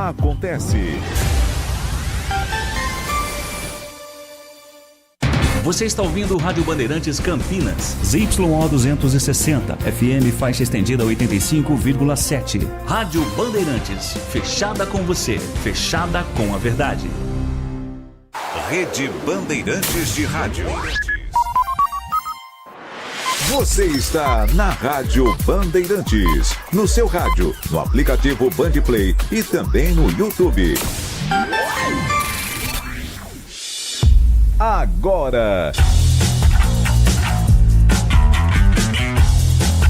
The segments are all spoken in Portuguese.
acontece. Você está ouvindo o Rádio Bandeirantes Campinas. ZYO 260, FM faixa estendida 85,7. Rádio Bandeirantes, fechada com você, fechada com a verdade. Rede Bandeirantes de Rádio. Você está na Rádio Bandeirantes, no seu rádio, no aplicativo Bandplay e também no YouTube. Agora,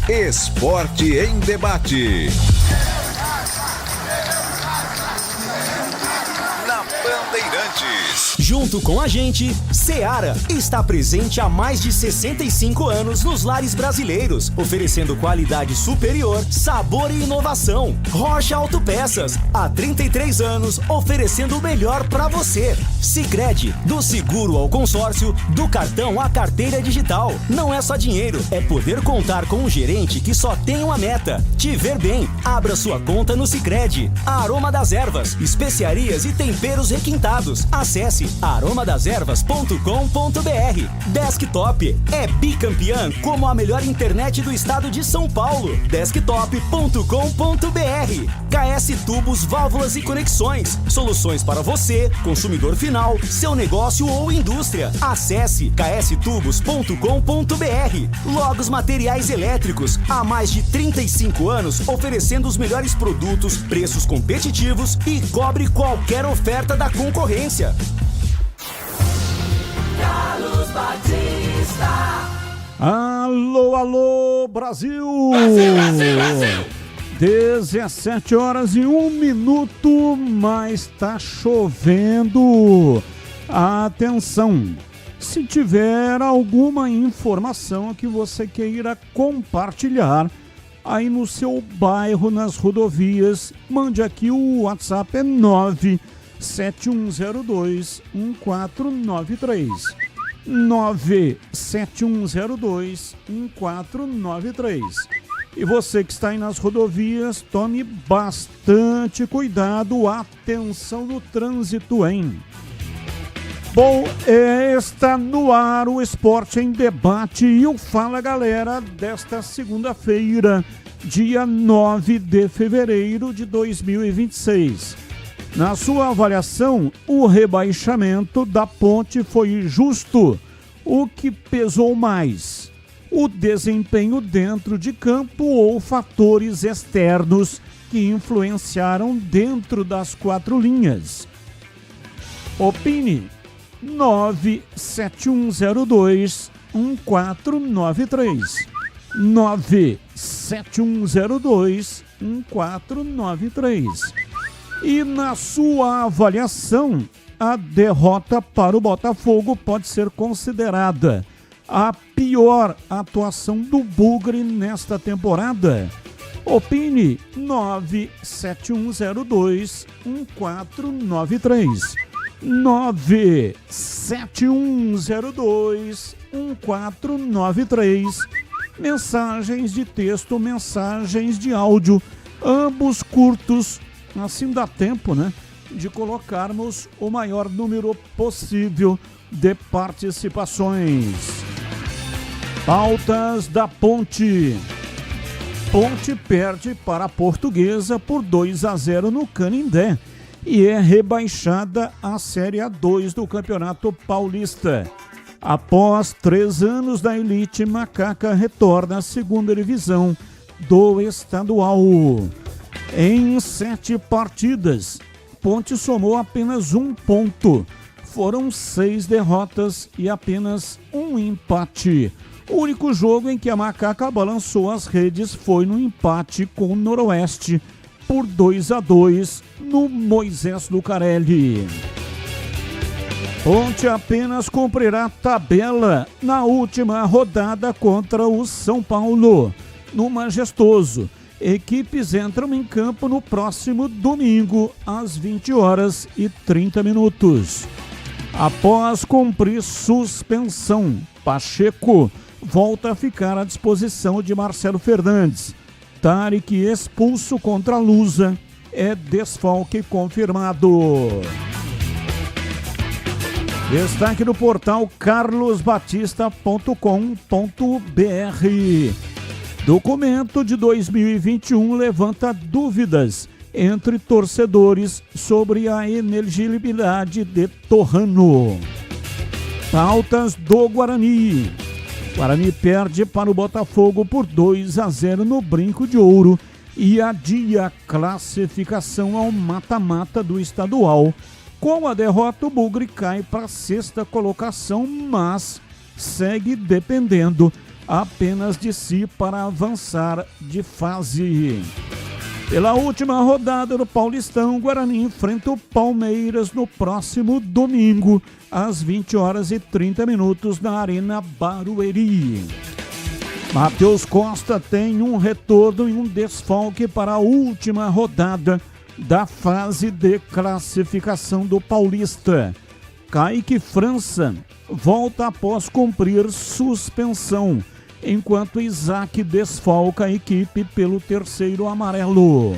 Esporte em Debate. Na Bandeirantes. Junto com a gente, Seara está presente há mais de 65 anos nos lares brasileiros, oferecendo qualidade superior, sabor e inovação. Rocha Autopeças, há 33 anos, oferecendo o melhor para você. Sicredi, do seguro ao consórcio, do cartão à carteira digital. Não é só dinheiro, é poder contar com um gerente que só tem uma meta: te ver bem. Abra sua conta no Sicredi. Aroma das Ervas, especiarias e temperos requintados. Acesse aromadaservas.com.br. Desktop é bicampeã como a melhor internet do estado de São Paulo. Desktop.com.br. KS Tubos, Válvulas e Conexões. Soluções para você, consumidor final, seu negócio ou indústria. Acesse kstubos.com.br. Logos Materiais Elétricos, há mais de 35 anos oferecendo os melhores produtos, preços competitivos e cobre qualquer oferta da concorrência. Carlos Batista. Alô, alô, Brasil! Brasil! 17 horas e 1 minuto, mas tá chovendo. Atenção! Se tiver alguma informação que você queira compartilhar aí no seu bairro, nas rodovias, mande aqui. O WhatsApp é 971021493. 971021493. E você que está aí nas rodovias, tome bastante cuidado. Atenção no trânsito, hein? Bom, está no ar o Esporte em Debate e o Fala Galera desta segunda-feira, dia 9 de fevereiro de 2026. Na sua avaliação, o rebaixamento da Ponte foi justo. O que pesou mais? O desempenho dentro de campo ou fatores externos que influenciaram dentro das quatro linhas? Opine. 971021493. 971021493. E na sua avaliação, a derrota para o Botafogo pode ser considerada a pior atuação do Bugre nesta temporada? Opine. 971021493. 971021493. Mensagens de texto, mensagens de áudio, ambos curtos. Assim dá tempo, né, de colocarmos o maior número possível de participações. Pautas da Ponte. Ponte perde para a Portuguesa por 2-0 no Canindé e é rebaixada à Série A2 do Campeonato Paulista. Após 3 anos da elite, Macaca retorna à segunda divisão do estadual. Em 7 partidas, Ponte somou apenas 1 ponto. Foram 6 derrotas e apenas 1 empate. O único jogo em que a Macaca balançou as redes foi no empate com o Noroeste por 2-2 no Moisés Lucarelli. Ponte apenas cumprirá tabela na última rodada contra o São Paulo, no Majestoso. Equipes entram em campo no próximo domingo, às 20h30. Após cumprir suspensão, Pacheco volta a ficar à disposição de Marcelo Fernandes. Tarek, expulso contra a Lusa, é desfalque confirmado. Destaque do portal carlosbatista.com.br. Documento de 2021 levanta dúvidas entre torcedores sobre a inelegibilidade de Torrano. Pautas do Guarani. Guarani perde para o Botafogo por 2-0 no Brinco de Ouro e adia a classificação ao mata-mata do estadual. Com a derrota, o Bugre cai para a 6ª colocação, mas segue dependendo apenas de si para avançar de fase. Pela última rodada do Paulistão, o Guarani enfrenta o Palmeiras no próximo domingo, às 20h30 na Arena Barueri. Matheus Costa tem um retorno e um desfalque para a última rodada da fase de classificação do Paulista. Kaique França volta após cumprir suspensão, enquanto Isaac desfalca a equipe pelo 3º amarelo.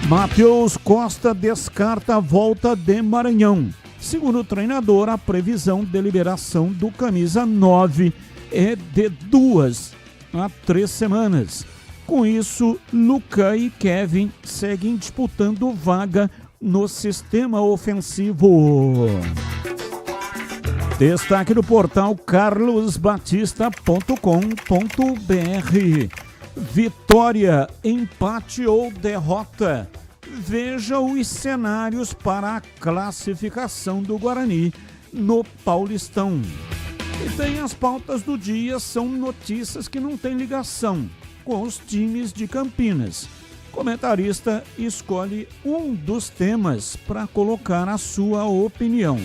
Matheus Costa descarta a volta de Maranhão. Segundo o treinador, a previsão de liberação do camisa 9 é de 2 a 3 semanas. Com isso, Luca e Kevin seguem disputando vaga no sistema ofensivo. Destaque do portal carlosbatista.com.br. Vitória, empate ou derrota? Veja os cenários para a classificação do Guarani no Paulistão. E tem as pautas do dia, são notícias que não têm ligação com os times de Campinas. Comentarista escolhe um dos temas para colocar a sua opinião.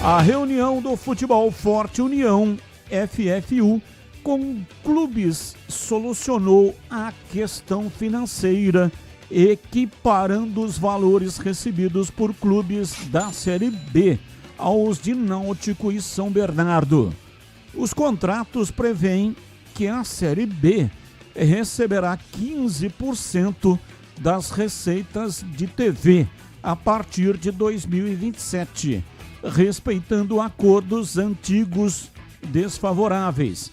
A reunião do Futebol Forte União, FFU, com clubes solucionou a questão financeira, equiparando os valores recebidos por clubes da Série B aos de Náutico e São Bernardo. Os contratos prevêem que a Série B receberá 15% das receitas de TV a partir de 2027, respeitando acordos antigos desfavoráveis.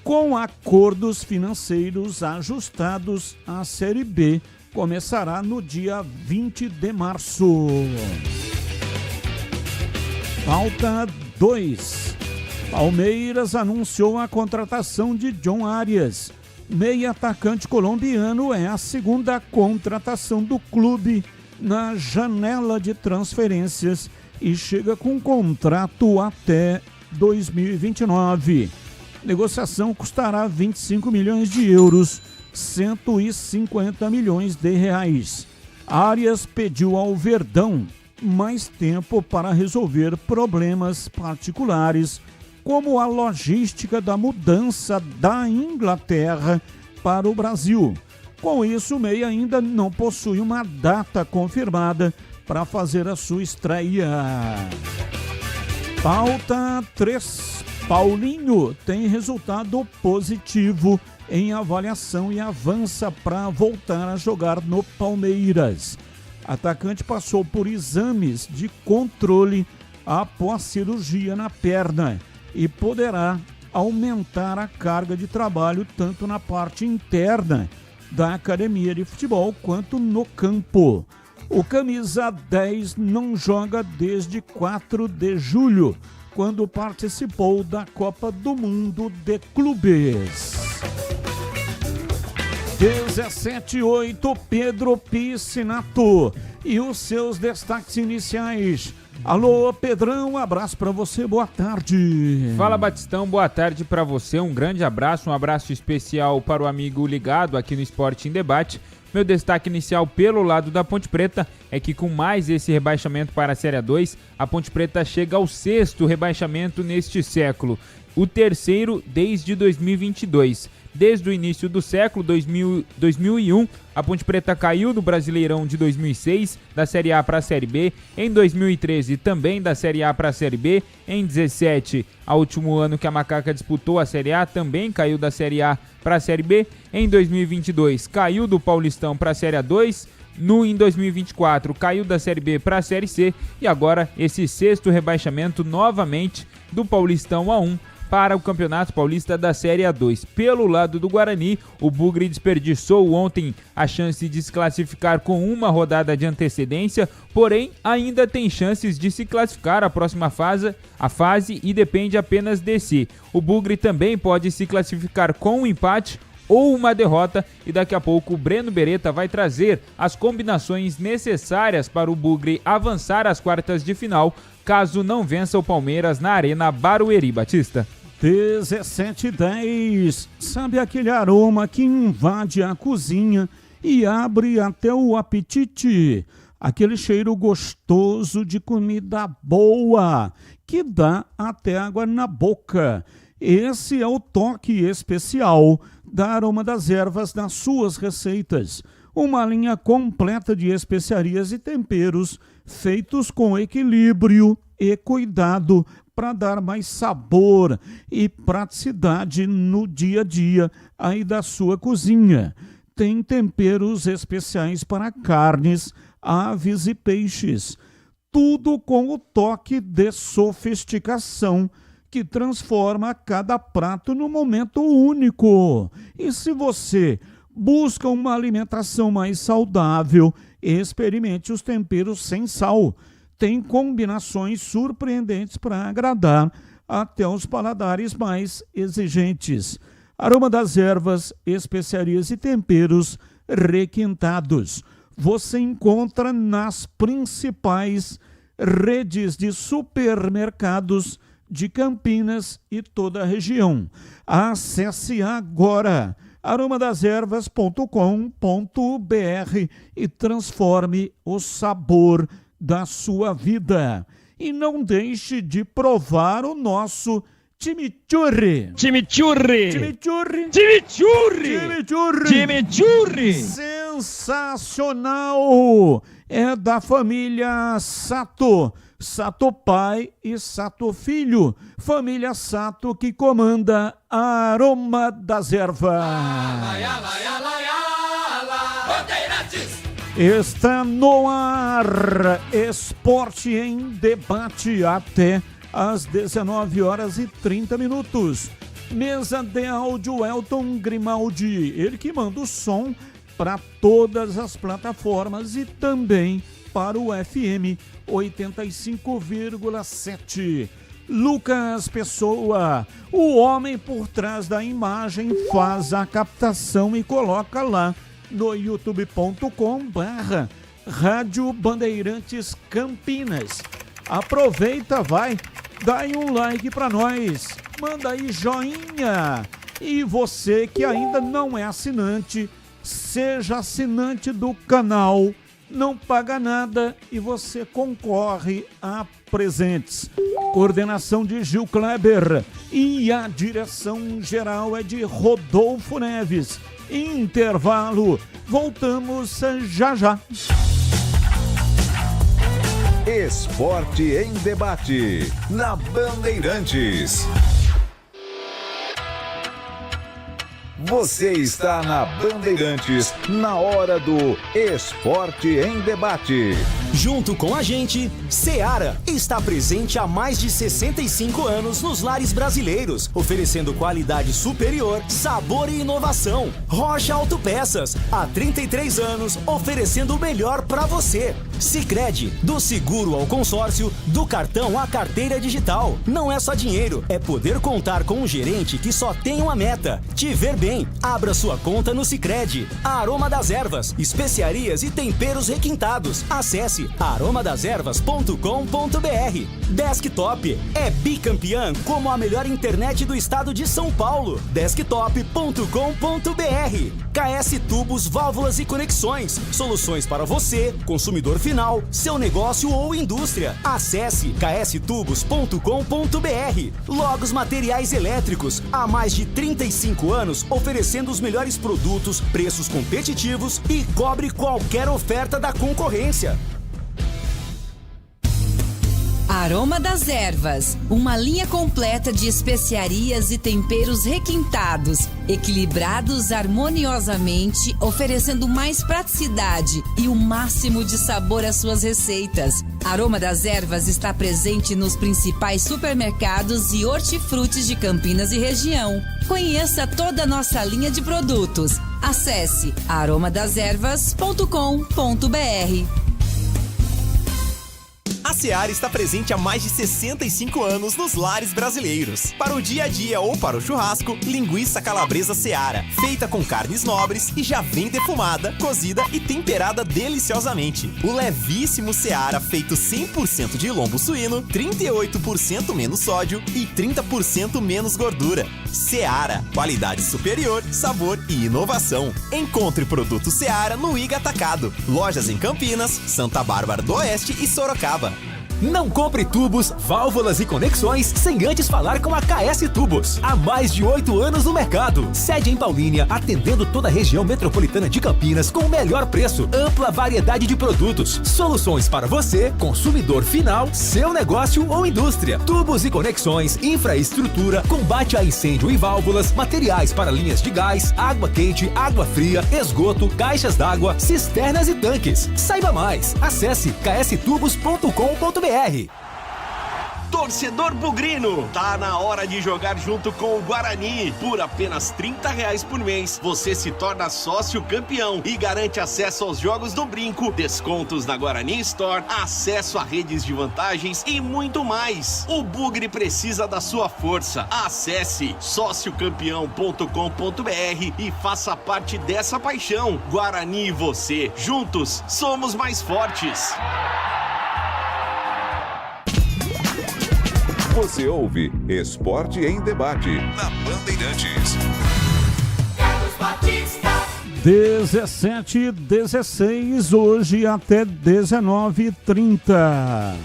Com acordos financeiros ajustados, a Série B começará no dia 20 de março. Pauta 2. Palmeiras anunciou a contratação de John Arias. Meia atacante colombiano é a segunda contratação do clube na janela de transferências e chega com contrato até 2029. Negociação custará 25 milhões de euros, 150 milhões de reais. Arias pediu ao Verdão mais tempo para resolver problemas particulares, como a logística da mudança da Inglaterra para o Brasil. Com isso, o Meia ainda não possui uma data confirmada para fazer a sua estreia. Pauta 3. Paulinho tem resultado positivo em avaliação e avança para voltar a jogar no Palmeiras. Atacante passou por exames de controle após cirurgia na perna e poderá aumentar a carga de trabalho tanto na parte interna da academia de futebol quanto no campo. O camisa 10 não joga desde 4 de julho, quando participou da Copa do Mundo de Clubes. 17:08, Pedro Piscinato e os seus destaques iniciais. Alô, Pedrão, um abraço pra você, boa tarde. Fala, Batistão, boa tarde pra você, um grande abraço, um abraço especial para o amigo ligado aqui no Esporte em Debate. Meu destaque inicial pelo lado da Ponte Preta é que com mais esse rebaixamento para a Série A2, a Ponte Preta chega ao 6º rebaixamento neste século, o 3º desde 2022. Desde o início do século, 2001, a Ponte Preta caiu no Brasileirão de 2006, da Série A para a Série B. Em 2013, também da Série A para a Série B. Em 2017, ao último ano que a Macaca disputou a Série A, também caiu da Série A para a Série B. Em 2022, caiu do Paulistão para a Série A2. em 2024 caiu da Série B para a Série C e agora esse 6º rebaixamento novamente do Paulistão A1 para o Campeonato Paulista da Série A2. Pelo lado do Guarani, o Bugre desperdiçou ontem a chance de se classificar com uma rodada de antecedência, porém ainda tem chances de se classificar à próxima fase e depende apenas de si. O Bugre também pode se classificar com um empate ou uma derrota e daqui a pouco o Breno Beretta vai trazer as combinações necessárias para o Bugre avançar às quartas de final, caso não vença o Palmeiras na Arena Barueri. Batista. 17h10. Sabe aquele aroma que invade a cozinha e abre até o apetite? Aquele cheiro gostoso de comida boa que dá até água na boca. Esse é o toque especial da Aroma das Ervas nas suas receitas. Uma linha completa de especiarias e temperos feitos com equilíbrio e cuidado para dar mais sabor e praticidade no dia a dia aí da sua cozinha. Tem temperos especiais para carnes, aves e peixes. Tudo com o toque de sofisticação que transforma cada prato num momento único. E se você busca uma alimentação mais saudável, experimente os temperos sem sal. Tem combinações surpreendentes para agradar até os paladares mais exigentes. Aroma das Ervas, especiarias e temperos requintados. Você encontra nas principais redes de supermercados de Campinas e toda a região. Acesse agora aromadazervas.com.br e transforme o sabor da sua vida. E não deixe de provar o nosso chimichurri. Chimichurri. Chimichurri. Chimichurri. Chimichurri. Chimichurri. Sensacional! É da família Sato. Sato pai e Sato filho. Família Sato que comanda a Aroma das Ervas. Está no ar, Esporte em Debate, até às 19h30. Mesa de áudio Elton Grimaldi, ele que manda o som para todas as plataformas e também para o FM 85,7. Lucas Pessoa, o homem por trás da imagem, faz a captação e coloca lá no youtube.com/Rádio Bandeirantes Campinas. Aproveita, vai, dá aí um like pra nós, manda aí joinha. E você que ainda não é assinante, seja assinante do canal, não paga nada e você concorre a presentes. Coordenação de Gil Kleber e a direção geral é de Rodolfo Neves. Intervalo, voltamos já já. Esporte em Debate, na Bandeirantes. Você está na Bandeirantes, na hora do Esporte em Debate. Junto com a gente, Seara está presente há mais de 65 anos nos lares brasileiros, oferecendo qualidade superior, sabor e inovação. Rocha Autopeças, há 33 anos, oferecendo o melhor para você. Sicredi, do seguro ao consórcio, do cartão à carteira digital. Não é só dinheiro, é poder contar com um gerente que só tem uma meta: te ver bem. Abra sua conta no Sicredi. A Aroma das Ervas, especiarias e temperos requintados. Acesse aromadazervas.com.br. Desktop é bicampeã como a melhor internet do estado de São Paulo. Desktop.com.br. KS Tubos, Válvulas e Conexões. Soluções para você, consumidor final, seu negócio ou indústria. Acesse kstubos.com.br. Logos Materiais Elétricos. Há mais de 35 anos oferecendo os melhores produtos, preços competitivos e cobre qualquer oferta da concorrência. A Aroma das Ervas, uma linha completa de especiarias e temperos requintados, equilibrados harmoniosamente, oferecendo mais praticidade e o máximo de sabor às suas receitas. Aroma das Ervas está presente nos principais supermercados e hortifrutis de Campinas e região. Conheça toda a nossa linha de produtos. Acesse aromadeservas.com.br. A Seara está presente há mais de 65 anos nos lares brasileiros. Para o dia a dia ou para o churrasco, linguiça calabresa Seara, feita com carnes nobres e já vem defumada, cozida e temperada deliciosamente. O levíssimo Seara, feito 100% de lombo suíno, 38% menos sódio e 30% menos gordura. Seara, qualidade superior, sabor e inovação. Encontre produto Seara no Iga Atacado. Lojas em Campinas, Santa Bárbara do Oeste e Sorocaba. Não compre tubos, válvulas e conexões sem antes falar com a KS Tubos. Há mais de 8 anos no mercado. Sede em Paulínia, atendendo toda a região metropolitana de Campinas com o melhor preço, ampla variedade de produtos. Soluções para você, consumidor final, seu negócio ou indústria. Tubos e conexões, infraestrutura, combate a incêndio e válvulas, materiais para linhas de gás, água quente, água fria, esgoto, caixas d'água, cisternas e tanques. Saiba mais. Acesse kstubos.com.br. Torcedor bugrino, tá na hora de jogar junto com o Guarani. Por apenas R$30 por mês, você se torna sócio campeão e garante acesso aos jogos do Brinco, descontos na Guarani Store, acesso a redes de vantagens e muito mais. O Bugre precisa da sua força. Acesse sociocampeão.com.br e faça parte dessa paixão. Guarani e você, juntos, somos mais fortes. Você ouve Esporte em Debate na Bandeirantes. 17h16, hoje até 19h30.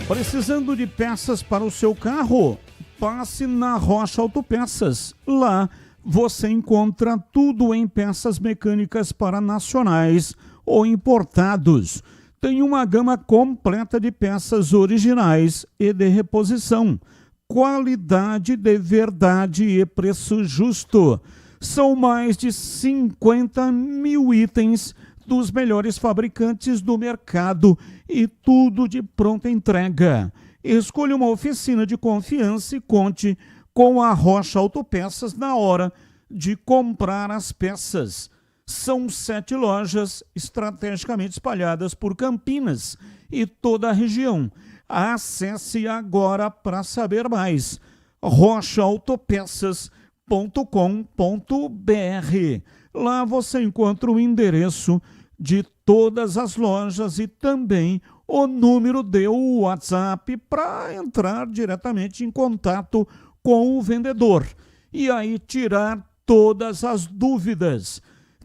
Precisando de peças para o seu carro? Passe na Rocha Autopeças. Lá você encontra tudo em peças mecânicas para nacionais ou importados. Tem uma gama completa de peças originais e de reposição. Qualidade de verdade e preço justo. São mais de 50 mil itens dos melhores fabricantes do mercado e tudo de pronta entrega. Escolha uma oficina de confiança e conte com a Rocha Autopeças na hora de comprar as peças. São 7 lojas estrategicamente espalhadas por Campinas e toda a região. Acesse agora para saber mais. rochaautopeças.com.br. Lá você encontra o endereço de todas as lojas e também o número de WhatsApp para entrar diretamente em contato com o vendedor e aí tirar todas as dúvidas.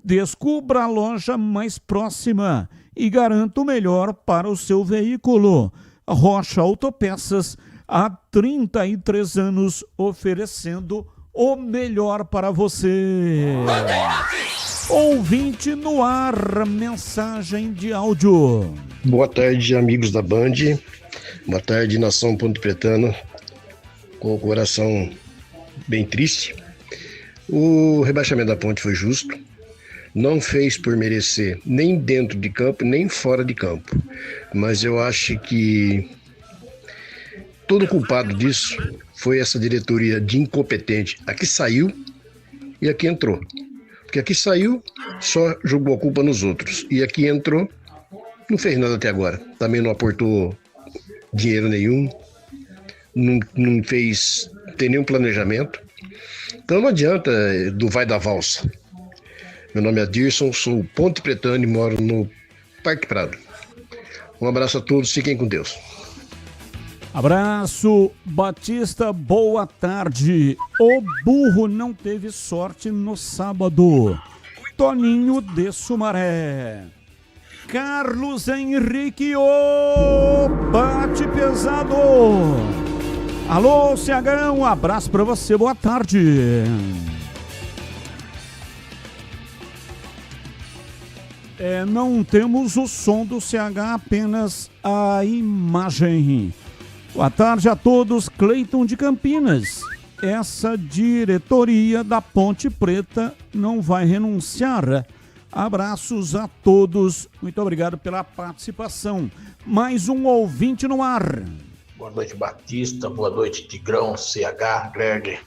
Descubra a loja mais próxima e garanta o melhor para o seu veículo. Rocha Autopeças, há 33 anos oferecendo o melhor para você. Ouvinte no ar, mensagem de áudio. Boa tarde, amigos da Band. Boa tarde, nação Ponte Pretana. Com o coração bem triste. O rebaixamento da Ponte foi justo. Não fez por merecer, nem dentro de campo, nem fora de campo. Mas eu acho que todo culpado disso foi essa diretoria de incompetente. Aqui saiu e aqui entrou. Porque aqui saiu, só jogou a culpa nos outros. E aqui entrou, não fez nada até agora. Também não aportou dinheiro nenhum, não fez, tem nenhum planejamento. Então não adianta do vai da valsa. Meu nome é Dirson, sou Ponte Pretano e moro no Parque Prado. Um abraço a todos, fiquem com Deus. Abraço, Batista, boa tarde. O burro não teve sorte no sábado. Toninho de Sumaré. Carlos Henrique, o bate pesado. Alô, CH, um abraço pra você, boa tarde. Não temos o som do CH, apenas a imagem. Boa tarde a todos, Cleiton de Campinas. Essa diretoria da Ponte Preta não vai renunciar. Abraços a todos, muito obrigado pela participação. Mais um ouvinte no ar. Boa noite, Batista. Boa noite, Tigrão, CH, Greg.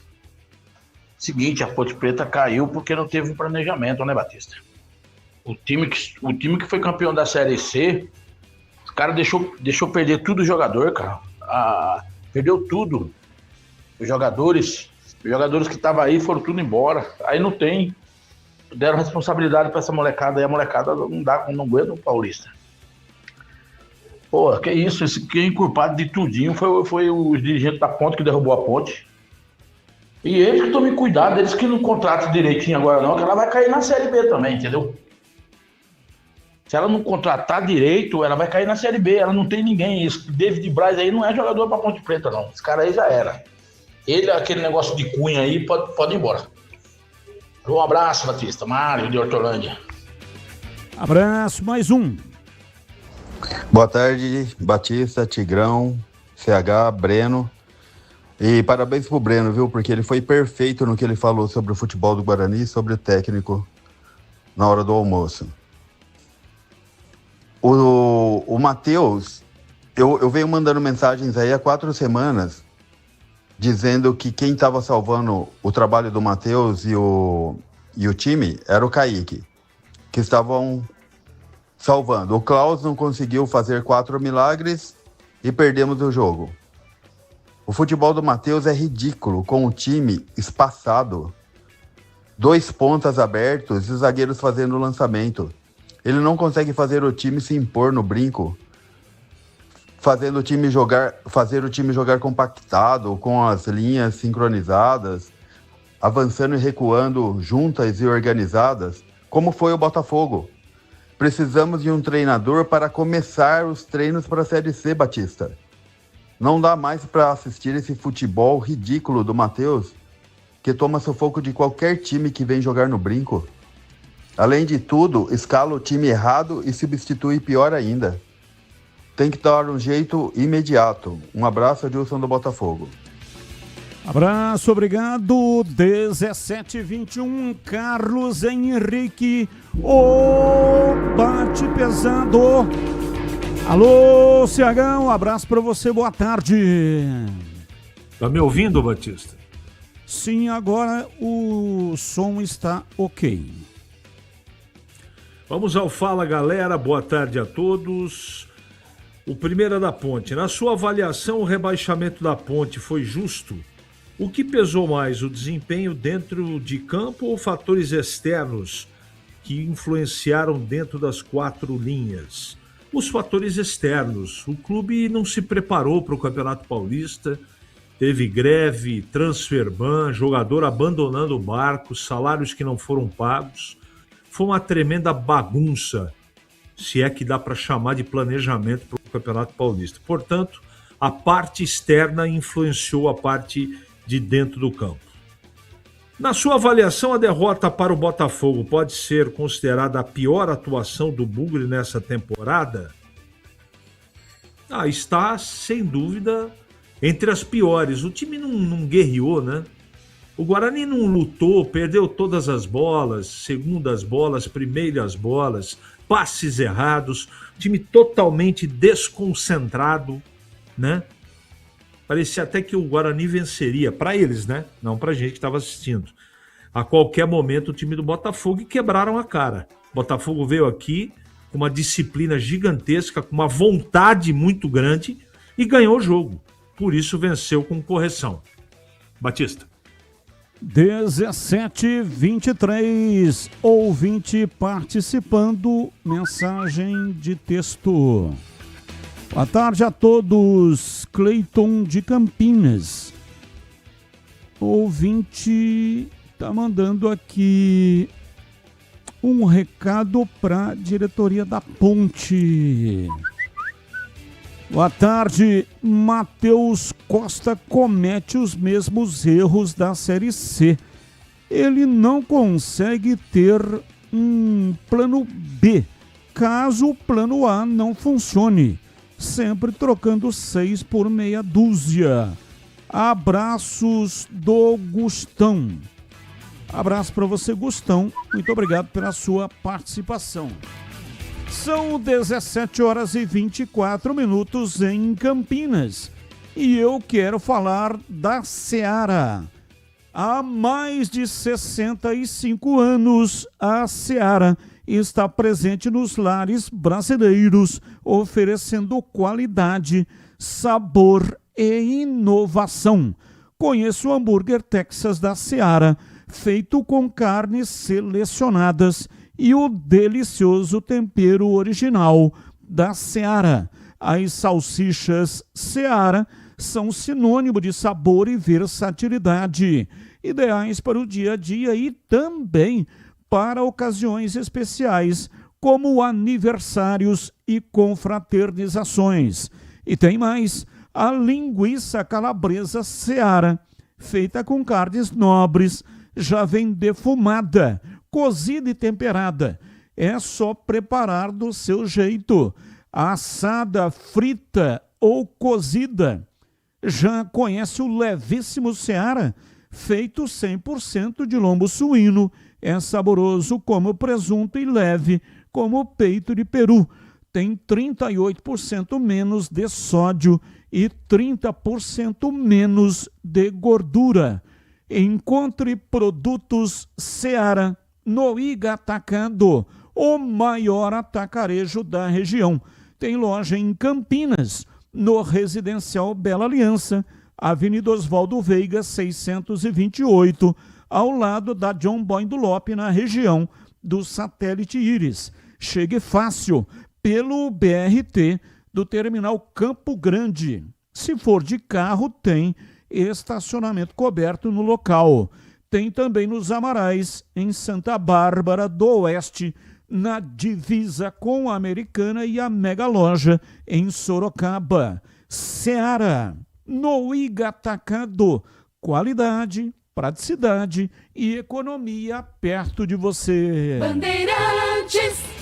Seguinte, a Ponte Preta caiu porque não teve um planejamento, né, Batista? O time que foi campeão da Série C, os caras deixou perder tudo o jogador, cara. Perdeu tudo. Os jogadores que estavam aí foram tudo embora. Aí não tem. Deram responsabilidade pra essa molecada aí. A molecada não aguenta o Paulista. Pô, que isso? Quem culpado de tudinho foi o dirigente da Ponte que derrubou a Ponte. E eles que tomem cuidado, eles que não contratam direitinho agora não, que ela vai cair na Série B também, entendeu? Se ela não contratar direito, ela vai cair na Série B. Ela não tem ninguém. Esse David Braz aí não é jogador pra Ponte Preta, não. Esse cara aí já era. Ele, aquele negócio de cunha aí, pode ir embora. Um abraço, Batista. Mário, de Hortolândia. Abraço, mais um. Boa tarde, Batista, Tigrão, CH, Breno. E parabéns pro Breno, viu? Porque ele foi perfeito no que ele falou sobre o futebol do Guarani e sobre o técnico na hora do almoço. O Matheus, eu venho mandando mensagens aí há 4 semanas dizendo que quem estava salvando o trabalho do Matheus e o time era o Kaique, que estavam salvando. O Klaus não conseguiu fazer 4 milagres e perdemos o jogo. O futebol do Matheus é ridículo, com o time espaçado, 2 pontas abertos e os zagueiros fazendo o lançamento. Ele não consegue fazer o time se impor no brinco, fazer o time jogar compactado, com as linhas sincronizadas, avançando e recuando juntas e organizadas, como foi o Botafogo. Precisamos de um treinador para começar os treinos para a Série C, Batista. Não dá mais para assistir esse futebol ridículo do Matheus, que toma sufoco de qualquer time que vem jogar no brinco. Além de tudo, escala o time errado e substitui pior ainda. Tem que dar um jeito imediato. Um abraço, Adilson do Botafogo. Abraço, obrigado. 17h21, Carlos Henrique. Bate pesado. Alô, CH, um abraço para você, boa tarde. Tá me ouvindo, Batista? Sim, agora o som está ok. Vamos ao Fala, galera. Boa tarde a todos. O primeiro é da Ponte. Na sua avaliação, o rebaixamento da Ponte foi justo? O que pesou mais, o desempenho dentro de campo ou fatores externos que influenciaram dentro das 4 linhas? Os fatores externos. O clube não se preparou para o Campeonato Paulista, teve greve, transfer ban, jogador abandonando o barco, salários que não foram pagos. Foi uma tremenda bagunça, se é que dá para chamar de planejamento para o Campeonato Paulista. Portanto, a parte externa influenciou a parte de dentro do campo. Na sua avaliação, a derrota para o Botafogo pode ser considerada a pior atuação do Bugre nessa temporada? Está, sem dúvida, entre as piores. O time não guerreou, né? O Guarani não lutou, perdeu todas as bolas, segundas bolas, primeiras bolas, passes errados, time totalmente desconcentrado, né? Parecia até que o Guarani venceria, para eles, né? Não para a gente que estava assistindo. A qualquer momento o time do Botafogo quebraram a cara. O Botafogo veio aqui com uma disciplina gigantesca, com uma vontade muito grande e ganhou o jogo. Por isso venceu com correção. Batista. 17h23, ouvinte participando, mensagem de texto. Boa tarde a todos, Cleiton de Campinas. Ouvinte tá mandando aqui um recado para a diretoria da Ponte. Boa tarde, Matheus Costa comete os mesmos erros da Série C. Ele não consegue ter um plano B caso o plano A não funcione, sempre trocando 6 por meia dúzia. Abraços do Gustão. Abraço para você, Gustão. Muito obrigado pela sua participação. São 17 horas e 24 minutos em Campinas. E eu quero falar da Seara. Há mais de 65 anos, a Seara está presente nos lares brasileiros, oferecendo qualidade, sabor e inovação. Conheça o hambúrguer Texas da Seara, feito com carnes selecionadas e o delicioso tempero original da Seara. As salsichas Seara são sinônimo de sabor e versatilidade, ideais para o dia a dia e também para ocasiões especiais, como aniversários e confraternizações. E tem mais, a linguiça calabresa Seara, feita com carnes nobres, já vem defumada, cozida e temperada. É só preparar do seu jeito, assada, frita ou cozida. Já conhece o levíssimo Seara, feito 100% de lombo suíno. É saboroso como presunto e leve como peito de peru. Tem 38% menos de sódio e 30% menos de gordura. Encontre produtos Seara no Iga Atacado, o maior atacarejo da região. Tem loja em Campinas, no Residencial Bela Aliança, Avenida Oswaldo Veiga, 628, ao lado da John Boy do Lope, na região do Satélite Íris. Chegue fácil pelo BRT do Terminal Campo Grande. Se for de carro, tem estacionamento coberto no local. Tem também nos Amarais, em Santa Bárbara do Oeste, na divisa com a Americana, e a Mega Loja em Sorocaba. Seara, no Iga Atacado. Qualidade, praticidade e economia perto de você. Bandeirantes.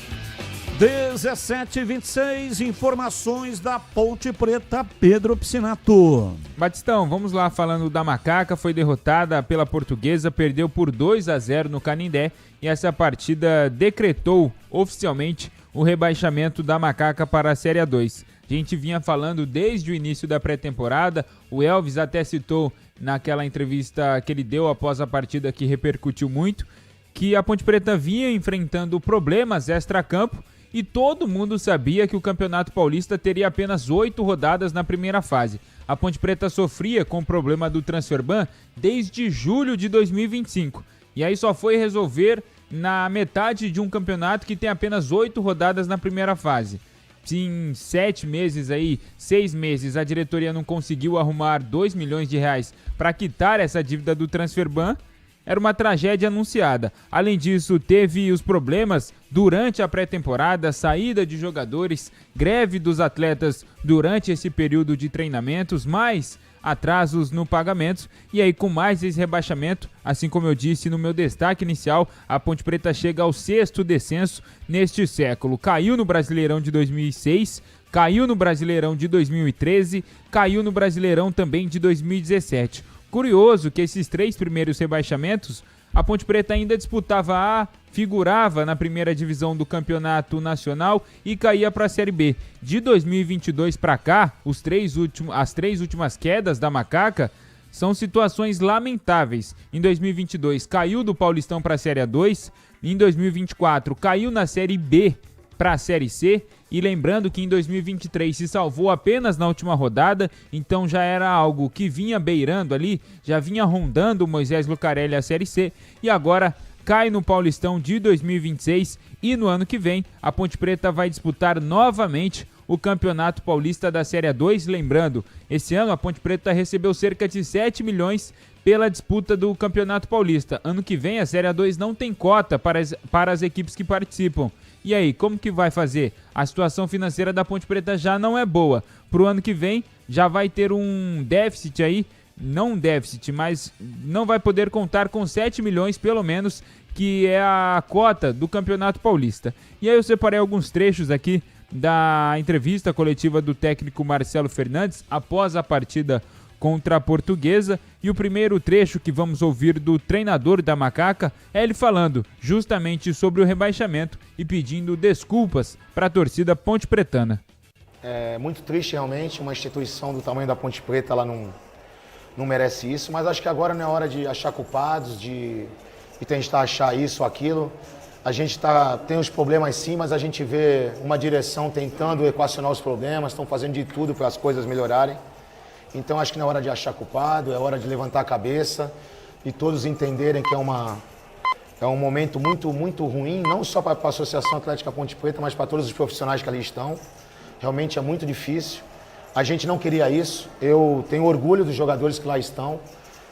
17h26, informações da Ponte Preta, Pedro Piscinato. Batistão, vamos lá, falando da Macaca, foi derrotada pela Portuguesa, perdeu por 2-0 no Canindé e essa partida decretou oficialmente o rebaixamento da Macaca para a Série A2. A gente vinha falando desde o início da pré-temporada, o Elvis até citou naquela entrevista que ele deu após a partida, que repercutiu muito, que a Ponte Preta vinha enfrentando problemas extracampo e todo mundo sabia que o Campeonato Paulista teria apenas 8 rodadas na primeira fase. A Ponte Preta sofria com o problema do transferban desde julho de 2025. E aí só foi resolver na metade de um campeonato que tem apenas 8 rodadas na primeira fase. Se em 7 meses aí, 6 meses, a diretoria não conseguiu arrumar 2 milhões de reais para quitar essa dívida do transferban, era uma tragédia anunciada. Além disso, teve os problemas durante a pré-temporada, saída de jogadores, greve dos atletas durante esse período de treinamentos, mais atrasos no pagamento. E aí, com mais esse rebaixamento, assim como eu disse no meu destaque inicial, a Ponte Preta chega ao 6º descenso neste século. Caiu no Brasileirão de 2006, caiu no Brasileirão de 2013, caiu no Brasileirão também de 2017. Curioso que esses 3 primeiros rebaixamentos, a Ponte Preta ainda disputava figurava na primeira divisão do Campeonato Nacional e caía para a Série B. De 2022 para cá, as 3 últimas quedas da Macaca são situações lamentáveis. Em 2022 caiu do Paulistão para a Série A2, em 2024 caiu na Série B para a Série C, e lembrando que em 2023 se salvou apenas na última rodada, então já era algo que vinha beirando ali, já vinha rondando o Moisés Lucarelli a Série C, e agora cai no Paulistão de 2026, e no ano que vem a Ponte Preta vai disputar novamente o Campeonato Paulista da Série A2. Lembrando, esse ano a Ponte Preta recebeu cerca de 7 milhões pela disputa do Campeonato Paulista. Ano que vem a Série A2 não tem cota para as equipes que participam. E aí, como que vai fazer? A situação financeira da Ponte Preta já não é boa. Para o ano que vem, já vai ter um déficit aí não um déficit, mas não vai poder contar com 7 milhões pelo menos, que é a cota do Campeonato Paulista. E aí eu separei alguns trechos aqui da entrevista coletiva do técnico Marcelo Fernandes após a partida contra a Portuguesa, e o primeiro trecho que vamos ouvir do treinador da Macaca é ele falando justamente sobre o rebaixamento e pedindo desculpas para a torcida ponte pretana. É muito triste realmente, uma instituição do tamanho da Ponte Preta, ela não merece isso, mas acho que agora não é hora de achar culpados, de tentar achar isso ou aquilo. A gente tem os problemas sim, mas a gente vê uma direção tentando equacionar os problemas, estão fazendo de tudo para as coisas melhorarem. Então acho que não é hora de achar culpado, é hora de levantar a cabeça e todos entenderem que é um momento muito, muito ruim, não só para a Associação Atlética Ponte Preta, mas para todos os profissionais que ali estão. Realmente é muito difícil. A gente não queria isso. Eu tenho orgulho dos jogadores que lá estão.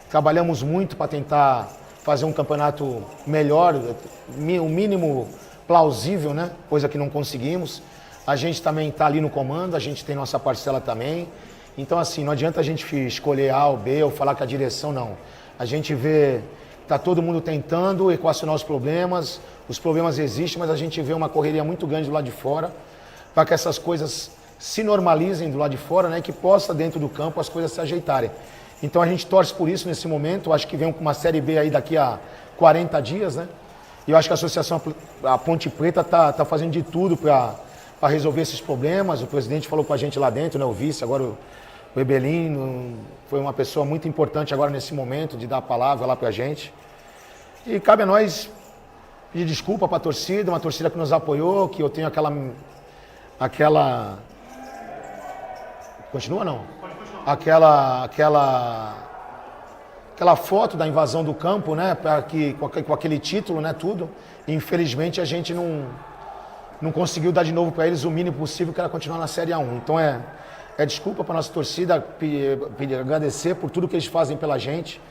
Trabalhamos muito para tentar fazer um campeonato melhor, o mínimo plausível, né? Coisa que não conseguimos. A gente também está ali no comando, a gente tem nossa parcela também. Então, assim, não adianta a gente escolher A ou B ou falar que a direção não. A gente vê, está todo mundo tentando equacionar os problemas existem, mas a gente vê uma correria muito grande do lado de fora para que essas coisas se normalizem do lado de fora, né, e que possa, dentro do campo, as coisas se ajeitarem. Então a gente torce por isso nesse momento. Acho que vem uma Série B aí daqui a 40 dias, né? E eu acho que a Associação a Ponte Preta está fazendo de tudo para resolver esses problemas. O presidente falou com a gente lá dentro, né, o vice, agora o Ebelino foi uma pessoa muito importante agora nesse momento de dar a palavra lá para a gente. E cabe a nós pedir desculpa para a torcida, uma torcida que nos apoiou, que eu tenho aquela... Continua não? Aquela foto da invasão do campo, né, com aquele título, né, tudo. E, infelizmente a gente não conseguiu dar de novo para eles o mínimo possível, que era continuar na Série A1. Então é desculpa para a nossa torcida, agradecer por tudo que eles fazem pela gente,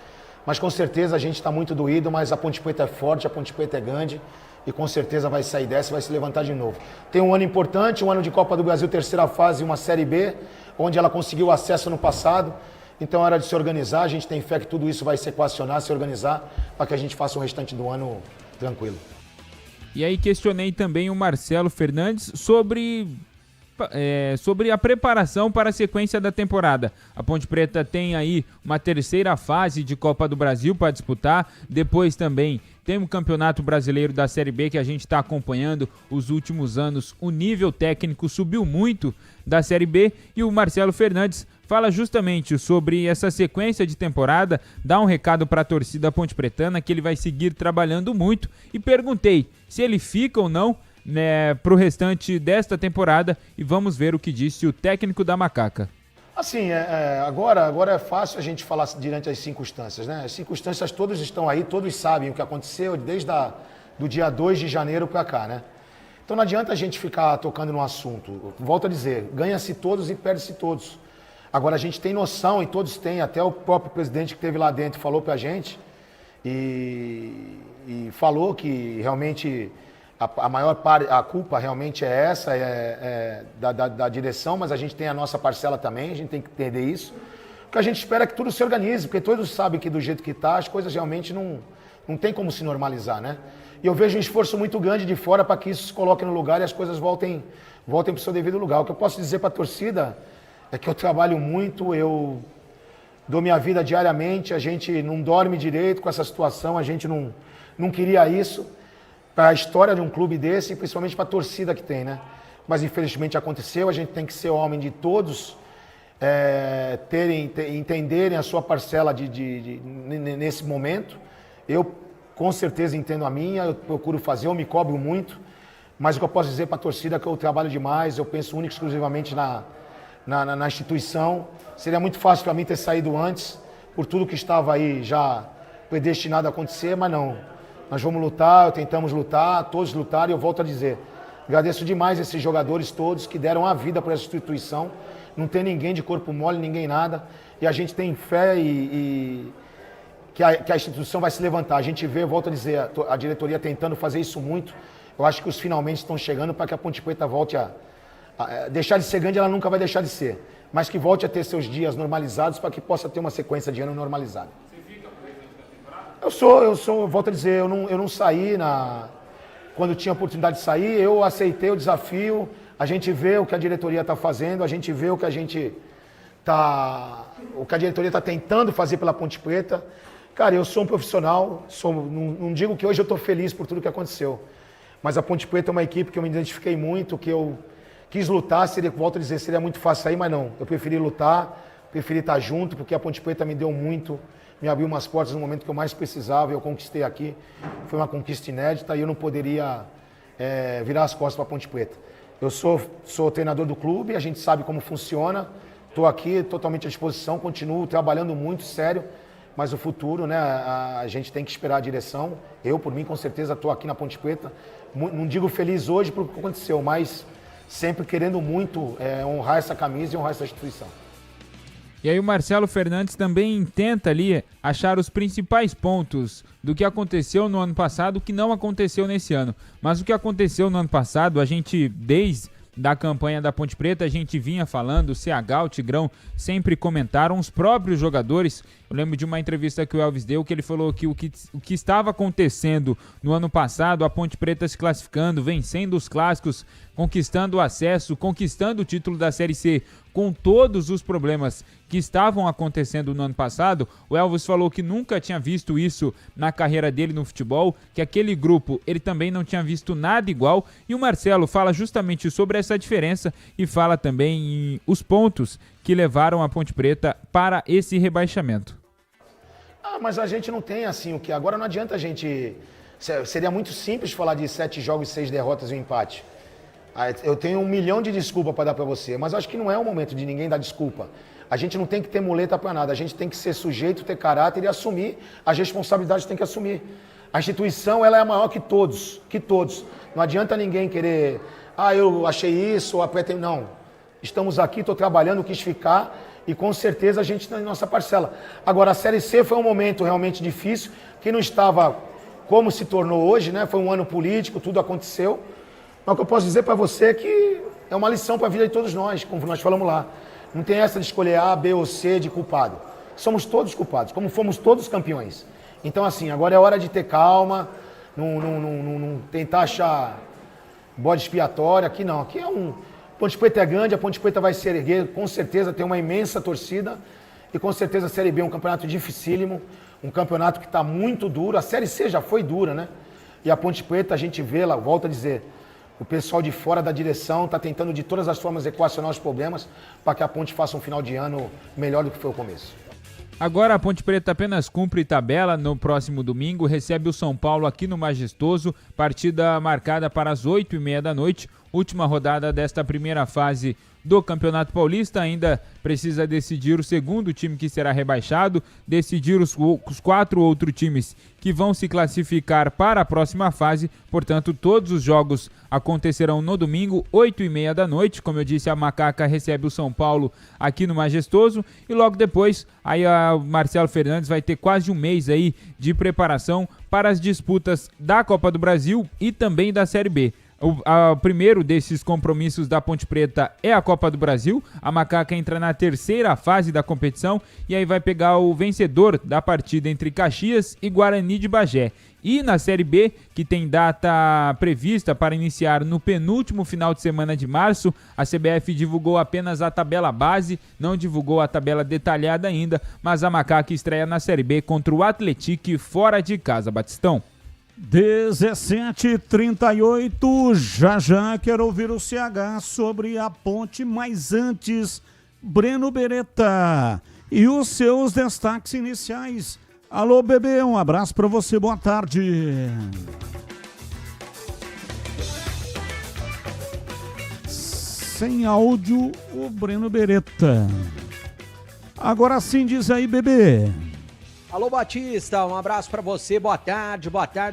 mas com certeza a gente está muito doído, mas a Ponte Preta é forte, a Ponte Preta é grande e com certeza vai sair dessa e vai se levantar de novo. Tem um ano importante, um ano de Copa do Brasil, terceira fase, uma Série B, onde ela conseguiu acesso no passado, então é hora de se organizar, a gente tem fé que tudo isso vai se equacionar, se organizar, para que a gente faça o restante do ano tranquilo. E aí questionei também o Marcelo Fernandes sobre a preparação para a sequência da temporada. A Ponte Preta tem aí uma terceira fase de Copa do Brasil para disputar, depois também tem o Campeonato Brasileiro da Série B que a gente está acompanhando os últimos anos. O nível técnico subiu muito da Série B e o Marcelo Fernandes fala justamente sobre essa sequência de temporada, dá um recado para a torcida ponte-pretana que ele vai seguir trabalhando muito e perguntei se ele fica ou não, né, para o restante desta temporada e vamos ver o que disse o técnico da Macaca. Assim, agora é fácil a gente falar diante das circunstâncias, né? As circunstâncias todas estão aí, todos sabem o que aconteceu desde do dia 2 de janeiro para cá, né? Então não adianta a gente ficar tocando no assunto. Volto a dizer, ganha-se todos e perde-se todos. Agora a gente tem noção, e todos têm, até o próprio presidente que esteve lá dentro falou pra gente, e falou que realmente a culpa realmente é essa, da direção, mas a gente tem a nossa parcela também, a gente tem que entender isso. O que a gente espera é que tudo se organize, porque todos sabem que do jeito que está, as coisas realmente não tem como se normalizar, né? E eu vejo um esforço muito grande de fora para que isso se coloque no lugar e as coisas voltem para o seu devido lugar. O que eu posso dizer para a torcida é que eu trabalho muito, eu dou minha vida diariamente, a gente não dorme direito com essa situação, a gente não queria isso para a história de um clube desse e principalmente para a torcida que tem, né? Mas infelizmente aconteceu, a gente tem que ser homem de todos, entenderem a sua parcela nesse momento. Eu com certeza entendo a minha, eu procuro fazer, eu me cobro muito, mas o que eu posso dizer para a torcida é que eu trabalho demais, eu penso única e exclusivamente na instituição. Seria muito fácil para mim ter saído antes, por tudo que estava aí já predestinado a acontecer, mas não. Nós vamos lutar, tentamos lutar, todos lutaram, e eu volto a dizer, agradeço demais esses jogadores todos que deram a vida para essa instituição, não tem ninguém de corpo mole, ninguém nada, e a gente tem fé que a instituição vai se levantar. A gente vê, volto a dizer, a diretoria tentando fazer isso muito, eu acho que os finalmente estão chegando para que a Ponte Preta volte a deixar de ser grande, ela nunca vai deixar de ser, mas que volte a ter seus dias normalizados para que possa ter uma sequência de ano normalizada. Eu sou, volto a dizer, eu não saí quando tinha oportunidade de sair, eu aceitei o desafio, a gente vê o que a diretoria está fazendo, a gente vê o que a diretoria está tentando fazer pela Ponte Preta. Cara, eu sou um profissional, não digo que hoje eu estou feliz por tudo que aconteceu, mas a Ponte Preta é uma equipe que eu me identifiquei muito, que eu quis lutar, volto a dizer, seria muito fácil sair, mas não, eu preferi lutar, preferi estar junto, porque a Ponte Preta me deu muito, me abriu umas portas no momento que eu mais precisava, eu conquistei aqui, foi uma conquista inédita e eu não poderia virar as costas para a Ponte Preta. Eu sou treinador do clube, a gente sabe como funciona, estou aqui totalmente à disposição, continuo trabalhando muito, sério, mas o futuro, né, a gente tem que esperar a direção. Eu, por mim, com certeza estou aqui na Ponte Preta, não digo feliz hoje por o que aconteceu, mas sempre querendo muito honrar essa camisa e honrar essa instituição. E aí o Marcelo Fernandes também tenta ali achar os principais pontos do que aconteceu no ano passado, que não aconteceu nesse ano. Mas o que aconteceu no ano passado, a gente, desde da campanha da Ponte Preta, a gente vinha falando, o CH, o Tigrão, sempre comentaram, os próprios jogadores. Eu lembro de uma entrevista que o Elvis deu, que ele falou que o que estava acontecendo no ano passado, a Ponte Preta se classificando, vencendo os clássicos, conquistando o acesso, conquistando o título da Série C, com todos os problemas que estavam acontecendo no ano passado, o Elvis falou que nunca tinha visto isso na carreira dele no futebol, que aquele grupo ele também não tinha visto nada igual, e o Marcelo fala justamente sobre essa diferença e fala também em os pontos que levaram a Ponte Preta para esse rebaixamento. Mas a gente não tem assim o que... Agora não adianta a gente... Seria muito simples falar de 7 jogos e 6 derrotas e um empate. Eu tenho 1 milhão de desculpas para dar para você, mas acho que não é o momento de ninguém dar desculpa. A gente não tem que ter muleta para nada, a gente tem que ser sujeito, ter caráter e assumir as responsabilidades que tem que assumir. A instituição ela é maior que todos, Não adianta ninguém querer, eu achei isso, não. Estamos aqui, estou trabalhando, quis ficar e com certeza a gente tem nossa parcela. Agora, a Série C foi um momento realmente difícil, que não estava como se tornou hoje, né? Foi um ano político, tudo aconteceu. Mas o que eu posso dizer para você é que é uma lição para a vida de todos nós, como nós falamos lá. Não tem essa de escolher A, B ou C de culpado. Somos todos culpados, como fomos todos campeões. Então, assim, agora é hora de ter calma, não tentar achar bode expiatório. Aqui não, aqui é Ponte Preta é grande, a Ponte Preta vai se erguer, com certeza tem uma imensa torcida. E com certeza a Série B é um campeonato dificílimo, um campeonato que está muito duro. A Série C já foi dura, né? E a Ponte Preta, a gente vê lá, volto a dizer... O pessoal de fora da direção está tentando de todas as formas equacionar os problemas para que a Ponte faça um final de ano melhor do que foi o começo. Agora a Ponte Preta apenas cumpre tabela no próximo domingo, recebe o São Paulo aqui no Majestoso, partida marcada para as 8h30 da noite, última rodada desta primeira fase do Campeonato Paulista. Ainda precisa decidir o segundo time que será rebaixado, decidir os 4 outros times que vão se classificar para a próxima fase. Portanto, todos os jogos acontecerão no domingo, 8h30 da noite. Como eu disse, a Macaca recebe o São Paulo aqui no Majestoso e logo depois aí o Marcelo Fernandes vai ter quase um mês aí de preparação para as disputas da Copa do Brasil e também da Série B. O primeiro desses compromissos da Ponte Preta é a Copa do Brasil. A Macaca entra na terceira fase da competição e aí vai pegar o vencedor da partida entre Caxias e Guarani de Bagé. E na Série B, que tem data prevista para iniciar no penúltimo final de semana de março, a CBF divulgou apenas a tabela base, não divulgou a tabela detalhada ainda, mas a Macaca estreia na Série B contra o Atlético fora de casa, Batistão. 17h38, já quero ouvir o CH sobre a Ponte, mas antes, Breno Beretta e os seus destaques iniciais. Alô, bebê, um abraço para você, boa tarde. Sem áudio, o Breno Beretta. Agora sim, diz aí, bebê. Alô Batista, um abraço para você, boa tarde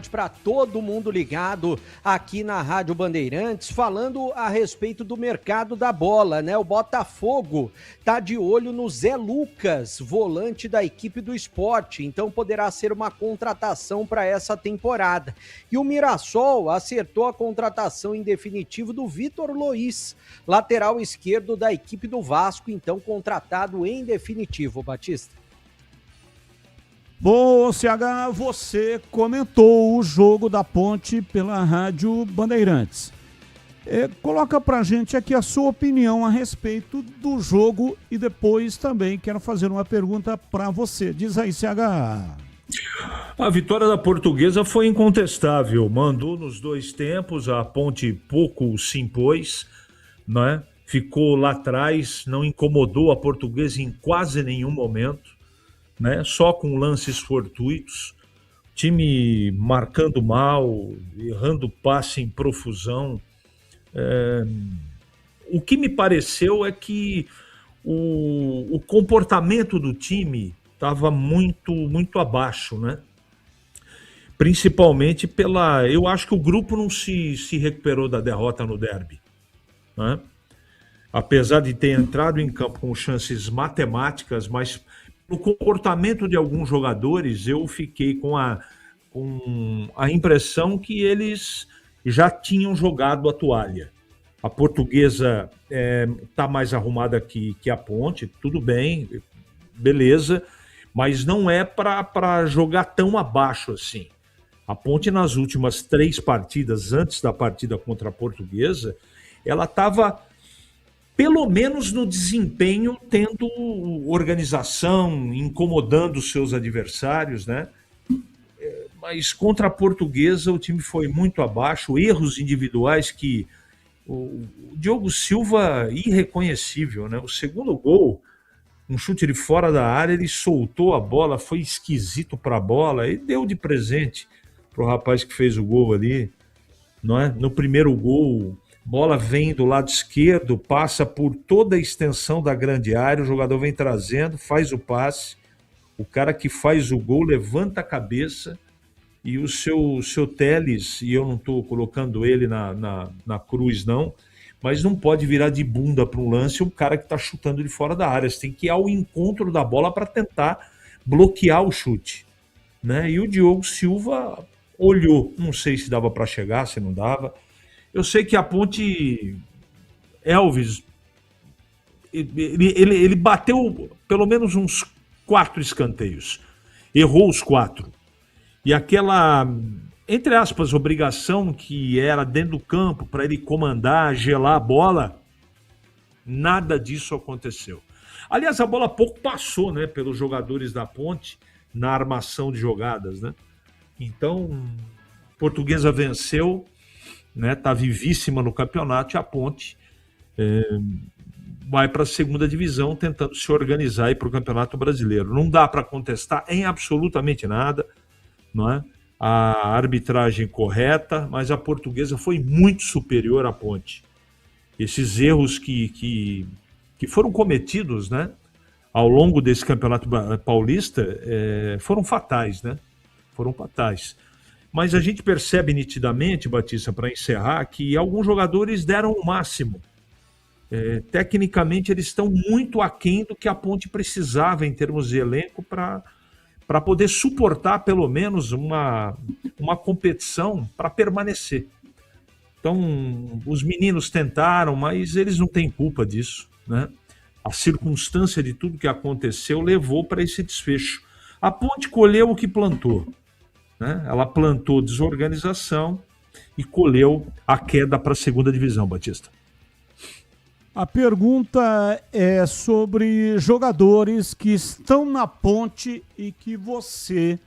para todo mundo ligado aqui na Rádio Bandeirantes, falando a respeito do mercado da bola, né? O Botafogo tá de olho no Zé Lucas, volante da equipe do Sport, então poderá ser uma contratação para essa temporada. E o Mirassol acertou a contratação em definitivo do Vitor Luiz, lateral esquerdo da equipe do Vasco, então contratado em definitivo, Batista. Bom, CH, você comentou o jogo da Ponte pela Rádio Bandeirantes. Coloca pra gente aqui a sua opinião a respeito do jogo e depois também quero fazer uma pergunta para você. Diz aí, CH. A vitória da Portuguesa foi incontestável. Mandou nos dois tempos, a Ponte pouco se impôs, né? Ficou lá atrás, não incomodou a Portuguesa em quase nenhum momento. Né? Só com lances fortuitos, time marcando mal, errando passe em profusão. O que me pareceu é que o comportamento do time estava muito abaixo, né? Principalmente eu acho que o grupo não se recuperou da derrota no derby, né? Apesar de ter entrado em campo com chances matemáticas, mas no comportamento de alguns jogadores, eu fiquei com a impressão que eles já tinham jogado a toalha. A Portuguesa está mais arrumada que a Ponte, tudo bem, beleza, mas não é para jogar tão abaixo assim. A Ponte, nas últimas 3 partidas, antes da partida contra a Portuguesa, ela estava pelo menos no desempenho, tendo organização, incomodando os seus adversários, né? Mas contra a Portuguesa o time foi muito abaixo, erros individuais que o Diogo Silva, irreconhecível, né? O segundo gol, um chute de fora da área, ele soltou a bola, foi esquisito para a bola e deu de presente para o rapaz que fez o gol ali, não é? No primeiro gol, bola vem do lado esquerdo, passa por toda a extensão da grande área, o jogador vem trazendo, faz o passe, o cara que faz o gol levanta a cabeça e o seu Teles, e eu não estou colocando ele na cruz não, mas não pode virar de bunda para um lance o cara que está chutando de fora da área, você tem que ir ao encontro da bola para tentar bloquear o chute, né? E o Diogo Silva olhou, não sei se dava para chegar, se não dava. Eu sei que a Ponte, Elvis, ele bateu pelo menos uns 4 escanteios. Errou os 4. E aquela, entre aspas, obrigação que era dentro do campo para ele comandar, gelar a bola, nada disso aconteceu. Aliás, a bola pouco passou, né, pelos jogadores da Ponte na armação de jogadas, né? Então, Portuguesa venceu, né, tá vivíssima no campeonato e a Ponte vai para a segunda divisão tentando se organizar aí para o Campeonato Brasileiro. Não dá para contestar em absolutamente nada, não é? A arbitragem correta, mas a Portuguesa foi muito superior à Ponte. Esses erros que foram cometidos, né, ao longo desse Campeonato Paulista foram fatais, né? Foram fatais. Mas a gente percebe nitidamente, Batista, para encerrar, que alguns jogadores deram o máximo. Tecnicamente, eles estão muito aquém do que a Ponte precisava em termos de elenco para poder suportar, pelo menos, uma competição para permanecer. Então, os meninos tentaram, mas eles não têm culpa disso, né? A circunstância de tudo que aconteceu levou para esse desfecho. A Ponte colheu o que plantou, né? Ela plantou desorganização e colheu a queda para a segunda divisão, Batista. A pergunta é sobre jogadores que estão na Ponte e que você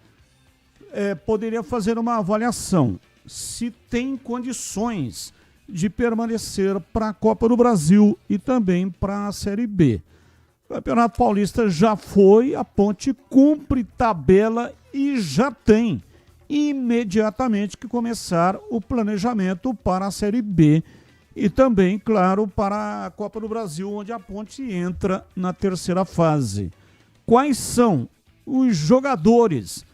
poderia fazer uma avaliação. Se tem condições de permanecer para a Copa do Brasil e também para a Série B. O Campeonato Paulista já foi, a Ponte cumpre tabela e já tem imediatamente que começar o planejamento para a Série B e também, claro, para a Copa do Brasil, onde a Ponte entra na terceira fase. Quais são os jogadores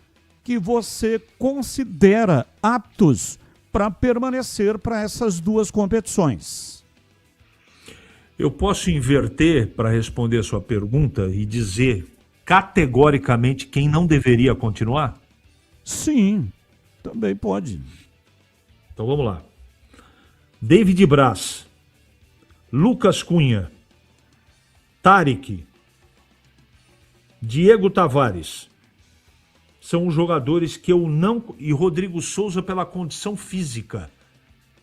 que você considera aptos para permanecer para essas duas competições. Eu posso inverter para responder a sua pergunta e dizer categoricamente quem não deveria continuar? Sim, também pode. Então vamos lá. David Braz, Lucas Cunha, Tarek, Diego Tavares. São os jogadores que eu não... E Rodrigo Souza pela condição física.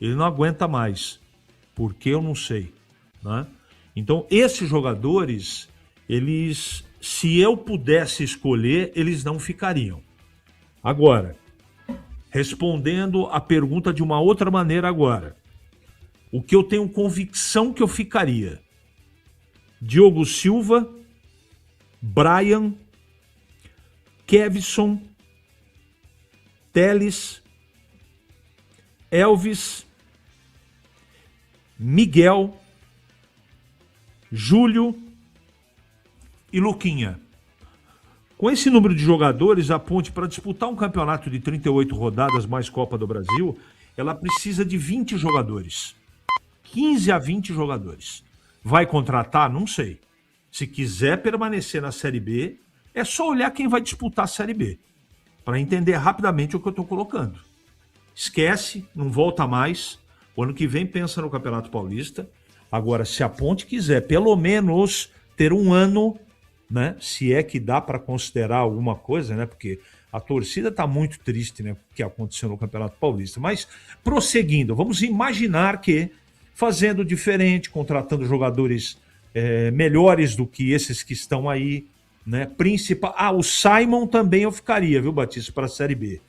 Ele não aguenta mais. Por que eu não sei. Né? Então, esses jogadores, eles... Se eu pudesse escolher, eles não ficariam. Agora, respondendo a pergunta de uma outra maneira agora. O que eu tenho convicção que eu ficaria? Diogo Silva, Brian, Kevson, Teles, Elvis, Miguel, Júlio e Luquinha. Com esse número de jogadores, a Ponte, para disputar um campeonato de 38 rodadas mais Copa do Brasil, ela precisa de 20 jogadores. 15 a 20 jogadores. Vai contratar? Não sei. Se quiser permanecer na Série B, é só olhar quem vai disputar a Série B, para entender rapidamente o que eu estou colocando. Esquece, não volta mais. O ano que vem pensa no Campeonato Paulista. Agora, se a Ponte quiser pelo menos ter um ano, né, se é que dá para considerar alguma coisa, né, porque a torcida está muito triste, né, com o que aconteceu no Campeonato Paulista. Mas, prosseguindo, vamos imaginar que, fazendo diferente, contratando jogadores melhores do que esses que estão aí, né, o Simon também eu ficaria, viu, Batista, para a Série B.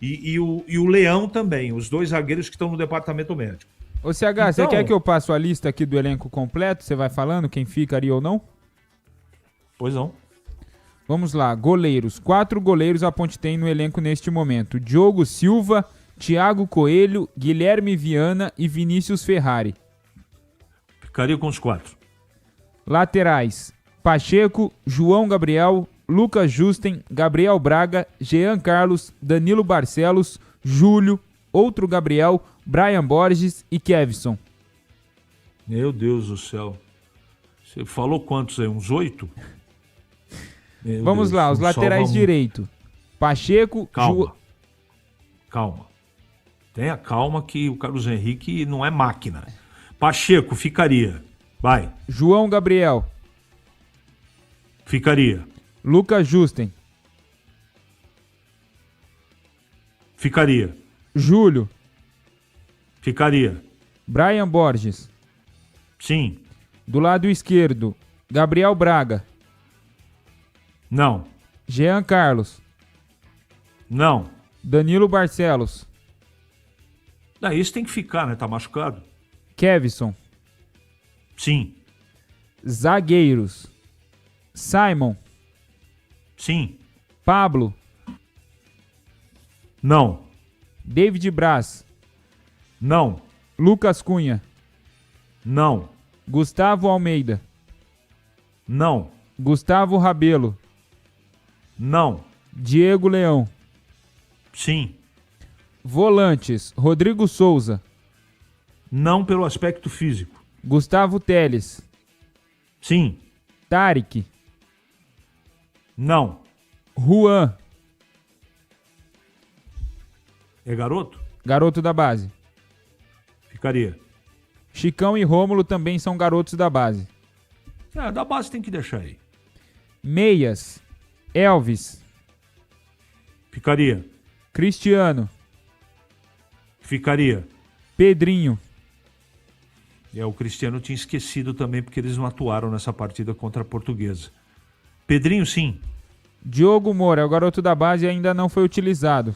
E o Leão também, os dois zagueiros que estão no departamento médico. Ô CH, você quer que eu passe a lista aqui do elenco completo? Você vai falando quem ficaria ou não? Pois não. Vamos lá, goleiros. 4 goleiros a Ponte tem no elenco neste momento. Diogo Silva, Thiago Coelho, Guilherme Viana e Vinícius Ferrari. Ficaria com os 4. Laterais, Pacheco, João Gabriel, Lucas Justen, Gabriel Braga, Jean Carlos, Danilo Barcelos, Júlio, outro Gabriel, Brian Borges e Kevson. Meu Deus do céu. Você falou quantos aí? Uns 8? Vamos lá, os laterais direito. Pacheco... Calma. Tenha calma que o Carlos Henrique não é máquina. Pacheco, ficaria. Vai. João Gabriel. Ficaria. Lucas Justen. Ficaria. Júlio. Ficaria. Brian Borges. Sim. Do lado esquerdo, Gabriel Braga. Não. Jean Carlos. Não. Danilo Barcelos. Daí isso tem que ficar, né? Tá machucado. Kevson. Sim. Zagueiros. Simon. Sim. Pablo. Não. David Braz. Não. Lucas Cunha. Não. Gustavo Almeida. Não. Gustavo Rabelo. Não. Diego Leão. Sim. Volantes, Rodrigo Souza. Não pelo aspecto físico. Gustavo Teles. Sim. Tarek. Não. Juan. É garoto? Garoto da base. Ficaria. Chicão e Rômulo também são garotos da base. Da base tem que deixar aí. Meias. Elvis. Ficaria. Cristiano. Ficaria. Pedrinho. O Cristiano tinha esquecido também porque eles não atuaram nessa partida contra a Portuguesa. Pedrinho, sim. Diogo Moura, o garoto da base, ainda não foi utilizado.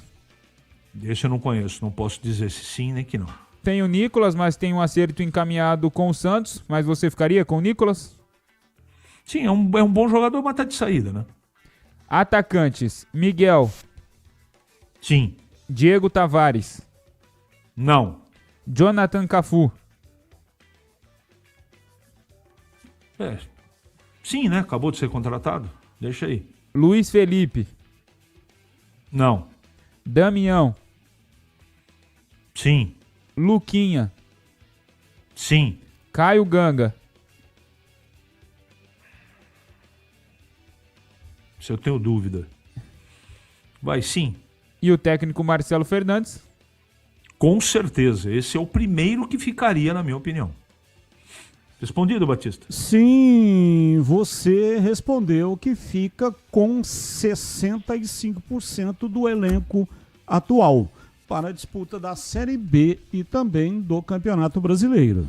Esse eu não conheço, não posso dizer se sim nem que não. Tem o Nicolas, mas tem um acerto encaminhado com o Santos. Mas você ficaria com o Nicolas? Sim, é um bom jogador, mas tá de saída, né? Atacantes, Miguel. Sim. Diego Tavares. Não. Jonathan Cafu. Sim, né? Acabou de ser contratado. Deixa aí. Luiz Felipe. Não. Damião. Sim. Luquinha. Sim. Caio Ganga. Se eu tenho dúvida. Vai sim. E o técnico Marcelo Fernandes? Com certeza. Esse é o primeiro que ficaria, na minha opinião. Respondido, Batista? Sim, você respondeu que fica com 65% do elenco atual para a disputa da Série B e também do Campeonato Brasileiro.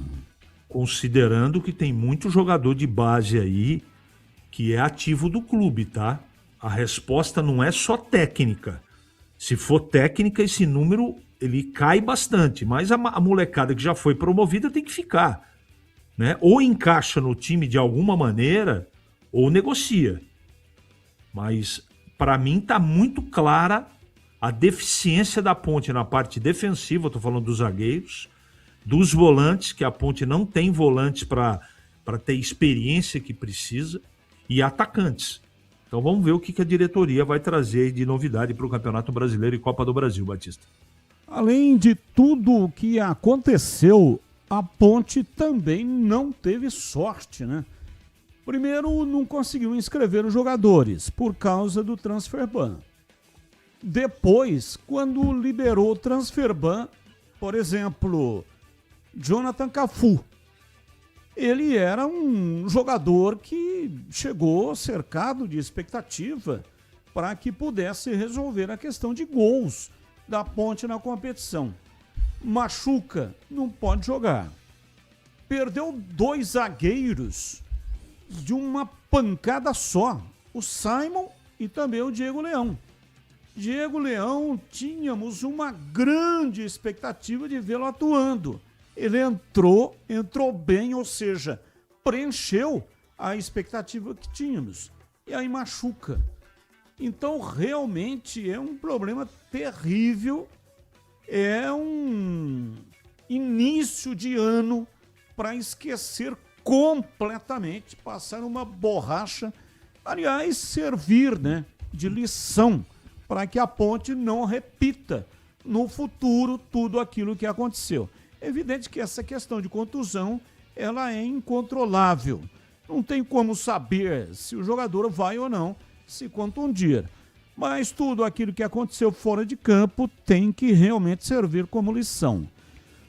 Considerando que tem muito jogador de base aí que é ativo do clube, tá? A resposta não é só técnica. Se for técnica, esse número ele cai bastante, mas a molecada que já foi promovida tem que ficar. Né? Ou encaixa no time de alguma maneira, ou negocia. Mas, para mim, está muito clara a deficiência da Ponte na parte defensiva, estou falando dos zagueiros, dos volantes, que a Ponte não tem volantes para ter experiência que precisa, e atacantes. Então vamos ver o que a diretoria vai trazer de novidade para o Campeonato Brasileiro e Copa do Brasil, Batista. Além de tudo o que aconteceu, a Ponte também não teve sorte, né? Primeiro, não conseguiu inscrever os jogadores por causa do transfer ban. Depois, quando liberou o transfer ban, por exemplo, Jonathan Cafu, ele era um jogador que chegou cercado de expectativa para que pudesse resolver a questão de gols da Ponte na competição. Machuca, não pode jogar. Perdeu 2 zagueiros de uma pancada só, o Simon e também o Diego Leão. Diego Leão, tínhamos uma grande expectativa de vê-lo atuando. Ele entrou bem, ou seja, preencheu a expectativa que tínhamos. E aí machuca. Então, realmente é um problema terrível. É um início de ano para esquecer completamente, passar uma borracha, aliás, servir, né, de lição para que a Ponte não repita no futuro tudo aquilo que aconteceu. É evidente que essa questão de contusão, ela é incontrolável. Não tem como saber se o jogador vai ou não se contundir. Mas tudo aquilo que aconteceu fora de campo tem que realmente servir como lição.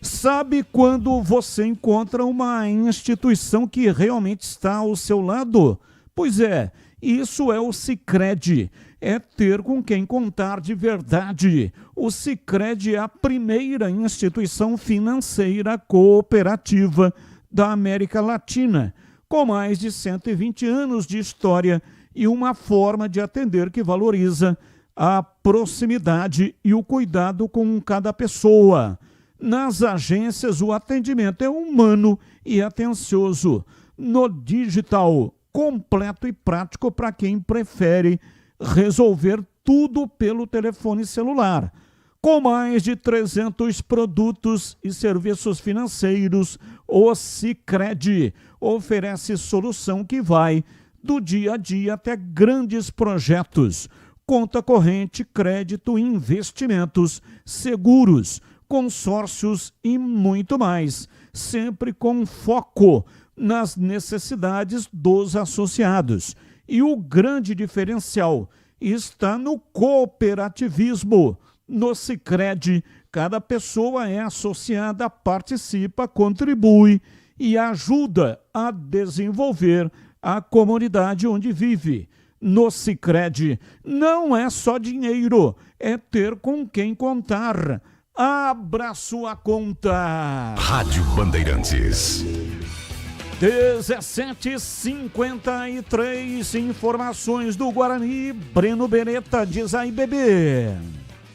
Sabe quando você encontra uma instituição que realmente está ao seu lado? Pois é, isso é o Sicredi. É ter com quem contar de verdade. O Sicredi é a primeira instituição financeira cooperativa da América Latina, com mais de 120 anos de história e uma forma de atender que valoriza a proximidade e o cuidado com cada pessoa. Nas agências, o atendimento é humano e atencioso. No digital, completo e prático para quem prefere resolver tudo pelo telefone celular. Com mais de 300 produtos e serviços financeiros, o Sicredi oferece solução que vai do dia a dia até grandes projetos, conta corrente, crédito, investimentos, seguros, consórcios e muito mais, sempre com foco nas necessidades dos associados. E o grande diferencial está no cooperativismo. No Sicredi, cada pessoa é associada, participa, contribui e ajuda a desenvolver a comunidade onde vive. No Sicredi, não é só dinheiro, é ter com quem contar. Abra sua conta. Rádio Bandeirantes. 17h53, informações do Guarani. Breno Beretta, diz aí, bebê.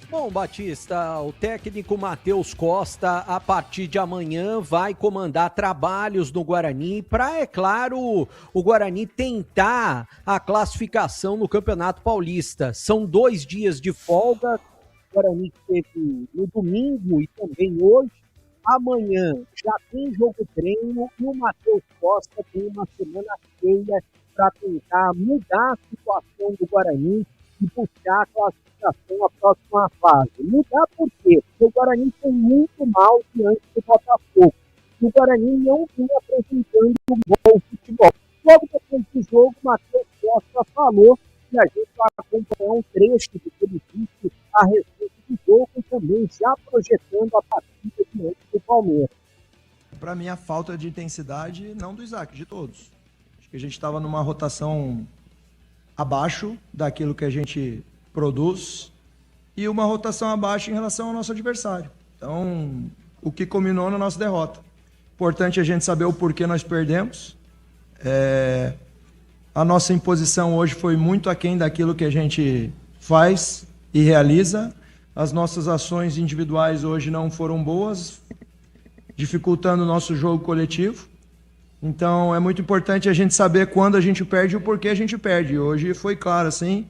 Bom, Batista, o técnico Matheus Costa, a partir de amanhã, vai comandar trabalhos no Guarani para, é claro, o Guarani tentar a classificação no Campeonato Paulista. São 2 dias de folga, o Guarani teve no domingo e também hoje. Amanhã já tem jogo treino e o Matheus Costa tem uma semana cheia para tentar mudar a situação do Guarani e buscar a classificação à próxima fase. Mudar por quê? Porque o Guarani foi muito mal diante do Botafogo. O Guarani não vinha apresentando um bom futebol. Logo depois do jogo, o Matheus Costa falou que a gente vai acompanhar um trecho do que ele disse a respeito do jogo e também já projetando a partida diante do Palmeiras. Para mim, a falta de intensidade, não do Isaac, de todos. Acho que a gente estava numa rotação abaixo daquilo que a gente produz e uma rotação abaixo em relação ao nosso adversário. Então, o que culminou na nossa derrota. Importante a gente saber o porquê nós perdemos. A nossa imposição hoje foi muito aquém daquilo que a gente faz e realiza. As nossas ações individuais hoje não foram boas, dificultando o nosso jogo coletivo. Então é muito importante a gente saber quando a gente perde e o porquê a gente perde. Hoje foi claro assim,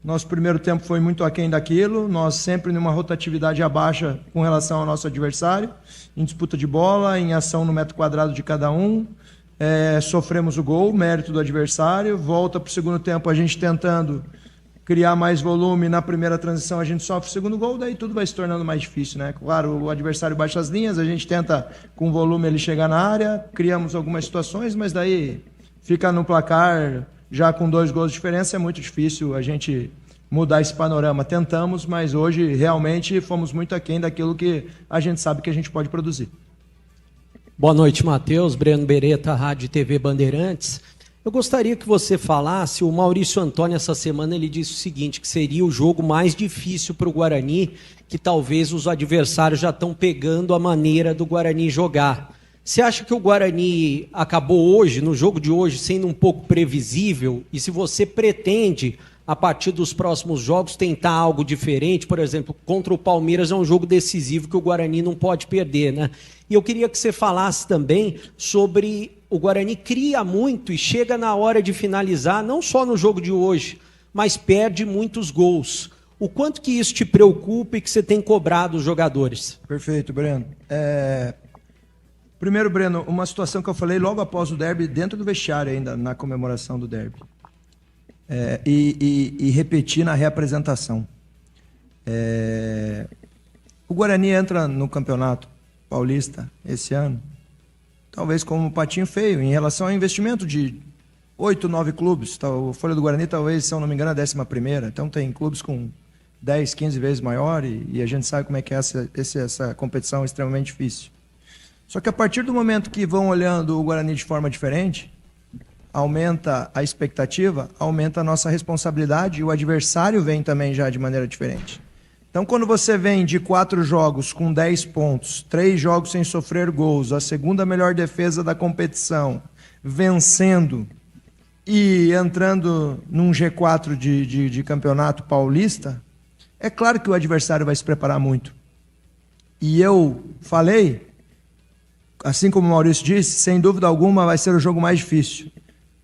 nosso primeiro tempo foi muito aquém daquilo, nós sempre numa rotatividade abaixo com relação ao nosso adversário, em disputa de bola, em ação no metro quadrado de cada um, sofremos o gol, mérito do adversário, volta para o segundo tempo a gente tentando criar mais volume, na primeira transição a gente sofre o segundo gol, daí tudo vai se tornando mais difícil, né? Claro, o adversário baixa as linhas, a gente tenta com volume ele chegar na área, criamos algumas situações, mas daí fica no placar já com 2 gols de diferença, é muito difícil a gente mudar esse panorama. Tentamos, mas hoje realmente fomos muito aquém daquilo que a gente sabe que a gente pode produzir. Boa noite, Matheus. Breno Beretta, Rádio e TV Bandeirantes. Eu gostaria que você falasse, o Maurício Antônio essa semana ele disse o seguinte, que seria o jogo mais difícil para o Guarani, que talvez os adversários já estão pegando a maneira do Guarani jogar. Você acha que o Guarani acabou hoje, no jogo de hoje, sendo um pouco previsível? E se você pretende, a partir dos próximos jogos, tentar algo diferente, por exemplo, contra o Palmeiras é um jogo decisivo que o Guarani não pode perder, né? E eu queria que você falasse também sobre o Guarani cria muito e chega na hora de finalizar, não só no jogo de hoje, mas perde muitos gols. O quanto que isso te preocupa e que você tem cobrado os jogadores? Perfeito, Breno. Primeiro, Breno, uma situação que eu falei logo após o derby, dentro do vestiário ainda, na comemoração do derby. E repetir na reapresentação. O Guarani entra no Campeonato Paulista esse ano, talvez como um patinho feio, em relação ao investimento de 8, 9 clubes. O Folha do Guarani, talvez, se eu não me engano, é a 11ª. Então tem clubes com 10, 15 vezes maior e a gente sabe como é que é essa competição extremamente difícil. Só que a partir do momento que vão olhando o Guarani de forma diferente, aumenta a expectativa, aumenta a nossa responsabilidade e o adversário vem também já de maneira diferente. Então, quando você vem de 4 jogos com 10 pontos, 3 jogos sem sofrer gols, a segunda melhor defesa da competição, vencendo e entrando num G4 de campeonato paulista, é claro que o adversário vai se preparar muito. E eu falei, assim como o Maurício disse, sem dúvida alguma vai ser o jogo mais difícil,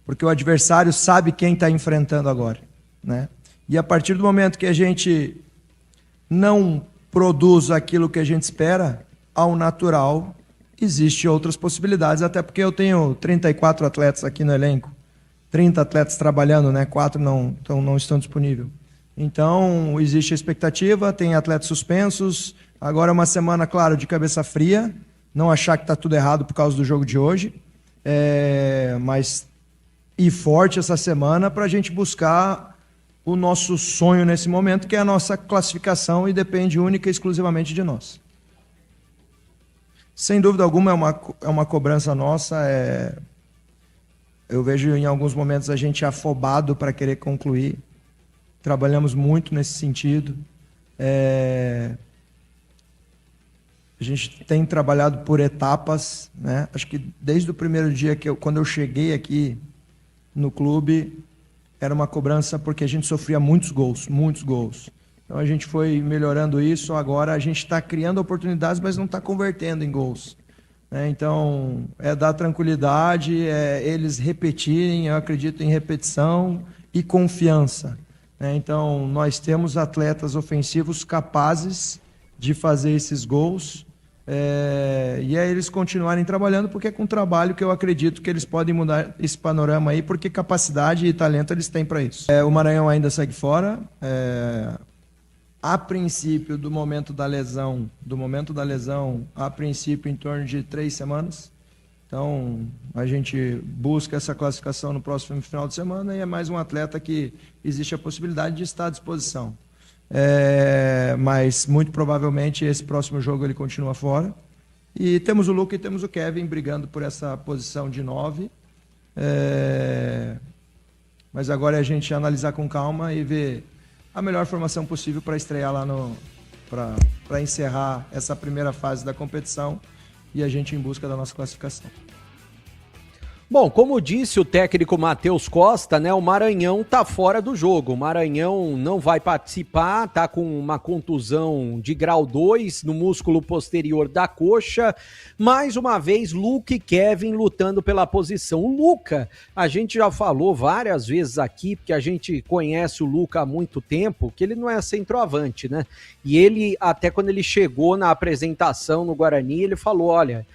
porque o adversário sabe quem está enfrentando agora, né? E a partir do momento que a gente não produz aquilo que a gente espera, ao natural, existem outras possibilidades, até porque eu tenho 34 atletas aqui no elenco, 30 atletas trabalhando, né? 4 não estão disponíveis. Então, existe a expectativa, tem atletas suspensos, agora é uma semana, claro, de cabeça fria, não achar que está tudo errado por causa do jogo de hoje, mas ir forte essa semana para a gente buscar o nosso sonho nesse momento, que é a nossa classificação e depende única e exclusivamente de nós. Sem dúvida alguma é uma cobrança nossa, eu vejo em alguns momentos a gente afobado para querer concluir, trabalhamos muito nesse sentido, a gente tem trabalhado por etapas, né? Acho que desde o primeiro dia quando eu cheguei aqui no clube, era uma cobrança porque a gente sofria muitos gols. Então a gente foi melhorando isso, agora a gente está criando oportunidades, mas não está convertendo em gols. Então, dar tranquilidade, eles repetirem, eu acredito em repetição e confiança. Então, nós temos atletas ofensivos capazes de fazer esses gols. E aí eles continuarem trabalhando, porque é com trabalho que eu acredito que eles podem mudar esse panorama aí, porque capacidade e talento eles têm para isso. O Maranhão ainda segue fora. A princípio, do momento da lesão, a princípio em torno de 3 semanas. Então, a gente busca essa classificação no próximo final de semana e é mais um atleta que existe a possibilidade de estar à disposição. Mas, muito provavelmente, esse próximo jogo ele continua fora. E temos o Luca e temos o Kevin brigando por essa posição de 9. Mas agora é a gente analisar com calma e ver a melhor formação possível para estrear lá para encerrar essa primeira fase da competição e a gente em busca da nossa classificação. Bom, como disse o técnico Matheus Costa, né, o Maranhão tá fora do jogo. O Maranhão não vai participar, tá com uma contusão de grau 2 no músculo posterior da coxa. Mais uma vez, Luca e Kevin lutando pela posição. O Luca, a gente já falou várias vezes aqui, porque a gente conhece o Luca há muito tempo, que ele não é centroavante, né? E ele, até quando ele chegou na apresentação no Guarani, ele falou, olha,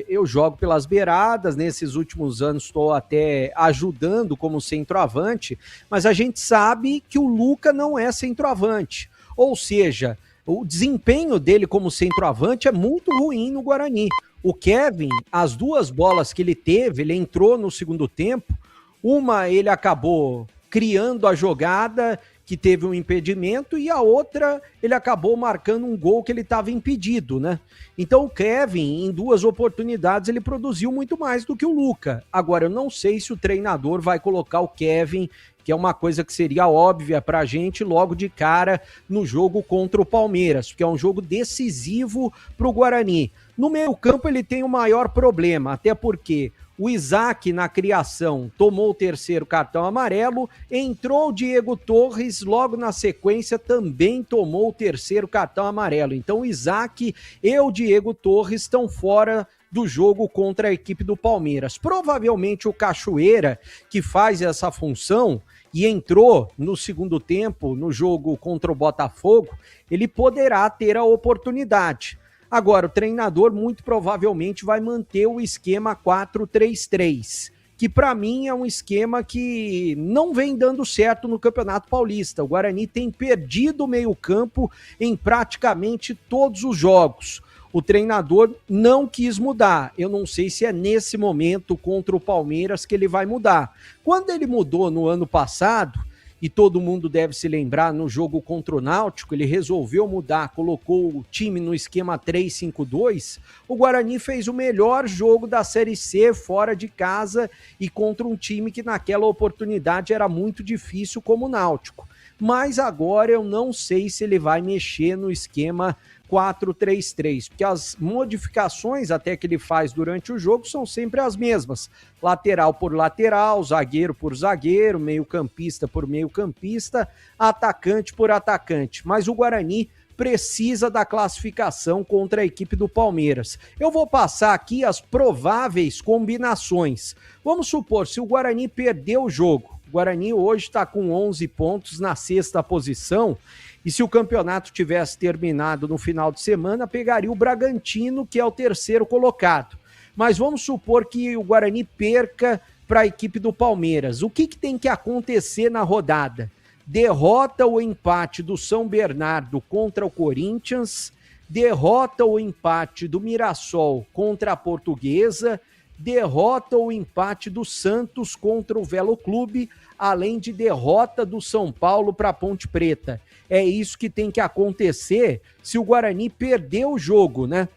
eu jogo pelas beiradas, nesses últimos anos estou até ajudando como centroavante, mas a gente sabe que o Luca não é centroavante, ou seja, o desempenho dele como centroavante é muito ruim no Guarani. O Kevin, as 2 bolas que ele teve, ele entrou no segundo tempo, uma ele acabou criando a jogada que teve um impedimento e a outra ele acabou marcando um gol que ele estava impedido, né? Então o Kevin, em 2 oportunidades, ele produziu muito mais do que o Luca. Agora, eu não sei se o treinador vai colocar o Kevin, que é uma coisa que seria óbvia pra gente logo de cara no jogo contra o Palmeiras, porque é um jogo decisivo pro Guarani. No meio-campo ele tem o maior problema, até porque o Isaac, na criação, tomou o 3º cartão amarelo, entrou o Diego Torres, logo na sequência também tomou o 3º cartão amarelo. Então o Isaac e o Diego Torres estão fora do jogo contra a equipe do Palmeiras. Provavelmente o Cachoeira, que faz essa função e entrou no segundo tempo no jogo contra o Botafogo, ele poderá ter a oportunidade. Agora, o treinador muito provavelmente vai manter o esquema 4-3-3, que para mim é um esquema que não vem dando certo no Campeonato Paulista. O Guarani tem perdido o meio-campo em praticamente todos os jogos. O treinador não quis mudar. Eu não sei se é nesse momento contra o Palmeiras que ele vai mudar. Quando ele mudou no ano passado, e todo mundo deve se lembrar, no jogo contra o Náutico, ele resolveu mudar, colocou o time no esquema 3-5-2, o Guarani fez o melhor jogo da Série C fora de casa e contra um time que naquela oportunidade era muito difícil como o Náutico. Mas agora eu não sei se ele vai mexer no esquema 4-3-3, porque as modificações até que ele faz durante o jogo são sempre as mesmas, lateral por lateral, zagueiro por zagueiro, meio-campista por meio-campista, atacante por atacante, mas o Guarani precisa da classificação contra a equipe do Palmeiras. Eu vou passar aqui as prováveis combinações. Vamos supor, se o Guarani perder o jogo, o Guarani hoje está com 11 pontos na 6ª posição, e se o campeonato tivesse terminado no final de semana, pegaria o Bragantino, que é o 3º colocado. Mas vamos supor que o Guarani perca para a equipe do Palmeiras. O que tem que acontecer na rodada? Derrota ou empate do São Bernardo contra o Corinthians, derrota ou empate do Mirassol contra a Portuguesa, derrota ou empate do Santos contra o Velo Clube, além de derrota do São Paulo para a Ponte Preta. É isso que tem que acontecer se o Guarani perder o jogo, né?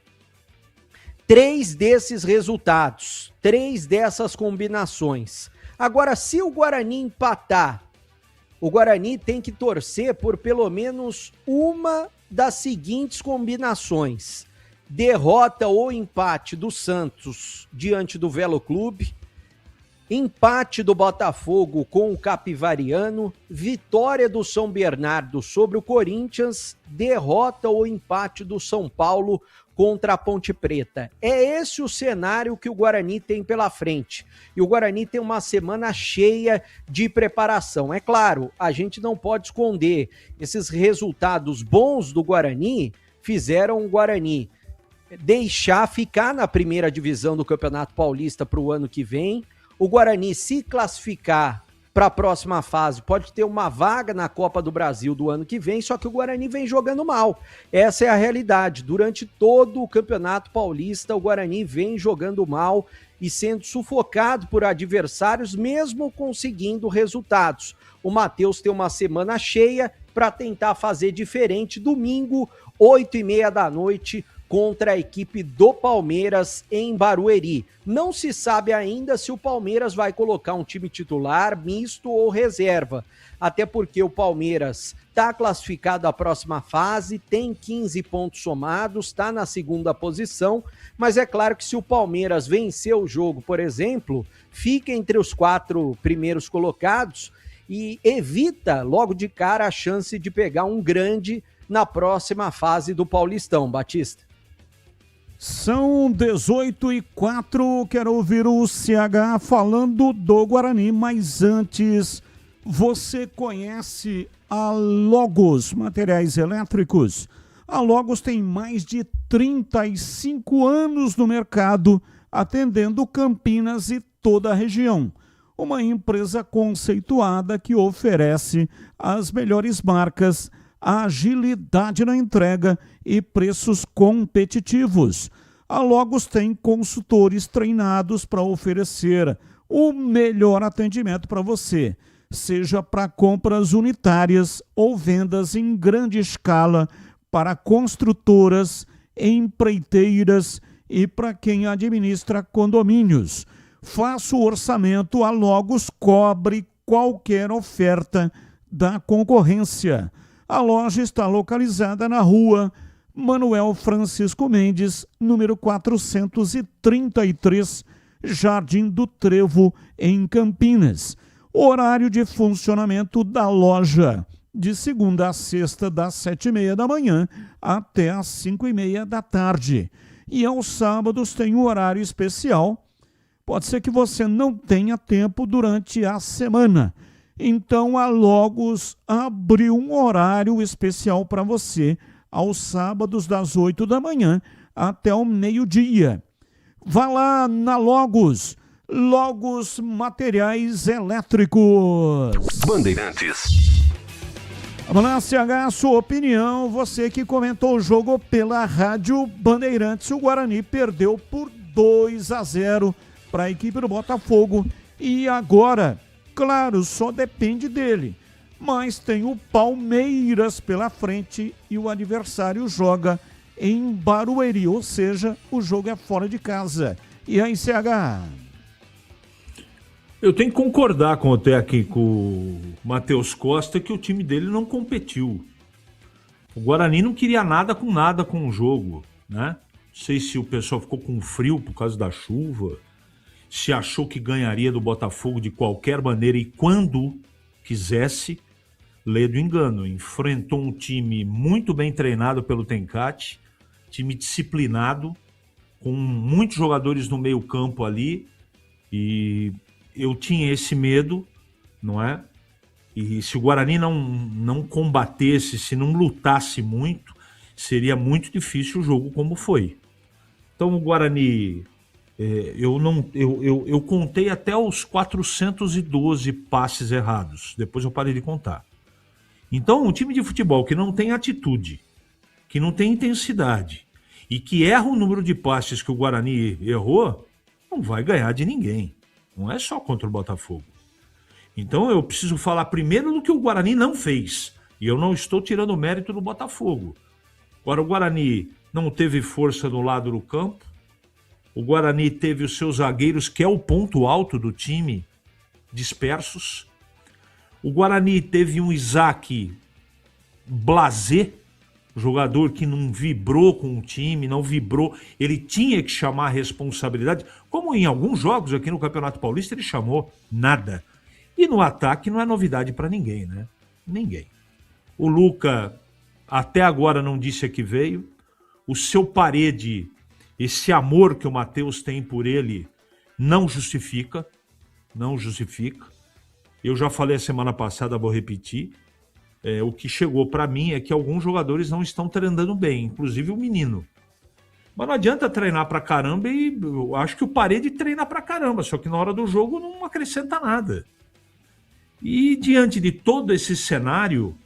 3 desses resultados, 3 dessas combinações. Agora, se o Guarani empatar, o Guarani tem que torcer por pelo menos uma das seguintes combinações: derrota ou empate do Santos diante do Velo Clube, empate do Botafogo com o Capivariano, vitória do São Bernardo sobre o Corinthians, derrota ou empate do São Paulo contra a Ponte Preta. É esse o cenário que o Guarani tem pela frente. E o Guarani tem uma semana cheia de preparação. É claro, a gente não pode esconder, esses resultados bons do Guarani fizeram o Guarani deixar ficar na primeira divisão do Campeonato Paulista para o ano que vem. O Guarani, se classificar para a próxima fase, pode ter uma vaga na Copa do Brasil do ano que vem, só que o Guarani vem jogando mal. Essa é a realidade. Durante todo o Campeonato Paulista, o Guarani vem jogando mal e sendo sufocado por adversários, mesmo conseguindo resultados. O Matheus tem uma semana cheia para tentar fazer diferente. Domingo, 8h30 da noite, contra a equipe do Palmeiras em Barueri. Não se sabe ainda se o Palmeiras vai colocar um time titular, misto ou reserva, até porque o Palmeiras está classificado à próxima fase, tem 15 pontos somados, está na segunda posição, mas é claro que se o Palmeiras vencer o jogo, por exemplo, fica entre os 4 primeiros colocados e evita logo de cara a chance de pegar um grande na próxima fase do Paulistão, Batista. São 18h04, quero ouvir o CH falando do Guarani, mas antes, você conhece a Logos Materiais Elétricos? A Logos tem mais de 35 anos no mercado, atendendo Campinas e toda a região. Uma empresa conceituada que oferece as melhores marcas, agilidade na entrega e preços competitivos. A Logos tem consultores treinados para oferecer o melhor atendimento para você, seja para compras unitárias ou vendas em grande escala para construtoras, empreiteiras e para quem administra condomínios. Faça o orçamento, a Logos cobre qualquer oferta da concorrência. A loja está localizada na rua Manuel Francisco Mendes, número 433, Jardim do Trevo, em Campinas. Horário de funcionamento da loja, de segunda a sexta, das 7h30 da manhã até as 5h30 da tarde. E aos sábados tem um horário especial. Pode ser que você não tenha tempo durante a semana. Então a Logos abriu um horário especial para você aos sábados das 8 da manhã até o meio-dia. Vá lá na Logos, Logos Materiais Elétricos. Bandeirantes. Vamos lá, CH, sua opinião, você que comentou o jogo pela Rádio Bandeirantes. O Guarani perdeu por 2-0 para a equipe do Botafogo e agora, claro, só depende dele, mas tem o Palmeiras pela frente e o adversário joga em Barueri, ou seja, o jogo é fora de casa. E aí, CH? Eu tenho que concordar com o técnico Matheus Costa que o time dele não competiu. O Guarani não queria nada com o jogo, né? Não sei se o pessoal ficou com frio por causa da chuva, se achou que ganharia do Botafogo de qualquer maneira e quando quisesse, lê do engano. Enfrentou um time muito bem treinado pelo Tencati, time disciplinado, com muitos jogadores no meio campo ali, e eu tinha esse medo, não é? E se o Guarani não combatesse, se não lutasse muito, seria muito difícil o jogo como foi. Então o Guarani... Eu contei até os 412 passes errados. Depois eu parei de contar. Então, um time de futebol que não tem atitude, que não tem intensidade e que erra o número de passes que o Guarani errou, não vai ganhar de ninguém. Não é só contra o Botafogo. Então, eu preciso falar primeiro do que o Guarani não fez. E eu não estou tirando o mérito do Botafogo. Agora, o Guarani não teve força no lado do campo. O Guarani teve os seus zagueiros, que é o ponto alto do time, dispersos. O Guarani teve um Isaac blasé, jogador que não vibrou com o time, não vibrou. Ele tinha que chamar a responsabilidade, como em alguns jogos aqui no Campeonato Paulista ele chamou nada. E no ataque não é novidade para ninguém, né? Ninguém. O Luca até agora não disse a que veio. O seu Parede... Esse amor que o Matheus tem por ele não justifica. Eu já falei a semana passada, vou repetir. O que chegou para mim é que alguns jogadores não estão treinando bem, inclusive o menino. Mas não adianta treinar pra caramba e eu acho que o Parede treina pra caramba, só que na hora do jogo não acrescenta nada. E diante de todo esse cenário,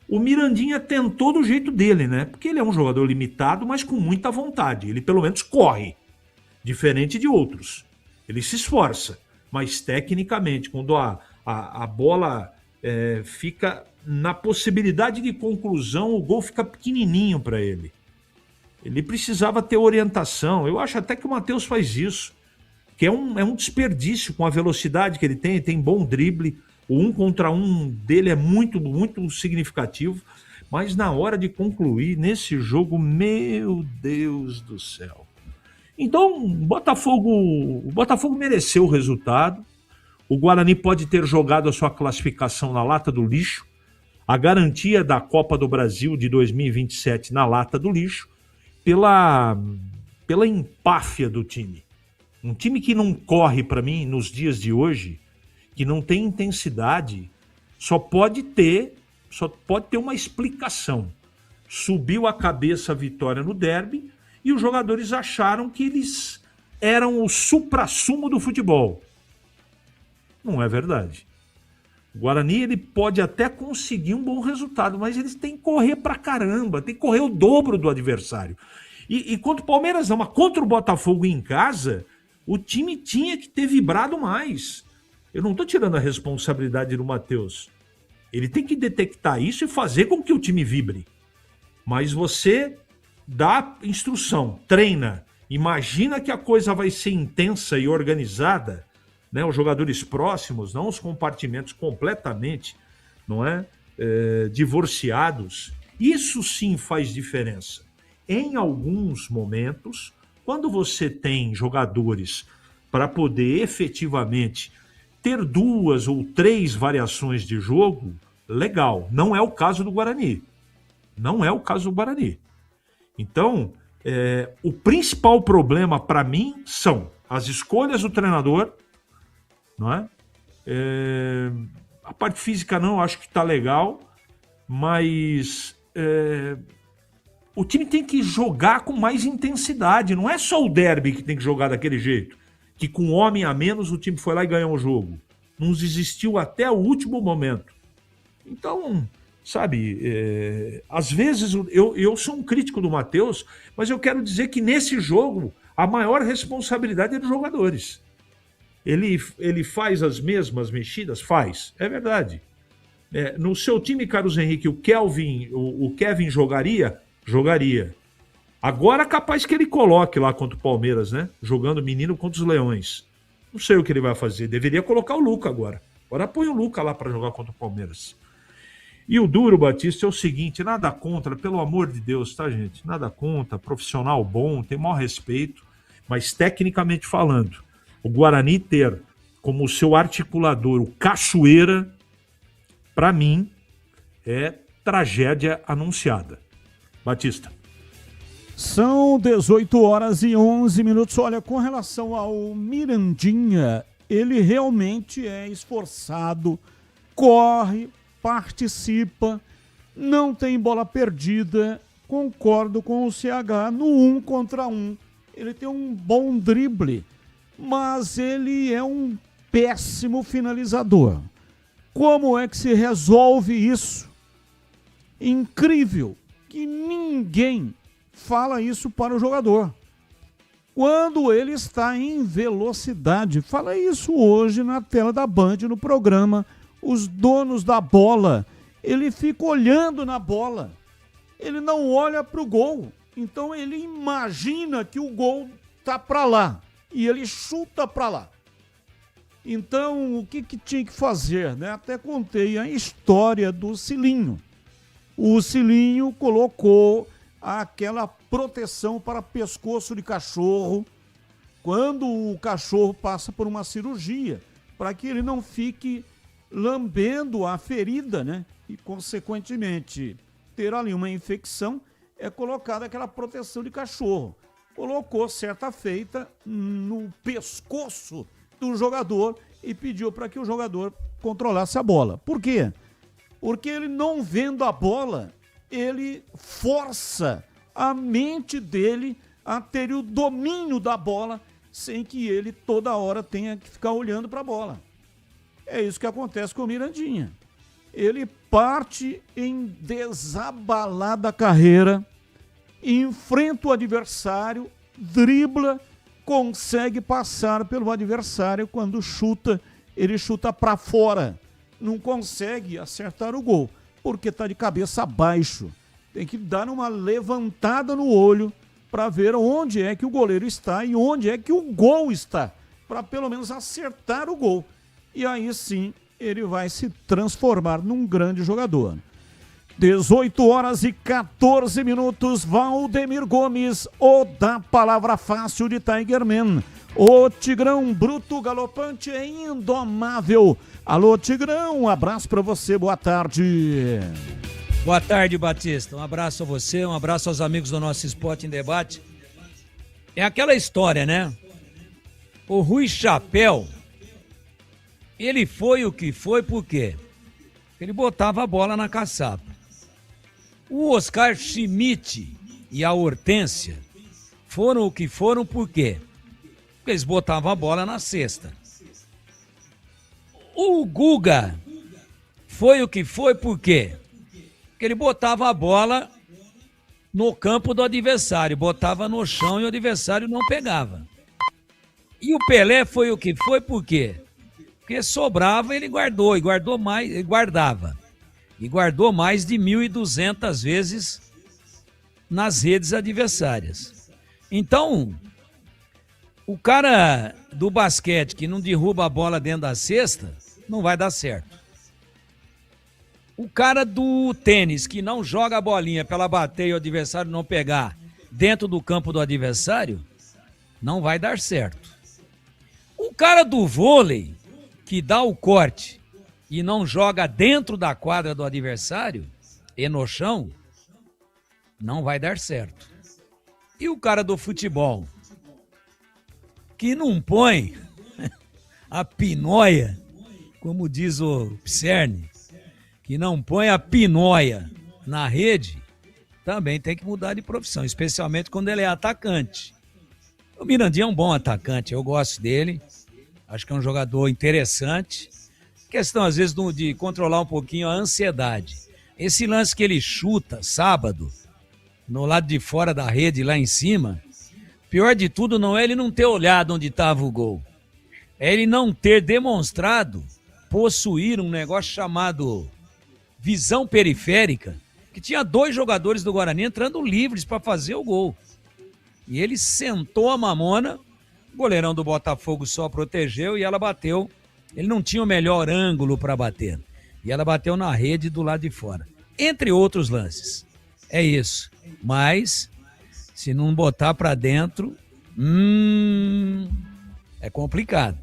o Mirandinha tentou do jeito dele, né? Porque ele é um jogador limitado, mas com muita vontade. Ele pelo menos corre, diferente de outros. Ele se esforça, mas tecnicamente, quando a bola fica na possibilidade de conclusão, o gol fica pequenininho para ele. Ele precisava ter orientação. Eu acho até que o Matheus faz isso, que é um desperdício com a velocidade que ele tem bom drible. O 1 contra 1 dele é muito, muito significativo, mas na hora de concluir nesse jogo, meu Deus do céu. Então, o Botafogo mereceu o resultado. O Guarani pode ter jogado a sua classificação na lata do lixo, a garantia da Copa do Brasil de 2027 na lata do lixo, pela empáfia do time. Um time que não corre, para mim, nos dias de hoje, que não tem intensidade, só pode ter uma explicação. Subiu a cabeça a vitória no derby e os jogadores acharam que eles eram o suprassumo do futebol. Não é verdade. O Guarani ele pode até conseguir um bom resultado, mas eles têm que correr pra caramba, tem que correr o dobro do adversário. E contra o Palmeiras não, mas contra o Botafogo em casa, o time tinha que ter vibrado mais. Eu não estou tirando a responsabilidade do Matheus. Ele tem que detectar isso e fazer com que o time vibre. Mas você dá instrução, treina, imagina que a coisa vai ser intensa e organizada, né? Os jogadores próximos, não os compartimentos completamente, não é? Divorciados. Isso sim faz diferença. Em alguns momentos, quando você tem jogadores para poder efetivamente ter 2 ou 3 variações de jogo, legal. Não é o caso do Guarani. Não é o caso do Guarani. Então, o principal problema para mim são as escolhas do treinador, não é? A parte física não, acho que está legal, mas o time tem que jogar com mais intensidade. Não é só o derby que tem que jogar daquele jeito, que com um homem a menos o time foi lá e ganhou o jogo. Não desistiu até o último momento. Então, sabe, às vezes eu sou um crítico do Matheus, mas eu quero dizer que nesse jogo a maior responsabilidade é dos jogadores. Ele faz as mesmas mexidas? Faz, é verdade. No seu time, Carlos Henrique, o Kevin jogaria? Jogaria. Agora capaz que ele coloque lá contra o Palmeiras, né? Jogando menino contra os Leões. Não sei o que ele vai fazer. Deveria colocar o Luca agora. Agora põe o Luca lá para jogar contra o Palmeiras. E o duro, Batista, é o seguinte, nada contra, pelo amor de Deus, tá, gente? Nada contra, profissional bom, tem maior respeito, mas tecnicamente falando, o Guarani ter como seu articulador o Cachoeira, para mim, é tragédia anunciada. Batista. São 18 horas e 11 minutos. Olha, com relação ao Mirandinha, ele realmente é esforçado, corre, participa, não tem bola perdida. Concordo com o CH no 1 contra 1. Ele tem um bom drible, mas ele é um péssimo finalizador. Como é que se resolve isso? Incrível que ninguém fala isso para o jogador. Quando ele está em velocidade, fala isso hoje na tela da Band, no programa Os Donos da Bola. Ele fica olhando na bola. Ele não olha para o gol. Então ele imagina que o gol está para lá. E ele chuta para lá. Então, o que tinha que fazer, né? Até contei a história do Cilinho. O Cilinho colocou aquela proteção para pescoço de cachorro quando o cachorro passa por uma cirurgia, para que ele não fique lambendo a ferida, né? E, consequentemente, ter ali uma infecção, é colocada aquela proteção de cachorro. Colocou certa feita no pescoço do jogador e pediu para que o jogador controlasse a bola. Por quê? Porque ele, não vendo a bola, ele força a mente dele a ter o domínio da bola sem que ele toda hora tenha que ficar olhando para a bola. É isso que acontece com o Mirandinha. Ele parte em desabalada carreira, enfrenta o adversário, dribla, consegue passar pelo adversário. Quando chuta, ele chuta para fora. Não consegue acertar o gol, porque está de cabeça abaixo. Tem que dar uma levantada no olho para ver onde é que o goleiro está e onde é que o gol está, para pelo menos acertar o gol. E aí sim, ele vai se transformar num grande jogador. 18h14, Valdemir Gomes, o da palavra fácil de Tigerman. O Tigrão bruto, galopante e indomável. Alô, Tigrão, um abraço para você, boa tarde. Boa tarde, Batista. Um abraço a você, um abraço aos amigos do nosso Esporte em Debate. É aquela história, né? O Rui Chapéu, ele foi o que foi por quê? Ele botava a bola na caçapa. O Oscar Schmidt e a Hortência foram o que foram por quê? Porque eles botavam a bola na cesta. O Guga foi o que foi por quê? Porque ele botava a bola no campo do adversário, botava no chão e o adversário não pegava. E o Pelé foi o que foi por quê? Porque sobrava, ele guardou, e guardou mais, ele guardava. E guardou mais de 1.200 vezes nas redes adversárias. Então, o cara do basquete que não derruba a bola dentro da cesta, não vai dar certo. O cara do tênis que não joga a bolinha pra ela bater e o adversário não pegar dentro do campo do adversário, não vai dar certo. O cara do vôlei que dá o corte e não joga dentro da quadra do adversário e no chão, não vai dar certo. E o cara do futebol que não põe a pinóia, como diz o Pserne, que não põe a pinóia na rede, também tem que mudar de profissão, especialmente quando ele é atacante. O Mirandinha é um bom atacante, eu gosto dele, acho que é um jogador interessante. Questão, às vezes, de controlar um pouquinho a ansiedade. Esse lance que ele chuta sábado, no lado de fora da rede, lá em cima, pior de tudo não é ele não ter olhado onde estava o gol. É ele não ter demonstrado possuir um negócio chamado visão periférica, que tinha 2 jogadores do Guarani entrando livres para fazer o gol. E ele sentou a mamona, o goleirão do Botafogo só protegeu e ela bateu. Ele não tinha o melhor ângulo para bater. E ela bateu na rede do lado de fora. Entre outros lances. É isso. Mas, se não botar para dentro, é complicado.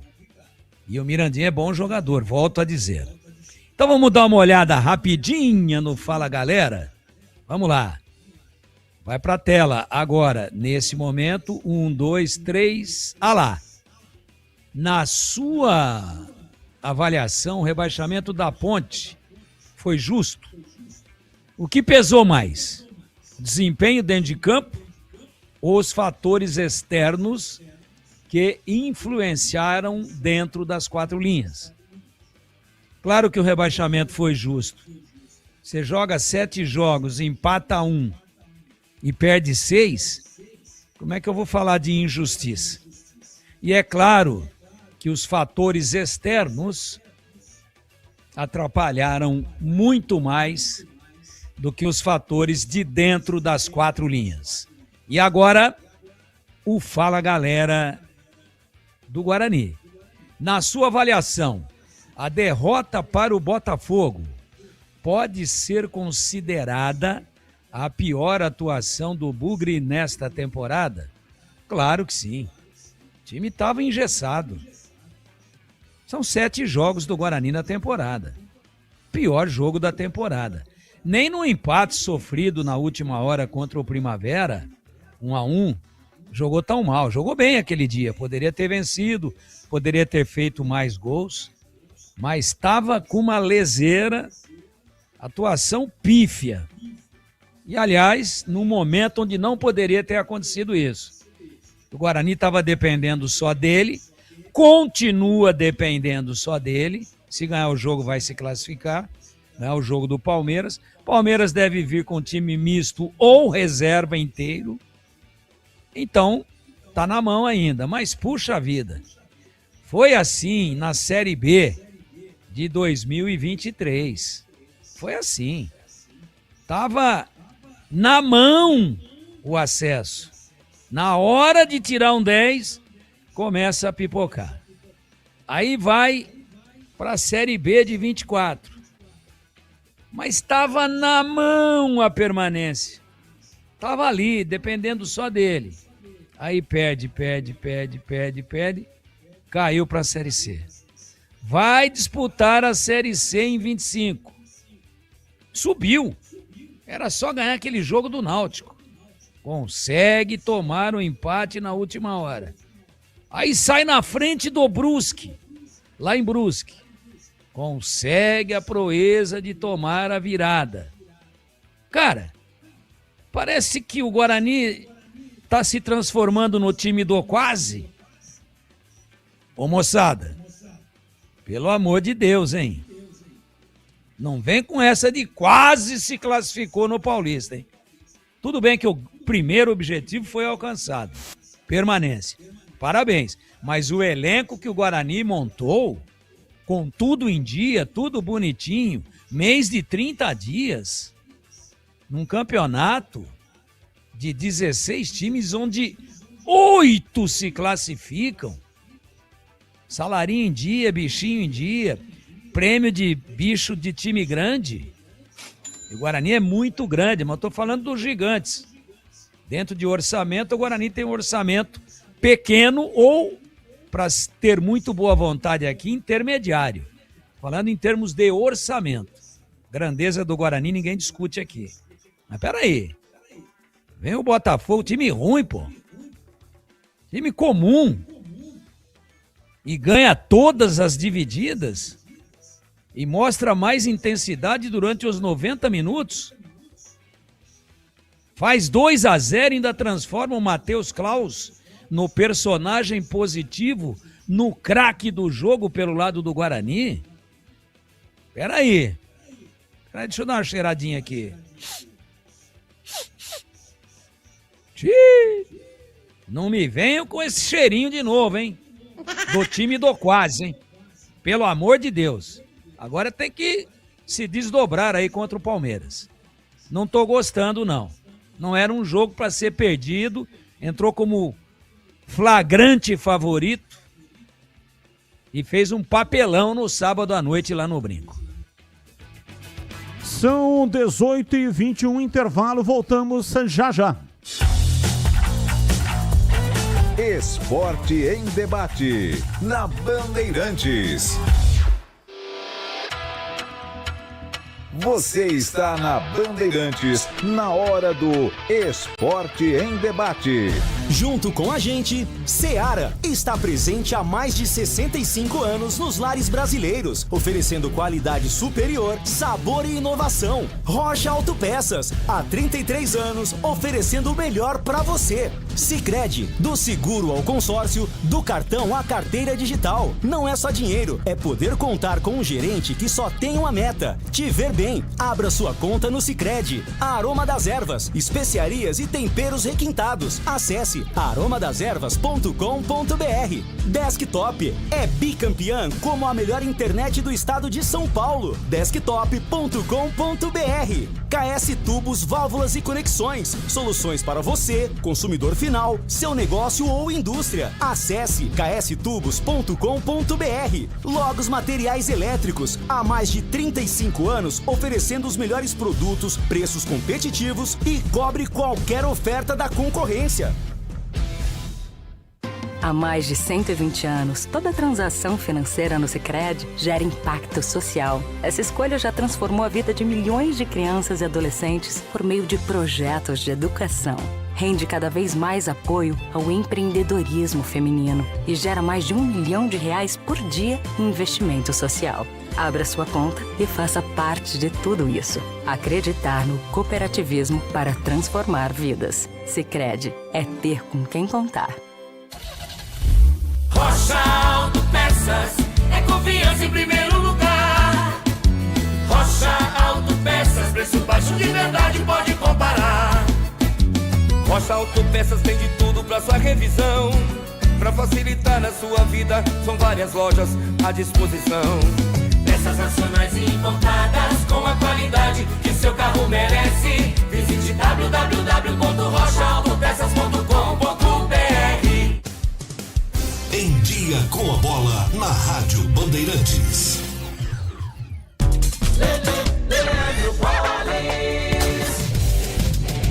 E o Mirandinha é bom jogador, volto a dizer. Então vamos dar uma olhada rapidinha no Fala Galera. Vamos lá. Vai para a tela agora, nesse momento. 1, 2, 3. Ah lá. Na sua avaliação, o rebaixamento da Ponte foi justo? O que pesou mais? Desempenho dentro de campo ou os fatores externos que influenciaram dentro das 4 linhas? Claro que o rebaixamento foi justo. Você joga 7 jogos, empata 1 e perde 6, como é que eu vou falar de injustiça? E é claro que os fatores externos atrapalharam muito mais do que os fatores de dentro das 4 linhas. E agora, o Fala Galera do Guarani. Na sua avaliação, a derrota para o Botafogo pode ser considerada a pior atuação do Bugre nesta temporada? Claro que sim. O time estava engessado. São 7 jogos do Guarani na temporada. Pior jogo da temporada. Nem no empate sofrido na última hora contra o Primavera, 1-1, jogou tão mal. Jogou bem aquele dia. Poderia ter vencido, poderia ter feito mais gols, mas estava com uma leseira, atuação pífia. E, aliás, num momento onde não poderia ter acontecido isso. O Guarani estava dependendo só dele, continua dependendo só dele. Se ganhar o jogo, vai se classificar. Ganhar o jogo do Palmeiras. Palmeiras deve vir com time misto ou reserva inteiro. Então, tá na mão ainda. Mas, puxa vida, foi assim na Série B de 2023. Foi assim. Tava na mão o acesso. Na hora de tirar um 10, começa a pipocar. Aí vai para a Série B de 24. Mas estava na mão a permanência. Estava ali, dependendo só dele. Aí perde. Caiu para a Série C. Vai disputar a Série C em 25. Subiu. Era só ganhar aquele jogo do Náutico. Consegue tomar o empate na última hora. Aí sai na frente do Brusque, lá em Brusque. Consegue a proeza de tomar a virada. Cara, parece que o Guarani tá se transformando no time do quase. Ô moçada, pelo amor de Deus, hein? Não vem com essa de quase se classificou no Paulista, hein? Tudo bem que o primeiro objetivo foi alcançado, permanência. Parabéns. Mas o elenco que o Guarani montou, com tudo em dia, tudo bonitinho, mês de 30 dias, num campeonato de 16 times, onde 8 se classificam, salarinho em dia, bichinho em dia, prêmio de bicho de time grande. O Guarani é muito grande, mas eu tô falando dos gigantes. Dentro de orçamento, o Guarani tem um orçamento pequeno ou, para ter muito boa vontade aqui, intermediário. Falando em termos de orçamento. Grandeza do Guarani ninguém discute aqui. Mas peraí. Vem o Botafogo, time ruim, pô. Time comum. E ganha todas as divididas. E mostra mais intensidade durante os 90 minutos. Faz 2-0 e ainda transforma o Matheus Klaus no personagem positivo, no craque do jogo pelo lado do Guarani. Peraí, deixa eu dar uma cheiradinha aqui. Não me venham com esse cheirinho de novo, hein? Do time do quase, hein? Pelo amor de Deus. Agora tem que se desdobrar aí contra o Palmeiras. Não tô gostando, não. Não era um jogo para ser perdido. Entrou como flagrante favorito e fez um papelão no sábado à noite lá no Brinco. São 18h21, intervalo, voltamos já já. Esporte em debate, na Bandeirantes. Você está na Bandeirantes, na hora do Esporte em Debate. Junto com a gente, Seara está presente há mais de 65 anos nos lares brasileiros, oferecendo qualidade superior, sabor e inovação. Rocha Autopeças, há 33 anos, oferecendo o melhor para você. Sicredi, do seguro ao consórcio, do cartão à carteira digital. Não é só dinheiro, é poder contar com um gerente que só tem uma meta: te ver bem. Abra sua conta no Sicredi. Aroma das Ervas, especiarias e temperos requintados. Acesse aromadeservas.com.br. Desktop é bicampeã como a melhor internet do estado de São Paulo. Desktop.com.br. KS Tubos, Válvulas e Conexões. Soluções para você, consumidor final, seu negócio ou indústria. Acesse kstubos.com.br. Logos Materiais Elétricos. Há mais de 35 anos oferecendo os melhores produtos, preços competitivos e cobre qualquer oferta da concorrência. Há mais de 120 anos, toda transação financeira no Sicredi gera impacto social. Essa escolha já transformou a vida de milhões de crianças e adolescentes por meio de projetos de educação. Rende cada vez mais apoio ao empreendedorismo feminino e gera mais de R$1 milhão por dia em investimento social. Abra sua conta e faça parte de tudo isso. Acreditar no cooperativismo para transformar vidas. Sicredi é ter com quem contar. Rocha Autopeças é confiança em primeiro lugar. Rocha Autopeças, preço baixo de verdade, pode comparar. Rocha Autopeças tem de tudo pra sua revisão. Pra facilitar na sua vida, são várias lojas à disposição. Peças nacionais e importadas com a qualidade que seu carro merece. Visite www.rochaautopeças.com.br. Em Dia com a Bola, na Rádio Bandeirantes.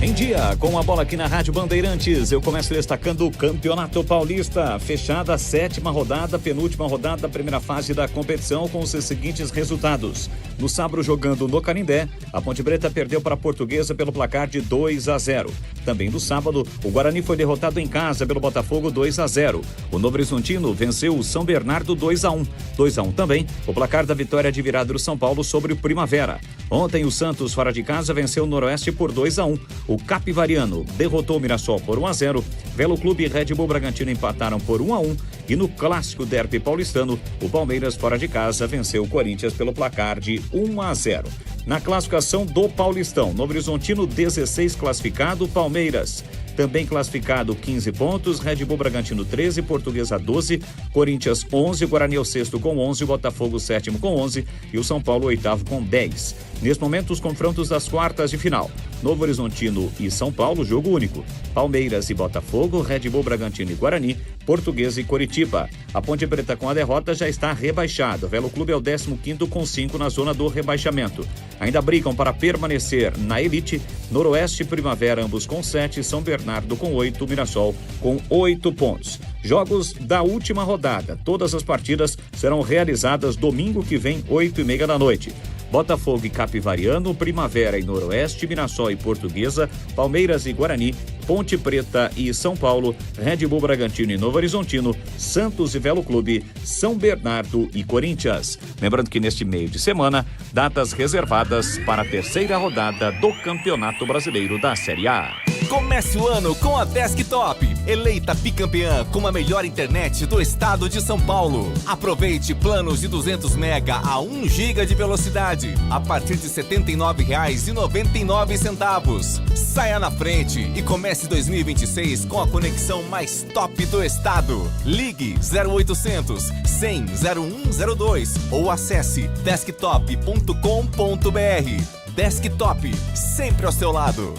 Em Dia com a Bola aqui na Rádio Bandeirantes, eu começo destacando o Campeonato Paulista, fechada a 7ª rodada, penúltima rodada da primeira fase da competição com os seguintes resultados. No sábado, jogando no Canindé, a Ponte Preta perdeu para a Portuguesa pelo placar de 2-0. Também no sábado, o Guarani foi derrotado em casa pelo Botafogo 2-0. O Novo Horizontino venceu o São Bernardo 2-1. 2-1 também, o placar da vitória de virada do São Paulo sobre o Primavera. Ontem, o Santos, fora de casa, venceu o Noroeste por 2-1. O Capivariano derrotou o Mirassol por 1-0. Velo Clube e Red Bull Bragantino empataram por 1-1. E no clássico derby paulistano, o Palmeiras, fora de casa, venceu o Corinthians pelo placar de 1-0. Na classificação do Paulistão, Novo Horizontino 16 classificado, Palmeiras também classificado 15 pontos, Red Bull Bragantino 13, Portuguesa 12, Corinthians 11, Guarani o sexto com 11, Botafogo sétimo com 11 e o São Paulo oitavo com 10. Neste momento, os confrontos das quartas de final. Novo Horizontino e São Paulo, jogo único. Palmeiras e Botafogo, Red Bull Bragantino e Guarani, Portuguesa e Coritiba. A Ponte Preta com a derrota já está rebaixada. O Velo Clube é o 15º com 5 na zona do rebaixamento. Ainda brigam para permanecer na elite, Noroeste e Primavera, ambos com 7, São Bernardo com 8, Mirassol com 8 pontos. Jogos da última rodada. Todas as partidas serão realizadas domingo que vem, 8h30 da noite. Botafogo e Capivariano, Primavera e Noroeste, Mirassol e Portuguesa, Palmeiras e Guarani, Ponte Preta e São Paulo, Red Bull Bragantino e Novo Horizontino, Santos e Velo Clube, São Bernardo e Corinthians. Lembrando que neste meio de semana, datas reservadas para a terceira rodada do Campeonato Brasileiro da Série A. Comece o ano com a Desktop, eleita bicampeã com a melhor internet do estado de São Paulo. Aproveite planos de 200 mega a 1 GB de velocidade a partir de R$ 79,99. Saia na frente e comece 2026 com a conexão mais top do estado. Ligue 0800 100 0102 ou acesse desktop.com.br. Desktop, sempre ao seu lado.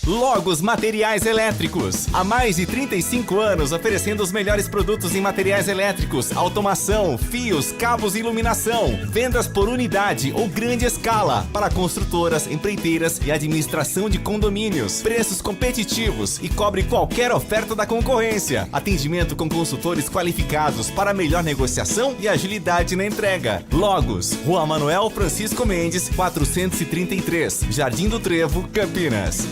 Logos Materiais Elétricos. Há mais de 35 anos oferecendo os melhores produtos em materiais elétricos, automação, fios, cabos e iluminação. Vendas por unidade ou grande escala para construtoras, empreiteiras e administração de condomínios. Preços competitivos e cobre qualquer oferta da concorrência. Atendimento com consultores qualificados para melhor negociação e agilidade na entrega. Logos, Rua Manuel Francisco Mendes, 433, Jardim do Trevo, Campinas.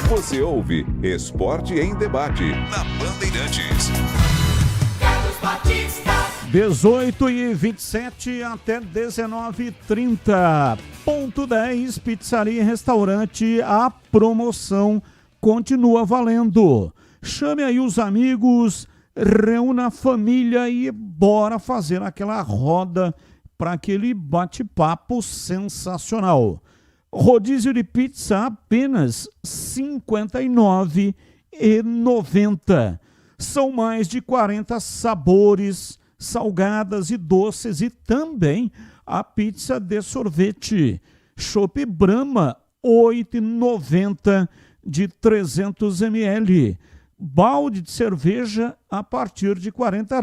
Você ouve Esporte em Debate na Bandeirantes. 18h27 até 19h30. Ponto 10, pizzaria e restaurante. A promoção continua valendo. Chame aí os amigos, reúna a família e bora fazer aquela roda para aquele bate-papo sensacional. Rodízio de pizza apenas R$ 59,90. São mais de 40 sabores, salgadas e doces e também a pizza de sorvete. Chopp Brahma, R$ 8,90 de 300 ml. Balde de cerveja a partir de R$ 40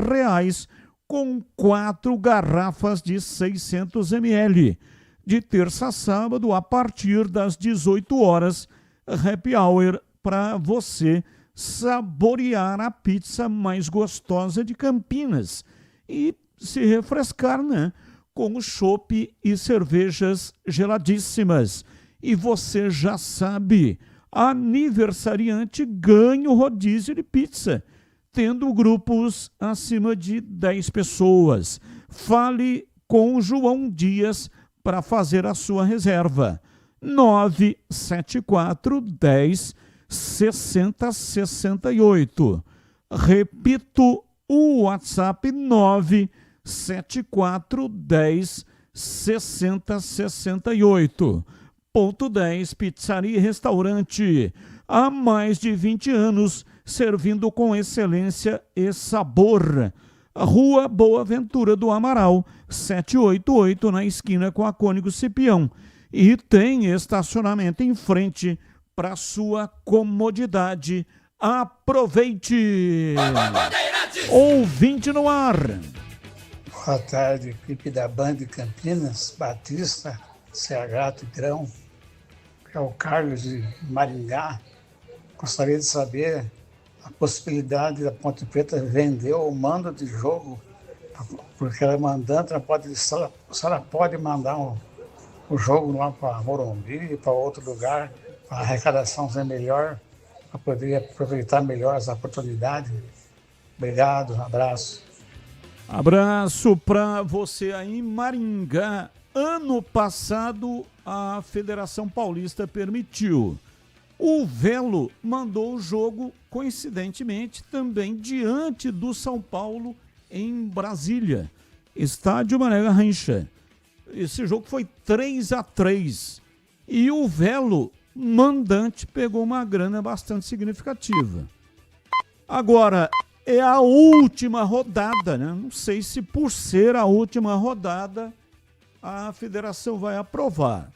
com 4 garrafas de 600 ml. De terça a sábado, a partir das 18 horas, happy hour para você saborear a pizza mais gostosa de Campinas e se refrescar, né? Com chopp e cervejas geladíssimas. E você já sabe, aniversariante ganha o rodízio de pizza, tendo grupos acima de 10 pessoas. Fale com o João Dias para fazer a sua reserva. 974 10 60 68. Repito, o WhatsApp 974 10 60 68. Ponto 10, Pizzaria e Restaurante. Há mais de 20 anos, servindo com excelência e sabor. Rua Boa Ventura do Amaral, 788, na esquina com a Cônigo Cipião. E tem estacionamento em frente para sua comodidade. Aproveite! Ouvinte no ar. Boa tarde, equipe da Band Campinas, Batista, CH Tigrão, é o Carlos de Maringá. Gostaria de saber a possibilidade da Ponte Preta vender o mando de jogo, porque ela é mandante, a senhora pode mandar o jogo lá para Morumbi, para outro lugar, para a arrecadação ser melhor, para poder aproveitar melhor essa oportunidade. Obrigado, um abraço. Abraço para você aí, Maringá. Ano passado, a Federação Paulista permitiu. O Velo mandou o jogo, coincidentemente, também diante do São Paulo, em Brasília. Estádio Mané Garrincha. Esse jogo foi 3-3. E o Velo, mandante, pegou uma grana bastante significativa. Agora, é a última rodada, né? Não sei se por ser a última rodada a federação vai aprovar.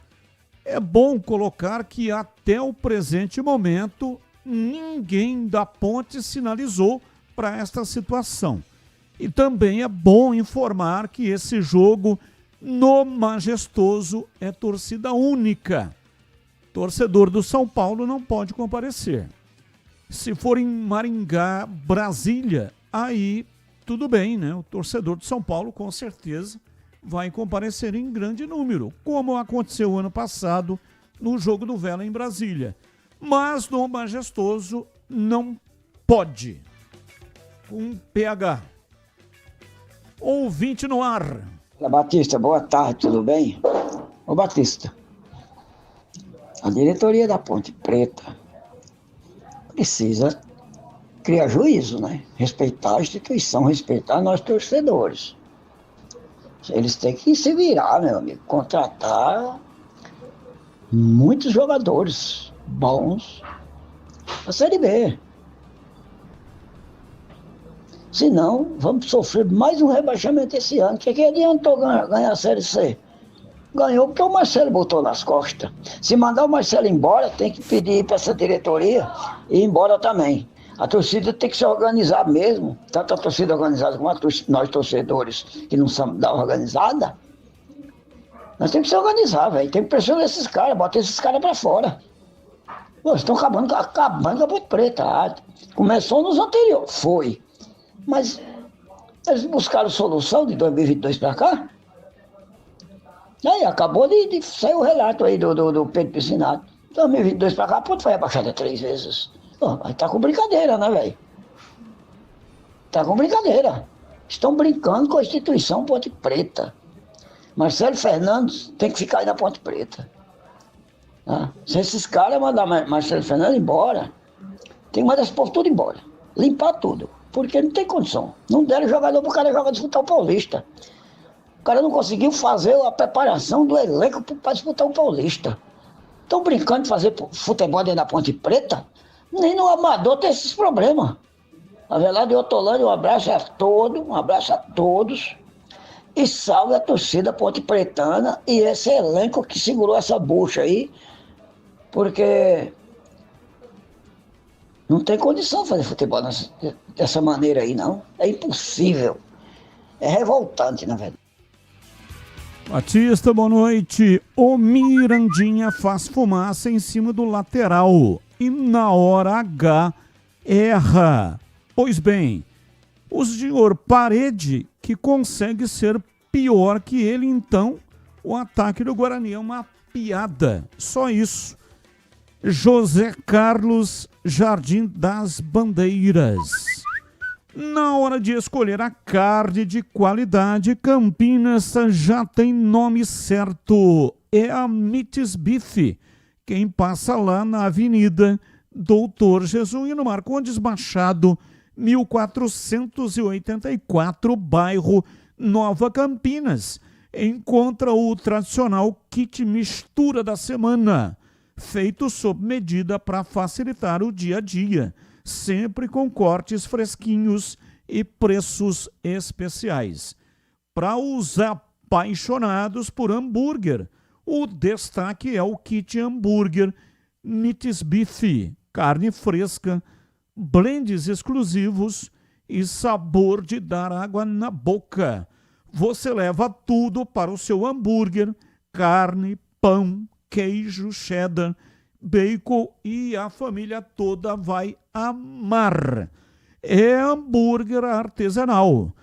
É bom colocar que até o presente momento ninguém da Ponte sinalizou para esta situação. E também é bom informar que esse jogo no Majestoso é torcida única. Torcedor do São Paulo não pode comparecer. Se for em Maringá, Brasília, aí tudo bem, né? O torcedor de São Paulo com certeza vai comparecer em grande número, como aconteceu ano passado no jogo do Vela em Brasília. Mas no Majestoso não pode. Com PH. Ouvinte no ar. Olá, Batista, boa tarde, tudo bem? Ô Batista, a diretoria da Ponte Preta precisa criar juízo, né? Respeitar a instituição, respeitar nós torcedores. Eles têm que se virar, meu amigo, contratar muitos jogadores bons para a Série B. Senão, vamos sofrer mais um rebaixamento esse ano. Que adiantou ganhar a Série C? Ganhou porque o Marcelo botou nas costas. Se mandar o Marcelo embora, tem que pedir para essa diretoria ir embora também. A torcida tem que se organizar mesmo, tanto a torcida organizada como nós torcedores que não somos da organizada. Nós temos que se organizar, velho. Tem que pressionar esses caras, botar esses caras para fora. Pô, estão acabando com a Ponte Preta. Começou nos anteriores, foi. Mas eles buscaram solução de 2022 para cá. Aí acabou de sair o relato aí do Pedro Piscinato. 2022 para cá, a Ponte foi rebaixada 3 vezes. Pô, mas tá com brincadeira, né, velho? Tá com brincadeira. Estão brincando com a instituição Ponte Preta. Marcelo Fernandes tem que ficar aí na Ponte Preta. Ah, se esses caras mandar Marcelo Fernandes embora, tem que mandar esse povo tudo embora. Limpar tudo. Porque não tem condição. Não deram jogador pro cara jogar disputar o Paulista. O cara não conseguiu fazer a preparação do elenco para disputar o Paulista. Estão brincando de fazer futebol dentro da Ponte Preta? Nem no amador tem esses problemas. Avelado e Otolândia, um abraço a todos. E salve a torcida ponte pretana e esse elenco que segurou essa bucha aí. Porque não tem condição de fazer futebol dessa maneira aí, não. É impossível. É revoltante, na verdade. Batista, boa noite. O Mirandinha faz fumaça em cima do lateral e na hora H erra. Pois bem, o senhor Parede que consegue ser pior que ele, então o ataque do Guarani é uma piada. Só isso. José Carlos Jardim das Bandeiras. Na hora de escolher a carne de qualidade, Campinas já tem nome certo. É a Mites Beef. Quem passa lá na Avenida Doutor Jesuíno Marcondes Machado, 1484, bairro Nova Campinas. Encontra o tradicional kit mistura da semana, feito sob medida para facilitar o dia a dia, sempre com cortes fresquinhos e preços especiais. Para os apaixonados por hambúrguer, o destaque é o kit hambúrguer Mites Beef, carne fresca, blends exclusivos e sabor de dar água na boca. Você leva tudo para o seu hambúrguer, carne, pão, queijo, cheddar, bacon e a família toda vai amar. É hambúrguer artesanal.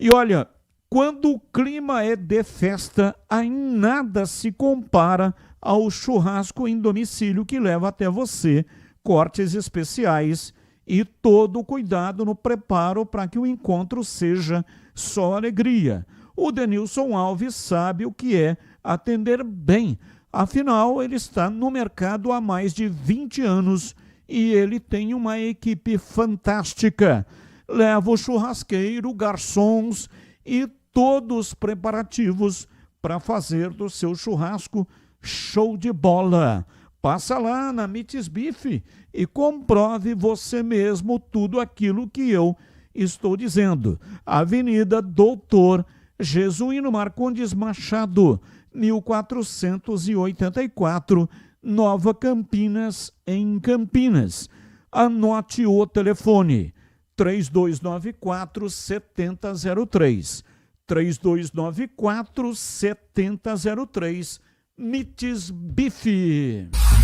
E olha, quando o clima é de festa, aí nada se compara ao churrasco em domicílio que leva até você cortes especiais e todo o cuidado no preparo para que o encontro seja só alegria. O Denilson Alves sabe o que é atender bem. Afinal, ele está no mercado há mais de 20 anos e ele tem uma equipe fantástica. Leva o churrasqueiro, garçons e todos os preparativos para fazer do seu churrasco show de bola. Passa lá na Mites Beef e comprove você mesmo tudo aquilo que eu estou dizendo. Avenida Doutor Jesuíno Marcondes Machado, 1484, Nova Campinas, em Campinas. Anote o telefone, 3294-7003. 3294-7003. Mites Beef.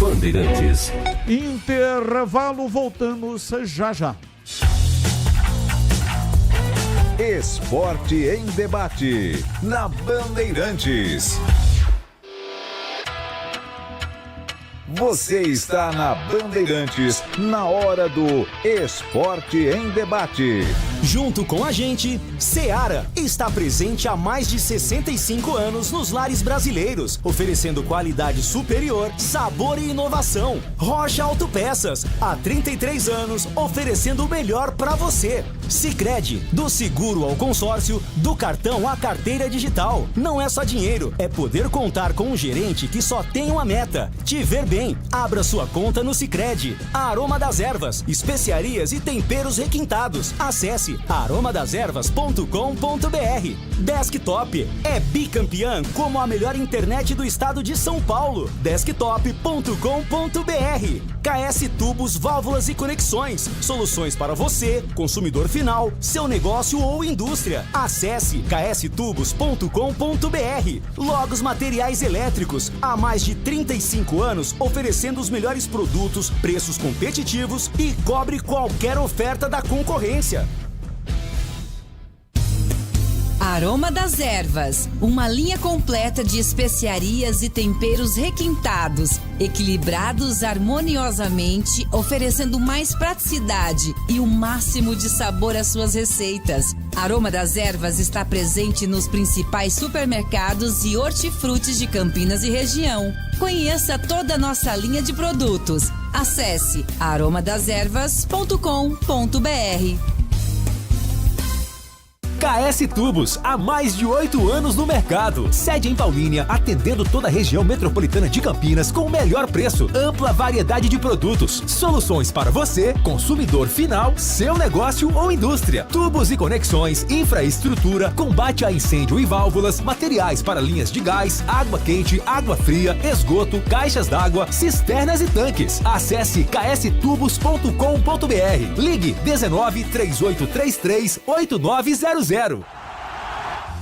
Bandeirantes. Intervalo, voltamos já já. Esporte em debate, na Bandeirantes. Você está na Bandeirantes, na hora do Esporte em Debate. Junto com a gente, Seara está presente há mais de 65 anos nos lares brasileiros, oferecendo qualidade superior, sabor e inovação. Rocha Autopeças, há 33 anos, oferecendo o melhor para você. Sicredi, do seguro ao consórcio, do cartão à carteira digital. Não é só dinheiro, é poder contar com um gerente que só tem uma meta: te ver bem. Abra sua conta no Sicredi. Aroma das Ervas, especiarias e temperos requintados. Acesse aromadeservas.com.br. Desktop é bicampeã como a melhor internet do estado de São Paulo. Desktop.com.br. KS Tubos, Válvulas e Conexões. Soluções para você, consumidor final, seu negócio ou indústria. Acesse kstubos.com.br. Logos Materiais Elétricos. Há mais de 35 anos oferecendo os melhores produtos, preços competitivos e cobre qualquer oferta da concorrência. Aroma das Ervas, uma linha completa de especiarias e temperos requintados, equilibrados harmoniosamente, oferecendo mais praticidade e o máximo de sabor às suas receitas. Aroma das Ervas está presente nos principais supermercados e hortifrutis de Campinas e região. Conheça toda a nossa linha de produtos. Acesse aromadeservas.com.br. KS Tubos, há mais de 8 anos no mercado. Sede em Paulínia, atendendo toda a região metropolitana de Campinas com o melhor preço, ampla variedade de produtos, soluções para você, consumidor final, seu negócio ou indústria. Tubos e conexões, infraestrutura, combate a incêndio e válvulas, materiais para linhas de gás, água quente, água fria, esgoto, caixas d'água, cisternas e tanques. Acesse kstubos.com.br. Ligue 19 3833 8900.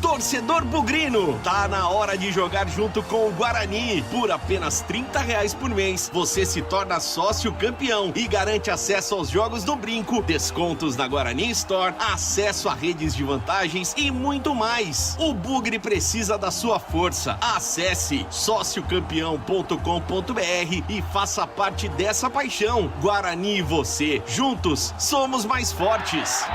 Torcedor bugrino, tá na hora de jogar junto com o Guarani. Por apenas R$30 por mês, você se torna sócio campeão e garante acesso aos jogos do Brinco, descontos na Guarani Store, acesso a redes de vantagens e muito mais. O Bugre precisa da sua força. Acesse sociocampeão.com.br e faça parte dessa paixão. Guarani e você, juntos, somos mais fortes.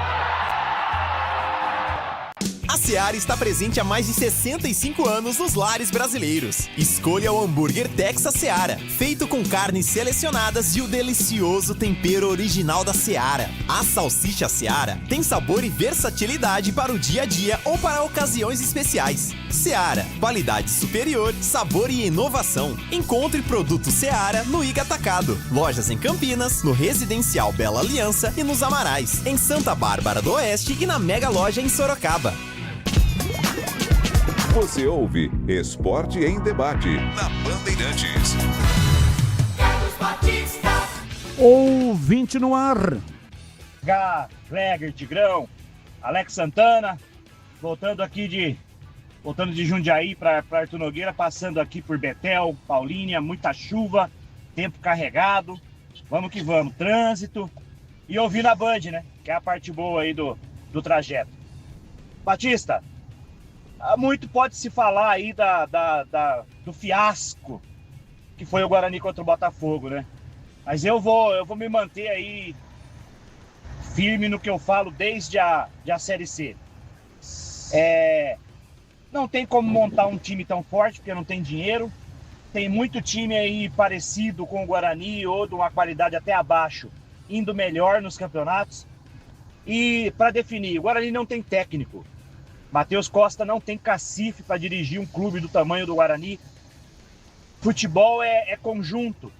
Seara está presente há mais de 65 anos nos lares brasileiros. Escolha o hambúrguer Texas Seara, feito com carnes selecionadas e o delicioso tempero original da Seara. A salsicha Seara tem sabor e versatilidade para o dia a dia ou para ocasiões especiais. Seara, qualidade superior, sabor e inovação. Encontre produto Seara no Iga Atacado. Lojas em Campinas, no Residencial Bela Aliança e nos Amarais, em Santa Bárbara do Oeste e na Mega Loja em Sorocaba. Você ouve Esporte em Debate na Bandeirantes. Carlos Batista. Ouvinte no ar. Greger, Tigrão, Alex Santana, voltando de Jundiaí para Arthur Nogueira, passando aqui por Betel, Paulínia, muita chuva, tempo carregado, vamos que vamos, trânsito e ouvindo a Band, né, que é a parte boa aí do trajeto. Batista, muito pode se falar aí do fiasco que foi o Guarani contra o Botafogo, né, mas eu vou me manter aí firme no que eu falo desde a Série C. Não tem como montar um time tão forte, porque não tem dinheiro. Tem muito time aí parecido com o Guarani ou de uma qualidade até abaixo, indo melhor nos campeonatos. E para definir, o Guarani não tem técnico. Matheus Costa não tem cacife para dirigir um clube do tamanho do Guarani. Futebol é conjunto.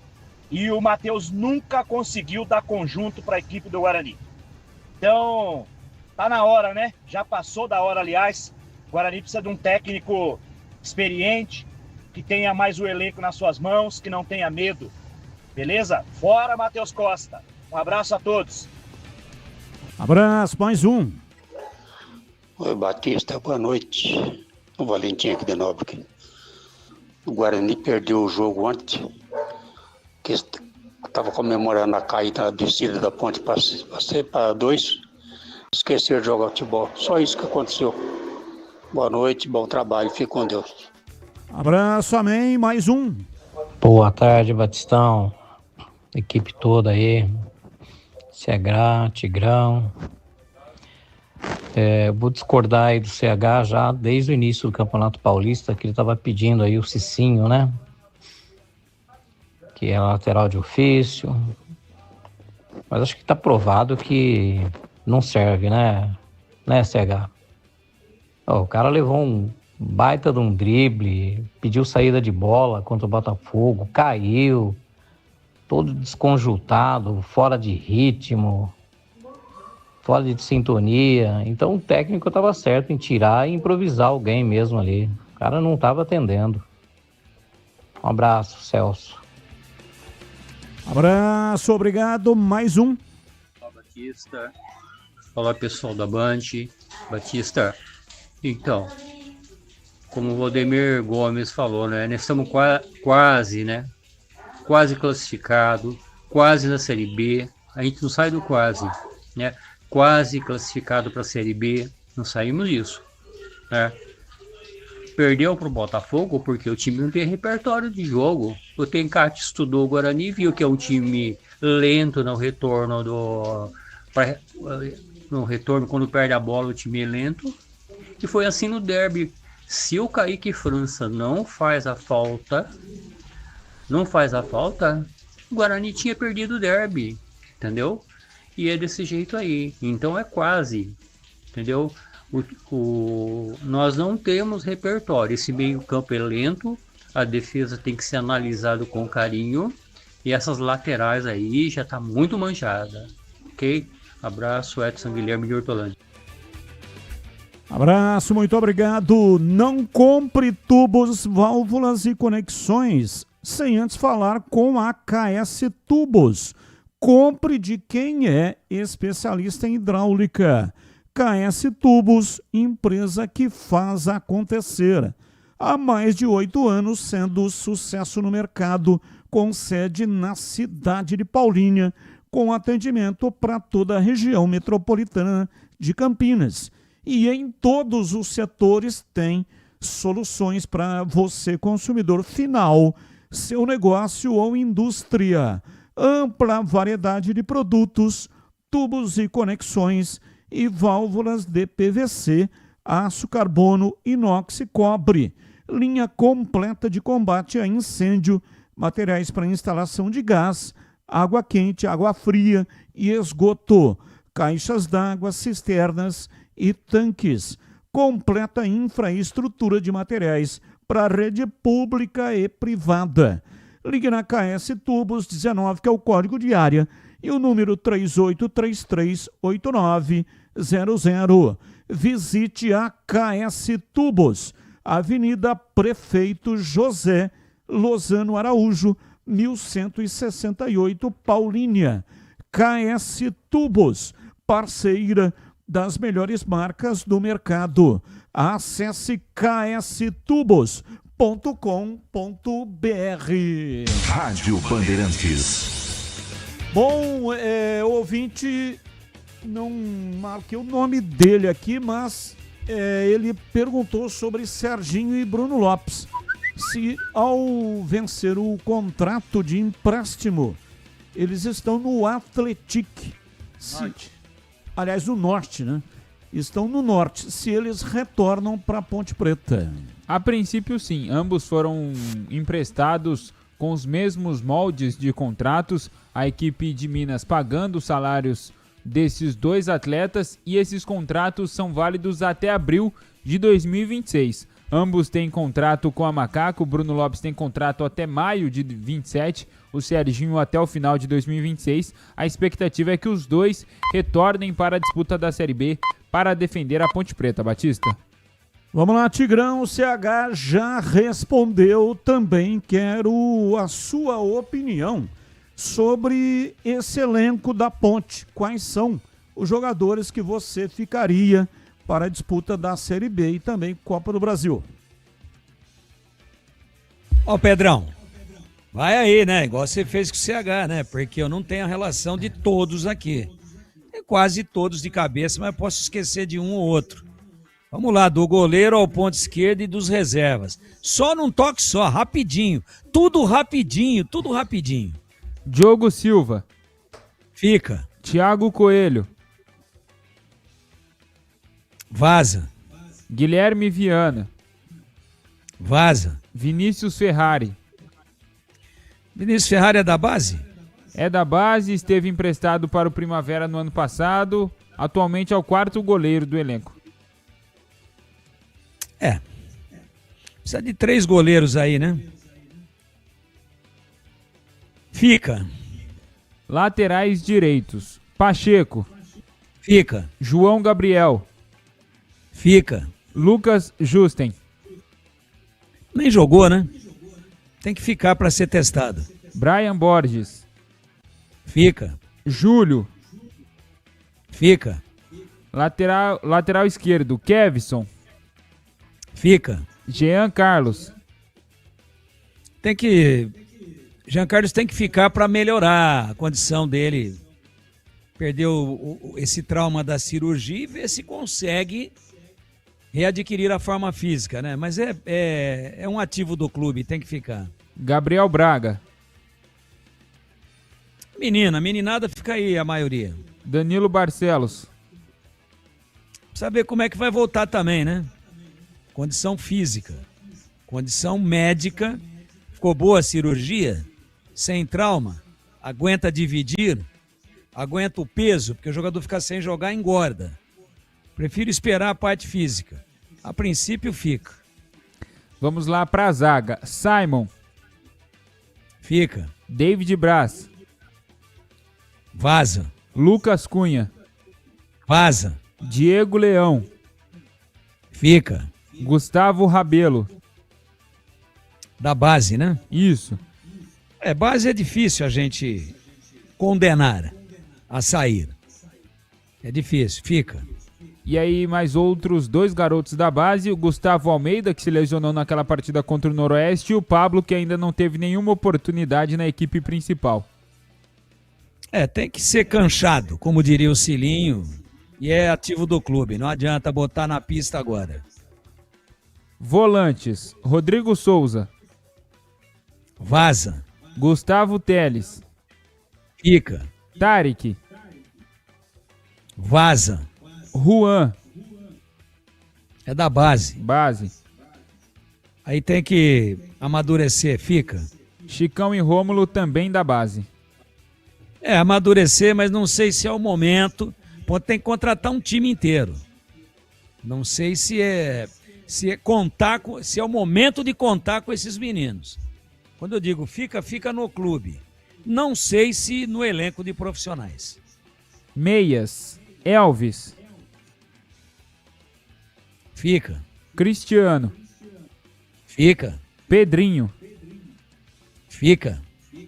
E o Matheus nunca conseguiu dar conjunto para a equipe do Guarani. Então, tá na hora, né? Já passou da hora, aliás. O Guarani precisa de um técnico experiente, que tenha mais o elenco nas suas mãos, que não tenha medo. Beleza? Fora Matheus Costa. Um abraço a todos. Abraço, mais um. Oi, Batista, boa noite. O Valentim aqui de novo. O Guarani perdeu o jogo ontem, que estava comemorando a caída da descida da ponte para 2. Esqueceram de jogar futebol. Só isso que aconteceu. Boa noite, bom trabalho. Fique com Deus. Abraço, amém. Mais um. Boa tarde, Batistão. Equipe toda aí. CH, Tigrão. Vou discordar aí do CH já desde o início do Campeonato Paulista, que ele estava pedindo aí o Cicinho, né? Que é lateral de ofício. Mas acho que está provado que não serve, né? Né, CH? O cara levou um baita de um drible, pediu saída de bola contra o Botafogo, caiu, todo desconjuntado, fora de ritmo, fora de sintonia. Então o técnico estava certo em tirar e improvisar alguém mesmo ali. O cara não estava atendendo. Um abraço, Celso. Abraço, obrigado. Mais um. Olá, Batista. Olá, pessoal da Band. Batista, então, como o Valdemir Gomes falou, né? Nós estamos quase, né? Quase classificado, quase na Série B. A gente não sai do quase, né? Quase classificado para a Série B. Não saímos disso, né? Perdeu para o Botafogo porque o time não tem repertório de jogo. O Tencate estudou o Guarani, viu que é um time lento no retorno no retorno, quando perde a bola, o time é lento. E foi assim no derby. Se o Kaique França não faz a falta, o Guarani tinha perdido o derby, entendeu? E é desse jeito aí. Então é quase, entendeu? Nós não temos repertório. Esse meio campo é lento, a defesa tem que ser analisado com carinho, e essas laterais aí já tá muito manjada, ok? Abraço, Edson Guilherme de Hortolândia. Abraço, muito obrigado. Não compre tubos, válvulas e conexões sem antes falar com a KS Tubos. Compre de quem é especialista em hidráulica. KS Tubos, empresa que faz acontecer. Há mais de 8 anos sendo sucesso no mercado, com sede na cidade de Paulínia, com atendimento para toda a região metropolitana de Campinas. E em todos os setores tem soluções para você, consumidor final, seu negócio ou indústria. Ampla variedade de produtos, tubos e conexões e válvulas de PVC, aço, carbono, inox e cobre. Linha completa de combate a incêndio, materiais para instalação de gás, água quente, água fria e esgoto, caixas d'água, cisternas e tanques. Completa infraestrutura de materiais para rede pública e privada. Ligue na KS Tubos 19, que é o código de área, e o número 38338900. Visite a KS Tubos, Avenida Prefeito José Lozano Araújo, 1168, Paulínia. KS Tubos, parceira das melhores marcas do mercado. Acesse kstubos.com.br. Rádio Bandeirantes. Bom, ouvinte, não marquei o nome dele aqui, mas ele perguntou sobre Serginho e Bruno Lopes. Se ao vencer o contrato de empréstimo, eles estão no Atlético. Aliás, no norte, né? Estão no norte, se eles retornam para Ponte Preta. A princípio, sim. Ambos foram emprestados com os mesmos moldes de contratos, a equipe de Minas pagando os salários desses dois atletas, e esses contratos são válidos até abril de 2026. Ambos têm contrato com a Macaco, o Bruno Lopes tem contrato até maio de 27, o Serginho até o final de 2026. A expectativa é que os dois retornem para a disputa da Série B para defender a Ponte Preta, Batista. Vamos lá, Tigrão, o CH já respondeu, também quero a sua opinião sobre esse elenco da Ponte. Quais são os jogadores que você ficaria para a disputa da Série B e também Copa do Brasil? Ó, Pedrão, vai aí, né? Igual você fez com o CH, né? Porque eu não tenho a relação de todos aqui. Tem quase todos de cabeça, mas posso esquecer de um ou outro. Vamos lá, do goleiro ao ponto esquerdo e dos reservas. Só num toque só, rapidinho. Tudo rapidinho, tudo rapidinho. Diogo Silva. Fica. Thiago Coelho. Vaza. Guilherme Viana. Vaza. Vinícius Ferrari. Vinícius Ferrari é da base? É da base, esteve emprestado para o Primavera no ano passado. Atualmente é o quarto goleiro do elenco. Precisa de 3 goleiros aí, né? Fica. Laterais direitos. Pacheco. Fica. João Gabriel. Fica. Lucas Justen. Nem jogou, né? Tem que ficar para ser testado. Brian Borges. Fica. Júlio. Fica. Lateral esquerdo. Kevson. Fica. Jean Carlos. Jean Carlos tem que ficar para melhorar a condição dele. Perdeu esse trauma da cirurgia e ver se consegue readquirir a forma física, né? Mas é um ativo do clube, tem que ficar. Gabriel Braga. Meninada fica aí a maioria. Danilo Barcelos. Precisa ver como é que vai voltar também, né? Condição física, condição médica. Ficou boa a cirurgia? Sem trauma? Aguenta dividir? Aguenta o peso? Porque o jogador fica sem jogar, engorda. Prefiro esperar a parte física. A princípio fica. Vamos lá para a zaga. Simon. Fica. David Braz. Vaza. Lucas Cunha. Vaza. Diego Leão. Fica. Gustavo Rabelo. Da base, né? Isso. Base é difícil a gente condenar a sair. É difícil, fica. E aí mais outros 2 garotos da base, o Gustavo Almeida, que se lesionou naquela partida contra o Noroeste, e o Pablo, que ainda não teve nenhuma oportunidade na equipe principal. Tem que ser canchado, como diria o Cilinho, e é ativo do clube, não adianta botar na pista agora. Volantes, Rodrigo Souza. Vaza. Gustavo Teles. Fica. Tarek. Vaza. Juan. É da base. Base. Aí tem que amadurecer, fica. Chicão e Rômulo também da base. Amadurecer, mas não sei se é o momento. Tem que contratar um time inteiro. Não sei se é o momento de contar com esses meninos. Quando eu digo fica no clube. Não sei se no elenco de profissionais. Meias. Elvis. Fica. Cristiano. Fica. Pedrinho. Fica.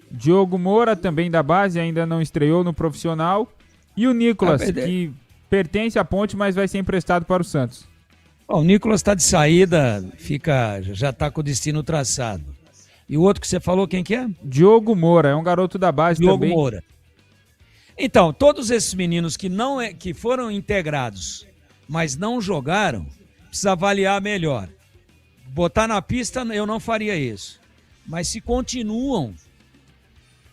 Diogo Moura, também da base, ainda não estreou no profissional. E o Nicolas, que pertence à Ponte, mas vai ser emprestado para o Santos. O Nicolas está de saída, já está com o destino traçado. E o outro que você falou, quem que é? Diogo Moura, é um garoto da base Diogo também. Moura. Então, todos esses meninos que foram integrados, mas não jogaram, precisa avaliar melhor. Botar na pista, eu não faria isso. Mas se continuam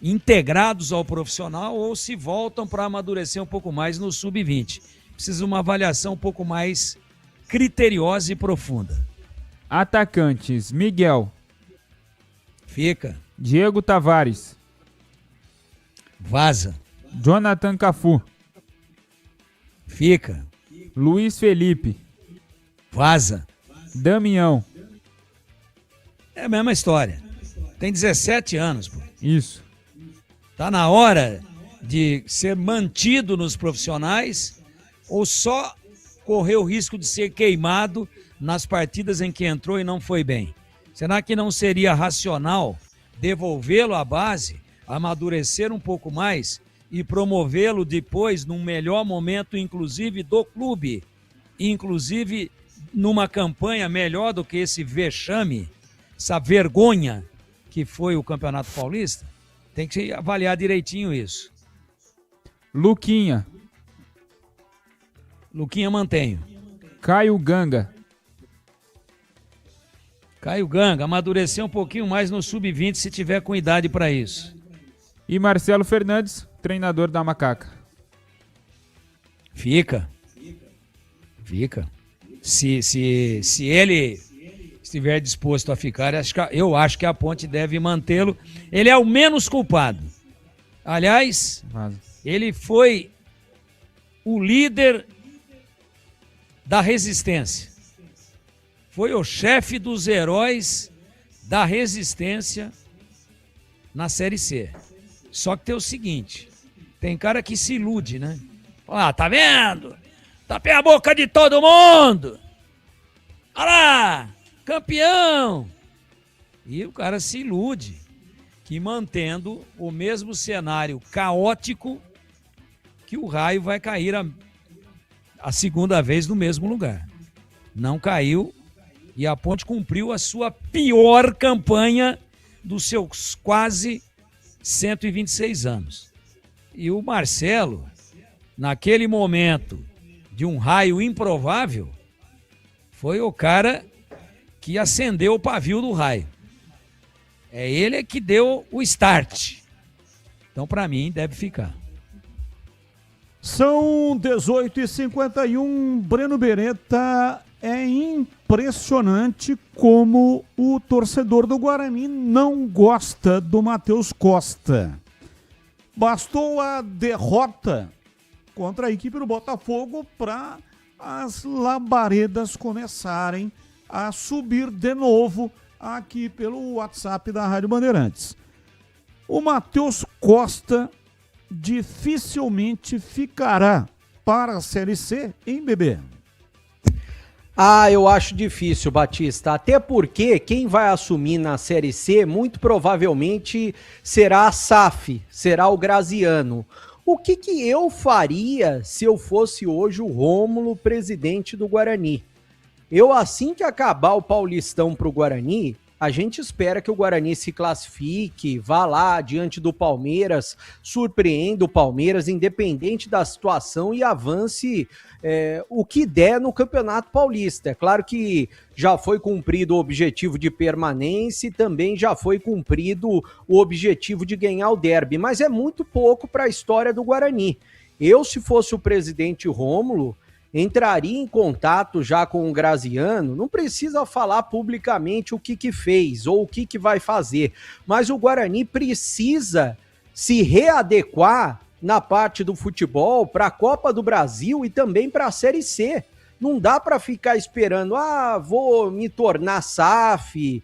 integrados ao profissional ou se voltam para amadurecer um pouco mais no sub-20. Precisa de uma avaliação um pouco mais criteriosa e profunda. Atacantes, Miguel. Fica. Diego Tavares. Vaza. Jonathan Cafu. Fica. Luiz Felipe. Vaza. Damião. É a mesma história. Tem 17 anos, pô. Isso. Tá na hora de ser mantido nos profissionais ou só correr o risco de ser queimado nas partidas em que entrou e não foi bem? Será que não seria racional devolvê-lo à base, amadurecer um pouco mais e promovê-lo depois num melhor momento, inclusive do clube, inclusive numa campanha melhor do que esse vexame, essa vergonha que foi o Campeonato Paulista? Tem que avaliar direitinho isso. Luquinha. Luquinha mantenho. Caio Ganga. Caio Ganga, amadurecer um pouquinho mais no sub-20 se tiver com idade para isso. E Marcelo Fernandes, treinador da Macaca. Fica. Se ele estiver disposto a ficar, eu acho que a Ponte deve mantê-lo. Ele é o menos culpado. Aliás, ele foi o líder da resistência. Foi o chefe dos heróis da resistência na Série C. Só que tem o seguinte, tem cara que se ilude, né? Tá vendo? Tapei a boca de todo mundo. Olha lá, campeão. E o cara se ilude que mantendo o mesmo cenário caótico que o Raio vai cair a segunda vez no mesmo lugar. Não caiu e a Ponte cumpriu a sua pior campanha dos seus quase 126 anos. E o Marcelo, naquele momento de um Raio improvável, foi o cara que acendeu o pavio do Raio. É ele que deu o start. Então, para mim, deve ficar. São 18h51. Breno Beretta, é impressionante como o torcedor do Guarani não gosta do Matheus Costa. Bastou a derrota contra a equipe do Botafogo para as labaredas começarem a subir de novo aqui pelo WhatsApp da Rádio Bandeirantes. O Matheus Costa dificilmente ficará para a Série C, hein, bebê? Eu acho difícil, Batista, até porque quem vai assumir na Série C muito provavelmente será a SAF, será o Graziano. O que eu faria se eu fosse hoje o Rômulo, presidente do Guarani? Assim que acabar o Paulistão para o Guarani, a gente espera que o Guarani se classifique, vá lá diante do Palmeiras, surpreenda o Palmeiras, independente da situação, e avance o que der no Campeonato Paulista. É claro que já foi cumprido o objetivo de permanência e também já foi cumprido o objetivo de ganhar o derby, mas é muito pouco para a história do Guarani. Se fosse o presidente Rômulo, entraria em contato já com o Graziano, não precisa falar publicamente o que fez ou o que vai fazer, mas o Guarani precisa se readequar na parte do futebol para a Copa do Brasil e também para a Série C. Não dá para ficar esperando, vou me tornar SAF,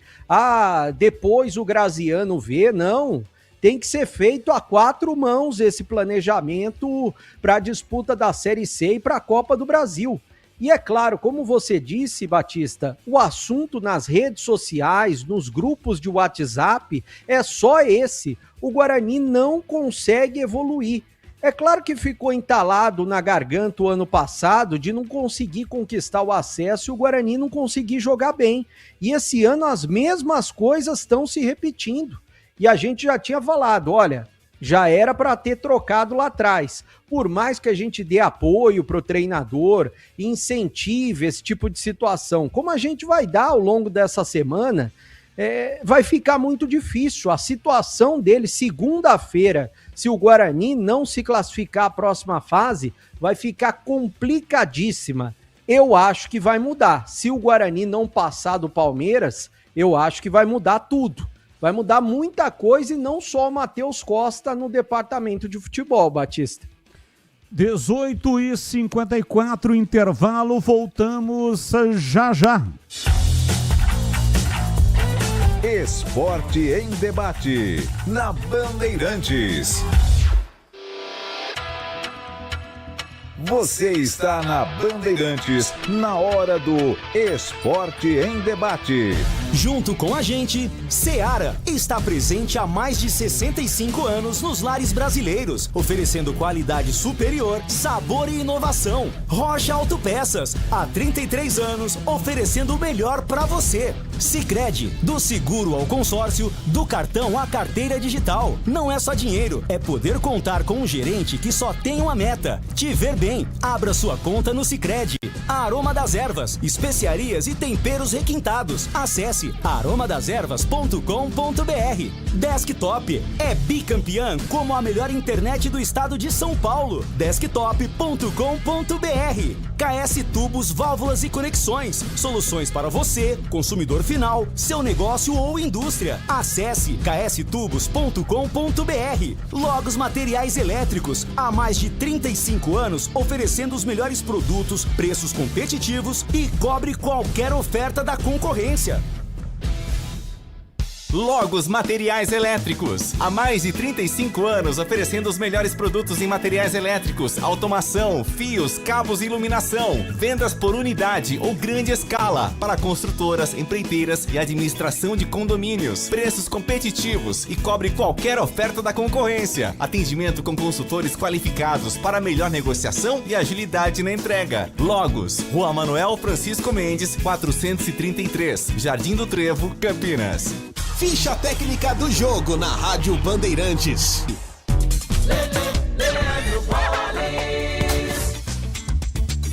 depois o Graziano vê, não. Tem que ser feito a 4 mãos esse planejamento para a disputa da Série C e para a Copa do Brasil. E é claro, como você disse, Batista, o assunto nas redes sociais, nos grupos de WhatsApp, é só esse. O Guarani não consegue evoluir. É claro que ficou entalado na garganta o ano passado de não conseguir conquistar o acesso e o Guarani não conseguir jogar bem. E esse ano as mesmas coisas estão se repetindo. E a gente já tinha falado, olha, já era para ter trocado lá atrás. Por mais que a gente dê apoio para o treinador, incentive esse tipo de situação, como a gente vai dar ao longo dessa semana, vai ficar muito difícil. A situação dele, segunda-feira, se o Guarani não se classificar à próxima fase, vai ficar complicadíssima. Eu acho que vai mudar. Se o Guarani não passar do Palmeiras, eu acho que vai mudar tudo. Vai mudar muita coisa e não só o Matheus Costa no departamento de futebol, Batista. 18h54, intervalo, voltamos já. Esporte em debate, na Bandeirantes. Você está na Bandeirantes, na hora do Esporte em Debate. Junto com a gente, Seara está presente há mais de 65 anos nos lares brasileiros, oferecendo qualidade superior, sabor e inovação. Rocha Autopeças, há 33 anos, oferecendo o melhor para você. Sicredi, do seguro ao consórcio, do cartão à carteira digital. Não é só dinheiro, é poder contar com um gerente que só tem uma meta: te ver bem. Abra sua conta no Sicredi. A Aroma das Ervas, especiarias e temperos requintados. Acesse aromadeservas.com.br. Desktop é bicampeã como a melhor internet do estado de São Paulo. Desktop.com.br. KS Tubos, Válvulas e Conexões. Soluções para você, consumidor final, seu negócio ou indústria. Acesse kstubos.com.br. Logos Materiais Elétricos. Há mais de 35 anos oferecendo os melhores produtos, preços competitivos e cobre qualquer oferta da concorrência. Logos Materiais Elétricos. Há mais de 35 anos oferecendo os melhores produtos em materiais elétricos, automação, fios, cabos e iluminação. Vendas por unidade ou grande escala para construtoras, empreiteiras e administração de condomínios. Preços competitivos e cobre qualquer oferta da concorrência. Atendimento com consultores qualificados para melhor negociação e agilidade na entrega. Logos, Rua Manuel Francisco Mendes, 433, Jardim do Trevo, Campinas. Ficha técnica do jogo na Rádio Bandeirantes.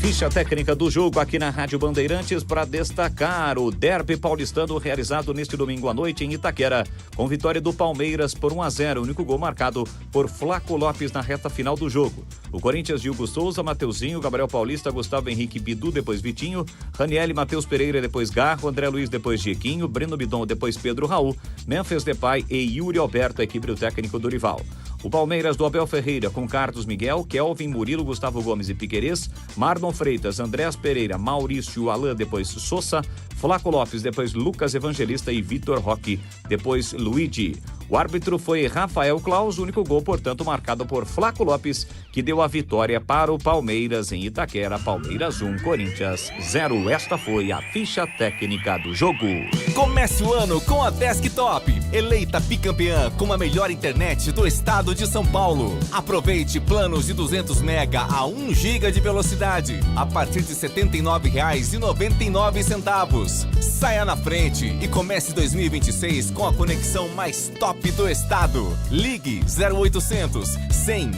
Ficha técnica do jogo aqui na Rádio Bandeirantes para destacar o derby paulistano realizado neste domingo à noite em Itaquera, com vitória do Palmeiras por 1-0, o único gol marcado por Flaco Lopes na reta final do jogo. O Corinthians de Hugo Souza, Mateuzinho, Gabriel Paulista, Gustavo Henrique, Bidu, depois Vitinho, Raniel, Matheus Pereira, depois Garro, André Luiz, depois Jequinho, Breno Bidon, depois Pedro Raul, Memphis Depay e Yuri Alberto, equipe do técnico Dorival. O Palmeiras do Abel Ferreira com Carlos Miguel, Kelvin, Murilo, Gustavo Gomes e Piquerez, Marlon Freitas, Andrés Pereira, Maurício, Alain, depois Sousa, Flaco Lopes, depois Lucas Evangelista e Vitor Roque, depois Luigi. O árbitro foi Rafael Claus, o único gol, portanto, marcado por Flaco Lopes, que deu a vitória para o Palmeiras em Itaquera. Palmeiras 1, Corinthians 0. Esta foi a ficha técnica do jogo. Comece o ano com a Desktop, eleita bicampeã com a melhor internet do estado de São Paulo. Aproveite planos de 200 mega a 1 giga de velocidade a partir de R$ 79,99. Saia na frente e comece 2026 com a conexão mais top do estado. Ligue 0800 100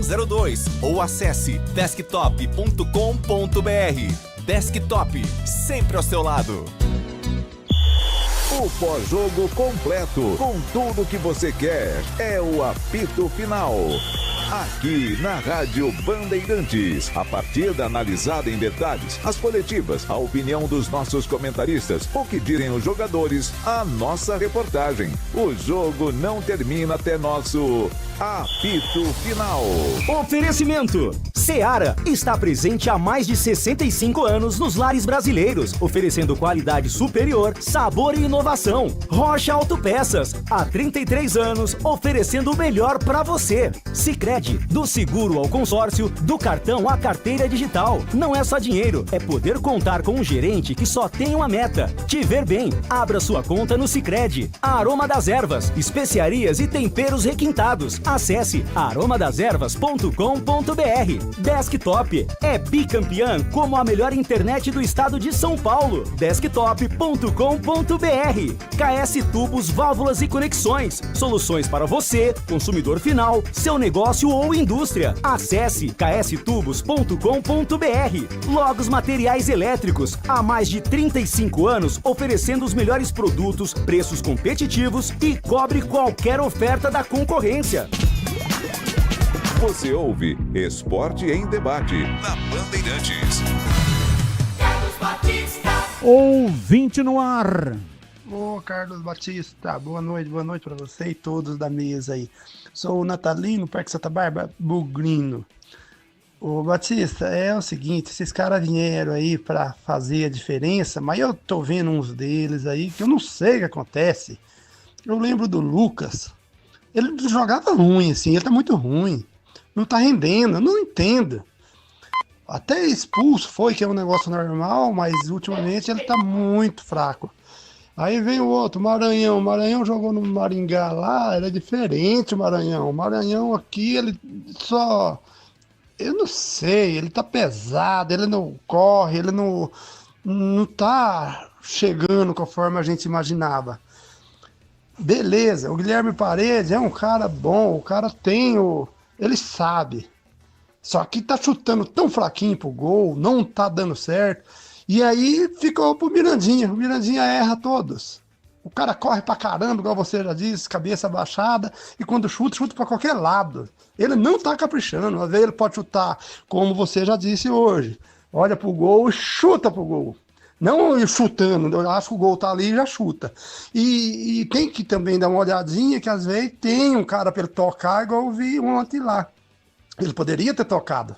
0102 ou acesse desktop.com.br. Desktop, sempre ao seu lado. O pós-jogo completo, com tudo que você quer, é o apito final. aqui na Rádio Bandeirantes. A partida analisada em detalhes, as coletivas, a opinião dos nossos comentaristas, o que direm os jogadores, a nossa reportagem. O jogo não termina até nosso apito final. Oferecimento: Seara está presente há mais de 65 anos nos lares brasileiros, oferecendo qualidade superior, sabor e inovação. Rocha Autopeças, há 33 anos, oferecendo o melhor para você. Sicredi, do seguro ao consórcio, do cartão à carteira digital. Não é só dinheiro, é poder contar com um gerente que só tem uma meta: te ver bem. Abra sua conta no Sicredi. Aroma das Ervas, especiarias e temperos requintados. Acesse aromadeservas.com.br. Desktop é bicampeã como a melhor internet do estado de São Paulo. Desktop.com.br. KS Tubos, Válvulas e Conexões. Soluções para você, consumidor final, seu negócio ou indústria. Acesse kstubos.com.br. Logos Materiais Elétricos. Há mais de 35 anos oferecendo os melhores produtos, preços competitivos e cobre qualquer oferta da concorrência. Você ouve Esporte em Debate na Bandeirantes. Carlos Batista. Ouvinte no ar. Ô, Carlos Batista, boa noite para você e todos da mesa aí. Sou o Natalino, Parque Santa Bárbara, Bugrino. Ô, Batista, é o seguinte, esses caras vieram aí para fazer a diferença, mas eu tô vendo uns deles aí que eu não sei o que acontece. Eu lembro do Lucas, ele jogava ruim assim, ele tá muito ruim, não tá rendendo, eu não entendo. Até expulso foi, que é um negócio normal, mas ultimamente ele tá muito fraco. Aí vem o outro, Maranhão. O Maranhão jogou no Maringá lá, era diferente o Maranhão. O Maranhão aqui, ele só... Eu não sei, ele tá pesado, ele não corre, ele não tá chegando conforme a gente imaginava. Beleza, o Guilherme Paredes é um cara bom, o cara tem o... Ele sabe. Só que tá chutando tão fraquinho pro gol, não tá dando certo. E aí ficou pro Mirandinha. O Mirandinha erra todos. O cara corre pra caramba, igual você já disse, cabeça baixada. E quando chuta pra qualquer lado. Ele não tá caprichando. Às vezes ele pode chutar, como você já disse hoje. Olha pro gol e chuta pro gol. Não chutando, eu acho que o gol tá ali e já chuta. E tem que também dar uma olhadinha, que às vezes tem um cara pra ele tocar, igual eu vi ontem lá. Ele poderia ter tocado.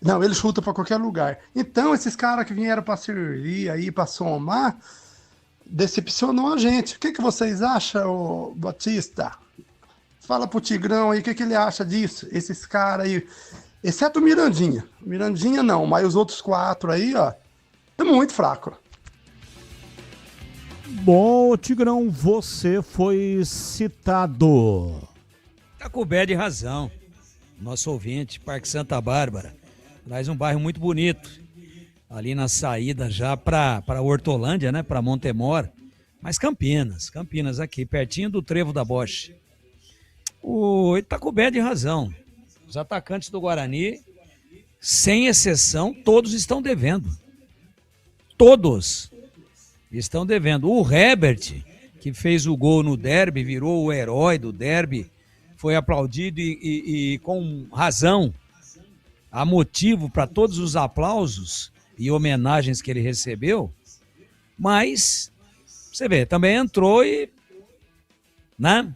Não, ele chuta para qualquer lugar. Então, esses caras que vieram para servir aí, para somar, decepcionou a gente. O que vocês acham, Batista? Fala pro Tigrão aí, o que ele acha disso? Esses caras aí, exceto o Mirandinha. Mirandinha não, mas os outros 4 aí, ó, é muito fraco. Bom, Tigrão, você foi citado. Tá coberto de razão. Nosso ouvinte, Parque Santa Bárbara. Traz um bairro muito bonito. Ali na saída já para Hortolândia, né? Para Montemor. Mas Campinas aqui, pertinho do Trevo da Bosch. Ele tá coberto de razão. Os atacantes do Guarani, sem exceção, todos estão devendo. Todos estão devendo. O Herbert, que fez o gol no derby, virou o herói do derby, foi aplaudido e com razão. Há motivo para todos os aplausos e homenagens que ele recebeu, mas você vê, também entrou e, né?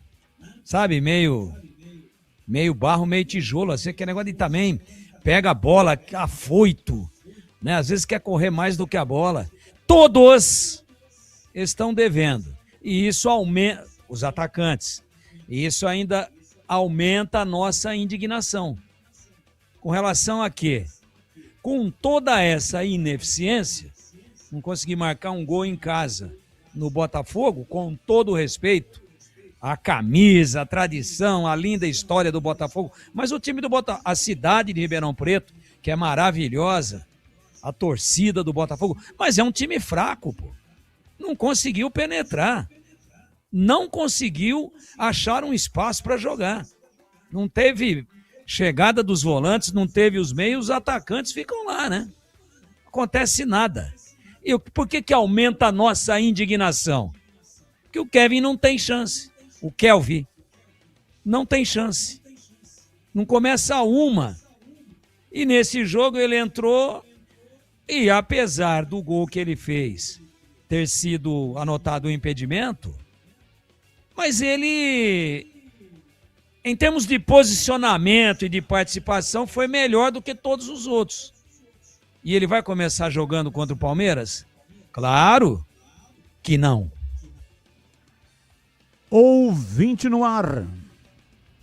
Sabe, meio barro, meio tijolo, assim, aquele negócio de também pega a bola afoito, né? Às vezes quer correr mais do que a bola. Todos estão devendo. E isso aumenta, os atacantes, e isso ainda aumenta a nossa indignação. Com relação a quê? Com toda essa ineficiência, não conseguir marcar um gol em casa no Botafogo, com todo o respeito, a camisa, a tradição, a linda história do Botafogo, mas o time do Botafogo, a cidade de Ribeirão Preto, que é maravilhosa, a torcida do Botafogo, mas é um time fraco, pô. Não conseguiu penetrar, não conseguiu achar um espaço para jogar, não teve chegada dos volantes, não teve os meios, os atacantes ficam lá, né? Não acontece nada. E por que aumenta a nossa indignação? Porque o Kevin não tem chance. O Kelvin não tem chance. Não começa uma. E nesse jogo ele entrou e, apesar do gol que ele fez ter sido anotado o impedimento, mas ele, em termos de posicionamento e de participação, foi melhor do que todos os outros. E ele vai começar jogando contra o Palmeiras? Claro que não. Ouvinte no ar.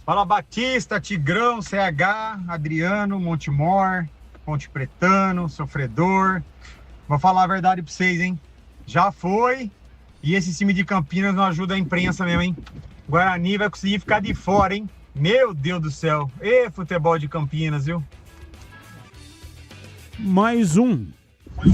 Fala Batista, Tigrão, CH, Adriano, Montemor, Ponte Pretano, Sofredor. Vou falar a verdade pra vocês, hein? Já foi. E esse time de Campinas não ajuda a imprensa mesmo, hein? Guarani vai conseguir ficar de fora, hein? Meu Deus do céu. E futebol de Campinas, viu? Mais um.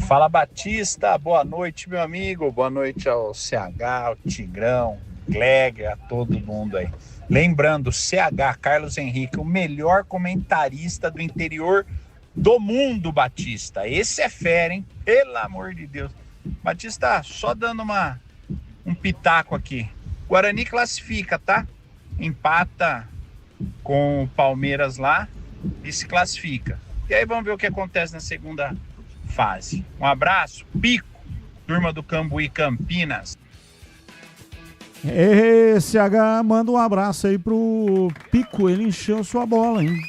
Fala Batista, boa noite, meu amigo. Boa noite ao CH, ao Tigrão, Gleger, a todo mundo aí. Lembrando, CH, Carlos Henrique, o melhor comentarista do interior do mundo, Batista. Esse é fera, hein? Pelo amor de Deus. Batista, só dando um pitaco aqui. Guarani classifica, tá? Empata com o Palmeiras lá e se classifica. E aí vamos ver o que acontece na segunda fase. Um abraço, Pico, turma do Cambuí Campinas. CH, manda um abraço aí pro Pico, ele encheu sua bola, hein?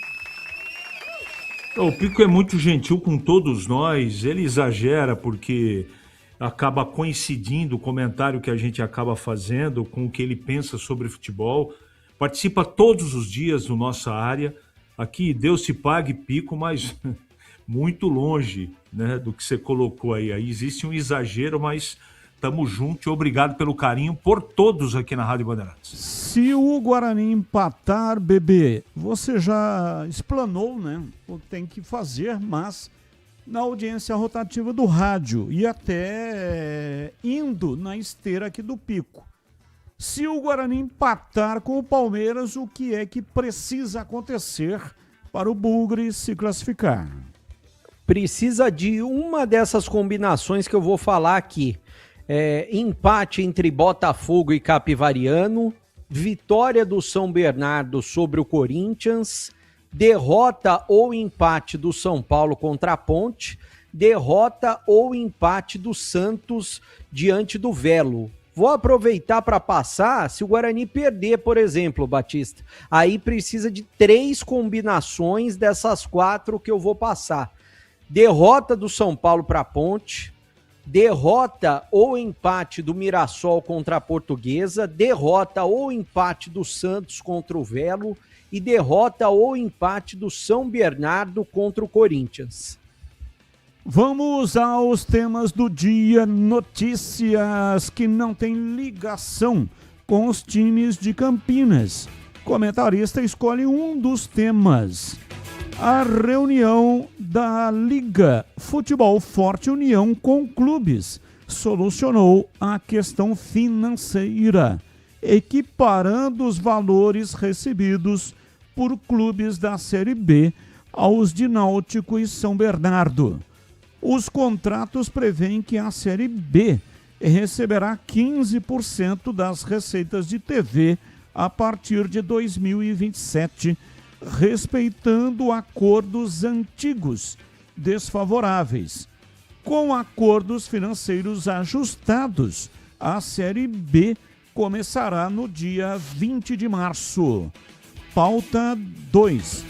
O Pico é muito gentil com todos nós, ele exagera porque acaba coincidindo o comentário que a gente acaba fazendo com o que ele pensa sobre futebol, participa todos os dias na nossa área. Aqui, Deus te pague, Pico, mas muito longe, né, do que você colocou aí. Aí existe um exagero, mas estamos juntos e obrigado pelo carinho por todos aqui na Rádio Bandeirantes. Se o Guarani empatar, bebê, você já explanou, né, o que tem que fazer, mas na audiência rotativa do rádio e até indo na esteira aqui do Pico. Se o Guarani empatar com o Palmeiras, o que é que precisa acontecer para o Bugre se classificar? Precisa de uma dessas combinações que eu vou falar aqui. Empate entre Botafogo e Capivariano, vitória do São Bernardo sobre o Corinthians, derrota ou empate do São Paulo contra a Ponte, derrota ou empate do Santos diante do Velo. Vou aproveitar para passar, se o Guarani perder, por exemplo, Batista, aí precisa de 3 combinações dessas 4 que eu vou passar. Derrota do São Paulo para a Ponte, derrota ou empate do Mirassol contra a Portuguesa, derrota ou empate do Santos contra o Velo e derrota ou empate do São Bernardo contra o Corinthians. Vamos aos temas do dia, notícias que não têm ligação com os times de Campinas. Comentarista escolhe um dos temas. A reunião da Liga Futebol Forte União com clubes solucionou a questão financeira, equiparando os valores recebidos por clubes da Série B aos de Náutico e São Bernardo. Os contratos prevêem que a Série B receberá 15% das receitas de TV a partir de 2027, respeitando acordos antigos desfavoráveis. Com acordos financeiros ajustados, a Série B começará no dia 20 de março. Pauta 2.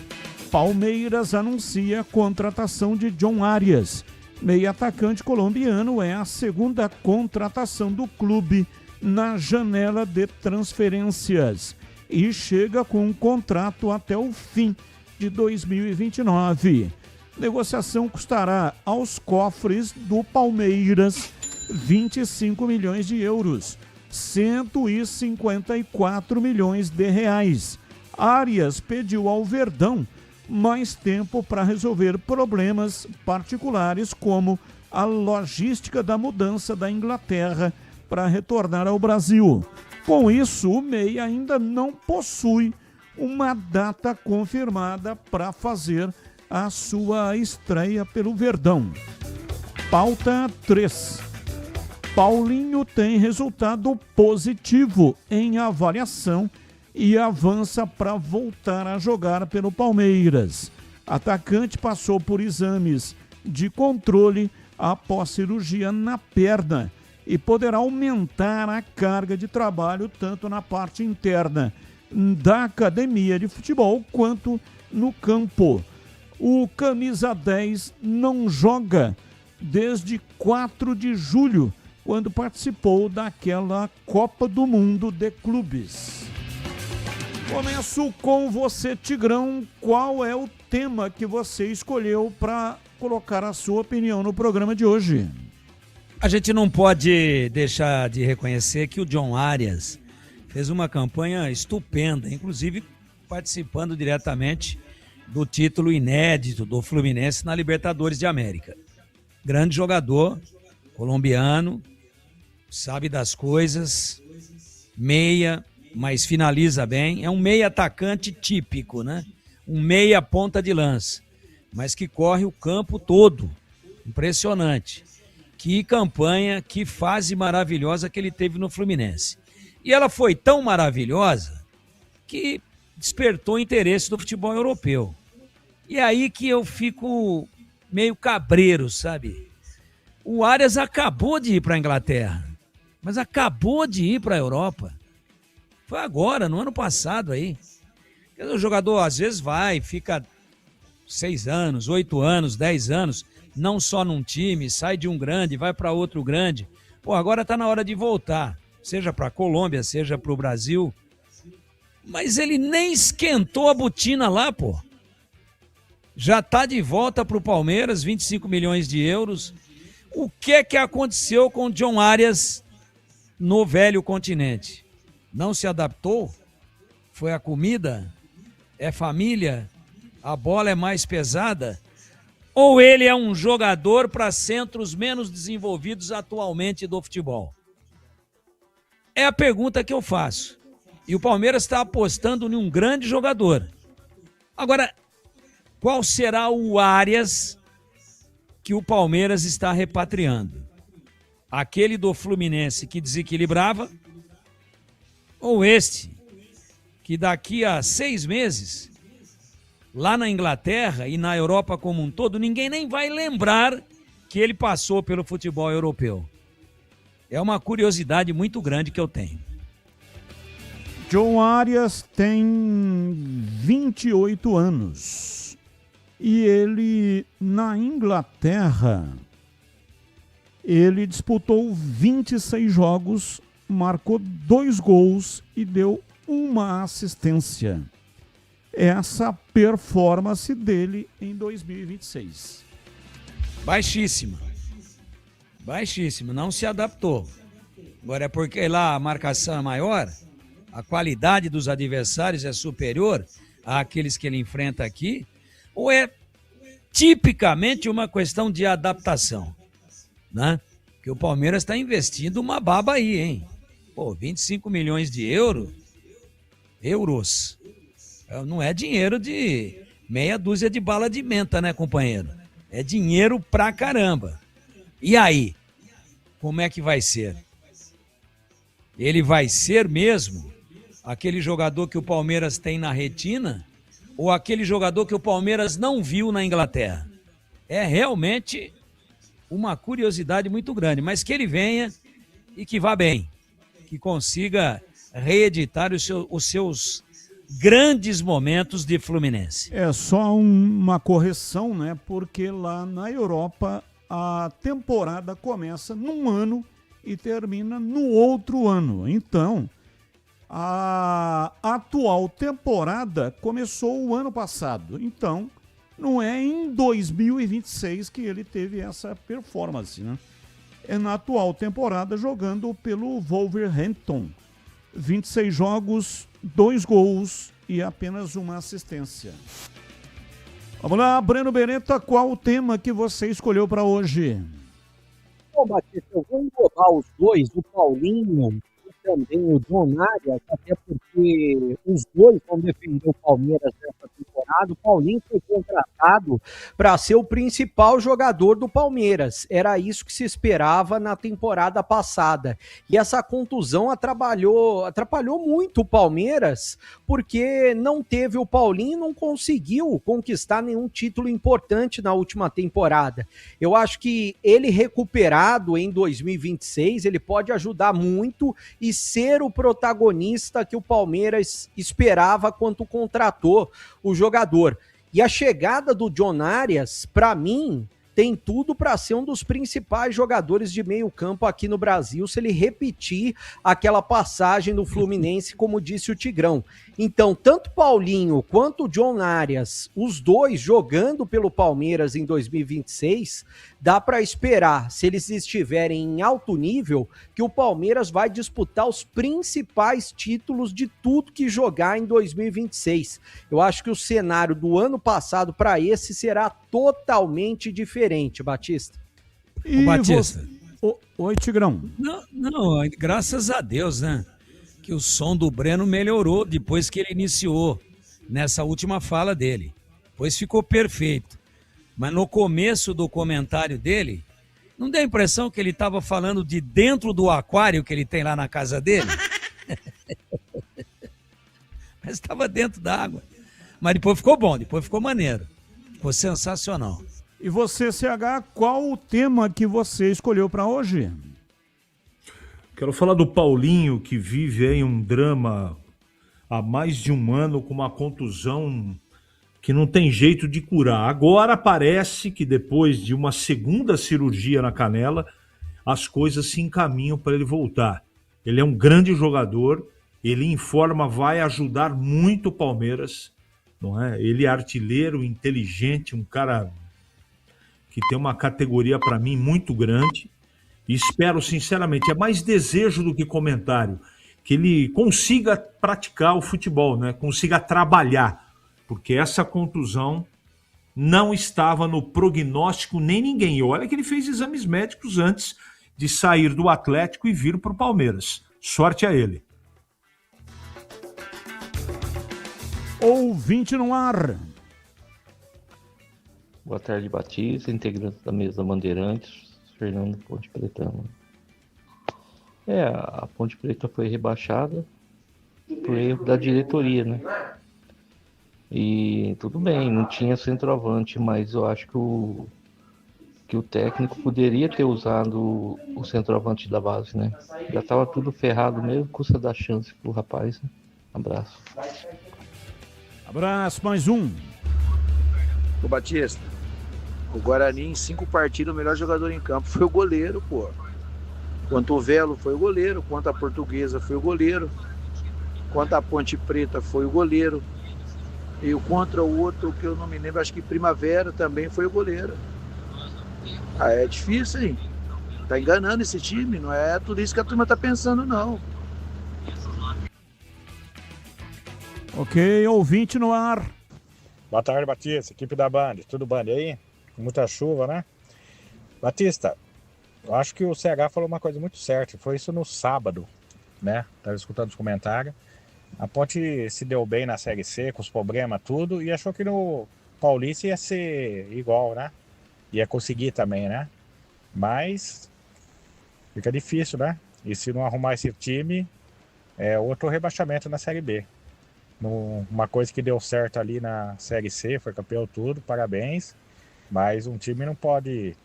Palmeiras anuncia a contratação de John Arias. Meio atacante colombiano é a segunda contratação do clube na janela de transferências e chega com um contrato até o fim de 2029. Negociação custará aos cofres do Palmeiras 25 milhões de euros, 154 milhões de reais. Arias pediu ao Verdão mais tempo para resolver problemas particulares como a logística da mudança da Inglaterra para retornar ao Brasil. Com isso, o Meia ainda não possui uma data confirmada para fazer a sua estreia pelo Verdão. Pauta 3. Paulinho tem resultado positivo em avaliação e avança para voltar a jogar pelo Palmeiras. Atacante passou por exames de controle após cirurgia na perna e poderá aumentar a carga de trabalho tanto na parte interna da academia de futebol quanto no campo. O camisa 10 não joga desde 4 de julho, quando participou daquela Copa do Mundo de Clubes. Começo com você, Tigrão. Qual é o tema que você escolheu para colocar a sua opinião no programa de hoje? A gente não pode deixar de reconhecer que o John Arias fez uma campanha estupenda, inclusive participando diretamente do título inédito do Fluminense na Libertadores de América. Grande jogador, colombiano, sabe das coisas, meia, mas finaliza bem. É um meia atacante típico, né? Um meia ponta de lança, mas que corre o campo todo. Impressionante. Que campanha, que fase maravilhosa que ele teve no Fluminense. E ela foi tão maravilhosa que despertou interesse do futebol europeu. E é aí que eu fico meio cabreiro, sabe? O Arias acabou de ir para a Inglaterra, mas acabou de ir para a Europa. Foi agora, no ano passado aí. O jogador às vezes vai, fica 6 anos, 8 anos, 10 anos, não só num time, sai de um grande, vai para outro grande. Pô, agora tá na hora de voltar, seja para a Colômbia, seja para o Brasil. Mas ele nem esquentou a botina lá, pô. Já tá de volta para o Palmeiras, 25 milhões de euros. O que aconteceu com o John Arias no velho continente? Não se adaptou? Foi a comida? É família? A bola é mais pesada? Ou ele é um jogador para centros menos desenvolvidos atualmente do futebol? É a pergunta que eu faço. E o Palmeiras está apostando em um grande jogador. Agora, qual será o Arias que o Palmeiras está repatriando? Aquele do Fluminense que desequilibrava? Ou este, que daqui a 6 meses, lá na Inglaterra e na Europa como um todo, ninguém nem vai lembrar que ele passou pelo futebol europeu? É uma curiosidade muito grande que eu tenho. John Arias tem 28 anos. E ele, na Inglaterra, ele disputou 26 jogos, marcou 2 gols e deu 1 assistência. Essa performance dele em 2026. Baixíssima. Baixíssima, não se adaptou. Agora é porque lá a marcação é maior, a qualidade dos adversários é superior àqueles que ele enfrenta aqui, ou é tipicamente uma questão de adaptação, né? Porque o Palmeiras está investindo uma baba aí, hein? Pô, 25 milhões de euros. Não é dinheiro de meia dúzia de bala de menta, né, companheiro? É dinheiro pra caramba. E aí? Como é que vai ser? Ele vai ser mesmo aquele jogador que o Palmeiras tem na retina? Ou aquele jogador que o Palmeiras não viu na Inglaterra? É realmente uma curiosidade muito grande, mas que ele venha e que vá bem, que consiga reeditar os seus grandes momentos de Fluminense. É só uma correção, né? Porque lá na Europa a temporada começa num ano e termina no outro ano. Então, a atual temporada começou o ano passado. Então, não é em 2026 que ele teve essa performance, né? É na atual temporada jogando pelo Wolverhampton. 26 jogos, 2 gols e apenas 1 assistência. Vamos lá, Breno Beretta, qual o tema que você escolheu para hoje? Bom, Batista, eu vou englobar os dois, o Paulinho também o John Arias, até porque os dois vão defender o Palmeiras nessa temporada. O Paulinho foi contratado para ser o principal jogador do Palmeiras. Era isso que se esperava na temporada passada. E essa contusão atrapalhou muito o Palmeiras, porque não teve o Paulinho, não conseguiu conquistar nenhum título importante na última temporada. Eu acho que ele recuperado em 2026, ele pode ajudar muito e ser o protagonista que o Palmeiras esperava quando contratou o jogador. E a chegada do John Arias, para mim, tem tudo para ser um dos principais jogadores de meio campo aqui no Brasil, se ele repetir aquela passagem no Fluminense, como disse o Tigrão. Então, tanto Paulinho quanto o John Arias, os dois jogando pelo Palmeiras em 2026, dá para esperar, se eles estiverem em alto nível, que o Palmeiras vai disputar os principais títulos de tudo que jogar em 2026. Eu acho que o cenário do ano passado para esse será totalmente diferente, Batista. Ô, Batista. Oi, Tigrão. Não, graças a Deus, né? Que o som do Breno melhorou depois que ele iniciou nessa última fala dele. Pois ficou perfeito. Mas no começo do comentário dele, não deu a impressão que ele estava falando de dentro do aquário que ele tem lá na casa dele? Mas estava dentro da água. Mas depois ficou bom, depois ficou maneiro. Ficou sensacional. E você, CH, qual o tema que você escolheu para hoje? Quero falar do Paulinho, que vive aí um drama há mais de um ano com uma contusão que não tem jeito de curar. Agora parece que depois de uma segunda cirurgia na canela, as coisas se encaminham para ele voltar. Ele é um grande jogador, ele em forma vai ajudar muito o Palmeiras, não é? Ele é artilheiro, inteligente, um cara que tem uma categoria para mim muito grande. E espero, sinceramente, é mais desejo do que comentário, que ele consiga praticar o futebol, né? Consiga trabalhar, porque essa contusão não estava no prognóstico nem ninguém. E olha que ele fez exames médicos antes de sair do Atlético e vir para o Palmeiras. Sorte a ele. Ouvinte no ar. Boa tarde, Batista, integrante da mesa Bandeirantes. Fernando Ponte Pretano. A Ponte Preta foi rebaixada por erro da diretoria, né? E tudo bem, não tinha centroavante, mas eu acho que o técnico poderia ter usado o centroavante da base, né? Já estava tudo ferrado mesmo, custa dar chance pro rapaz, né? Abraço. Abraço, mais um. Ô Batista, o Guarani em 5 partidas, o melhor jogador em campo foi o goleiro, pô. Quanto o Velo foi o goleiro, quanto a Portuguesa foi o goleiro, quanto a Ponte Preta foi o goleiro. E o contra o outro, que eu não me lembro, acho que Primavera também foi o goleiro. É difícil, hein? Tá enganando esse time, não é tudo isso que a turma tá pensando, não. Ok, ouvinte no ar. Boa tarde, Batista, equipe da Band. Tudo Band aí? Com muita chuva, né? Batista, eu acho que o CH falou uma coisa muito certa. Foi isso no sábado, né? Tava escutando os comentários. A Ponte se deu bem na Série C, com os problemas, tudo, e achou que no Paulista ia ser igual, né? Ia conseguir também, né? Mas fica difícil, né? E se não arrumar esse time, é outro rebaixamento na Série B. Uma coisa que deu certo ali na Série C, foi campeão tudo, parabéns. Mas um time não pode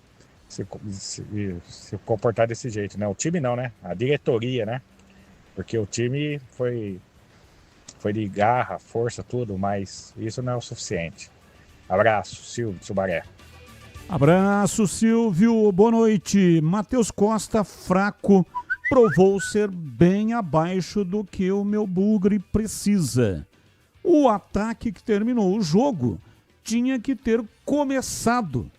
se comportar desse jeito, né? O time não, né? A diretoria, né? Porque o time foi de garra, força, tudo, mas isso não é o suficiente. Abraço, Silvio Subaré. Abraço, Silvio. Boa noite. Matheus Costa, fraco, provou ser bem abaixo do que o meu Bugre precisa. O ataque que terminou o jogo tinha que ter começado,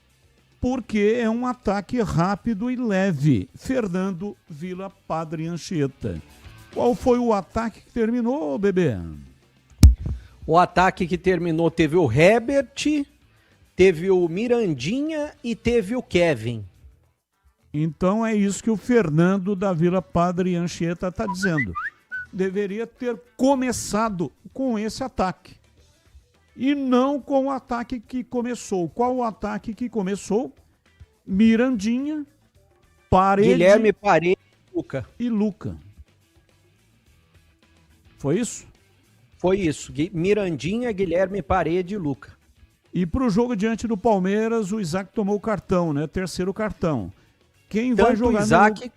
porque é um ataque rápido e leve. Fernando Vila Padre Anchieta. Qual foi o ataque que terminou, bebê? O ataque que terminou teve o Herbert, teve o Mirandinha e teve o Kevin. Então é isso que o Fernando da Vila Padre Anchieta está dizendo. Deveria ter começado com esse ataque. E não com o ataque que começou. Qual o ataque que começou? Mirandinha, Parede... Guilherme, Parede e Luca. Foi isso? Foi isso. Mirandinha, Guilherme, Parede e Luca. E pro jogo diante do Palmeiras, o Isaac tomou o cartão, né? Terceiro cartão. Quem vai jogar o Isaac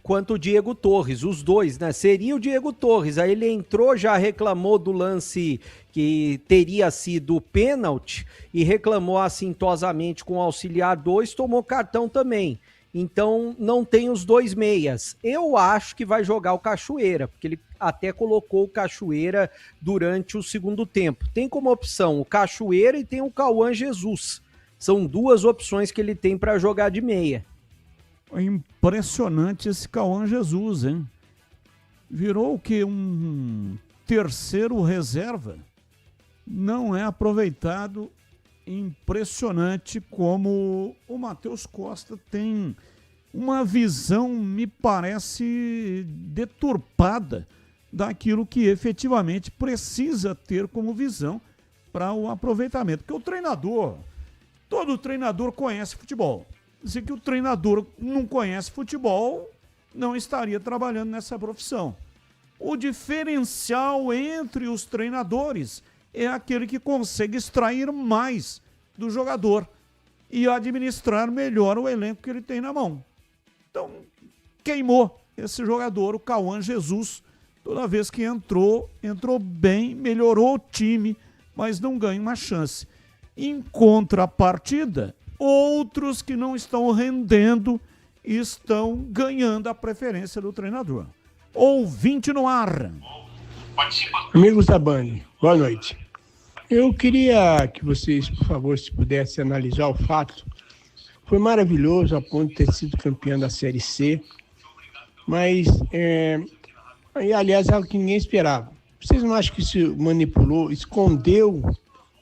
quanto o Diego Torres, os dois, né? Seria o Diego Torres. Aí ele entrou, já reclamou do lance que teria sido pênalti e reclamou assintosamente com o auxiliar 2, tomou cartão também. Então não tem os dois meias. Eu acho que vai jogar o Cachoeira, porque ele até colocou o Cachoeira durante o segundo tempo. Tem como opção o Cachoeira e tem o Cauã Jesus. São duas opções que ele tem para jogar de meia. Impressionante esse Cauã Jesus, hein? Virou o quê? Um terceiro reserva? Não é aproveitado. Impressionante como o Matheus Costa tem uma visão, me parece, deturpada daquilo que efetivamente precisa ter como visão para o aproveitamento. Porque o treinador, todo treinador conhece futebol. Se que o treinador não conhece futebol, não estaria trabalhando nessa profissão. O diferencial entre os treinadores é aquele que consegue extrair mais do jogador e administrar melhor o elenco que ele tem na mão. Então, queimou esse jogador, o Cauã Jesus, toda vez que entrou bem, melhorou o time, mas não ganha uma chance. Em contrapartida, outros que não estão rendendo estão ganhando a preferência do treinador. Ouvinte no ar. Amigos da Band, boa noite. Eu queria que vocês, por favor, se pudessem analisar o fato. Foi maravilhoso a ponto de ter sido campeão da Série C, mas, aliás, é algo que ninguém esperava. Vocês não acham que se manipulou, escondeu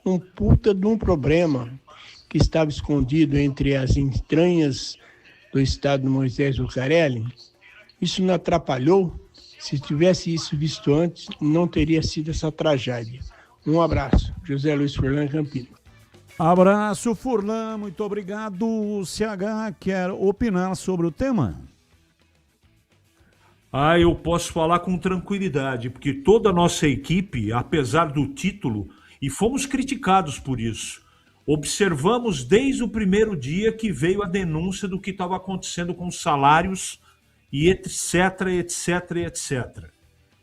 um puta de um problema que estava escondido entre as entranhas do estado do Moisés Lucarelli? Isso não atrapalhou? Se tivesse isso visto antes, não teria sido essa tragédia. Um abraço. José Luiz Furlan, Campinas. Abraço, Furlan. Muito obrigado. O CH quer opinar sobre o tema? Eu posso falar com tranquilidade, porque toda a nossa equipe, apesar do título, e fomos criticados por isso, observamos desde o primeiro dia que veio a denúncia do que estava acontecendo com os salários e etc, etc, etc.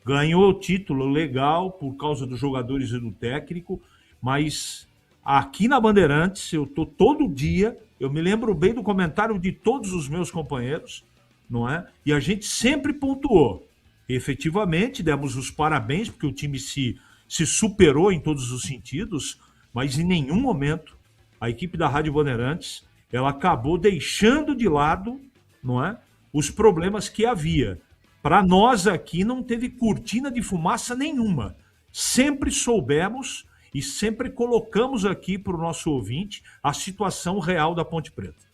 Ganhou o título legal por causa dos jogadores e do técnico, mas aqui na Bandeirantes, eu estou todo dia, eu me lembro bem do comentário de todos os meus companheiros, não é? E a gente sempre pontuou. Efetivamente, demos os parabéns, porque o time se superou em todos os sentidos, mas em nenhum momento a equipe da Rádio Bandeirantes ela acabou deixando de lado, não é, os problemas que havia. Para nós aqui não teve cortina de fumaça nenhuma. Sempre soubemos e sempre colocamos aqui para o nosso ouvinte a situação real da Ponte Preta.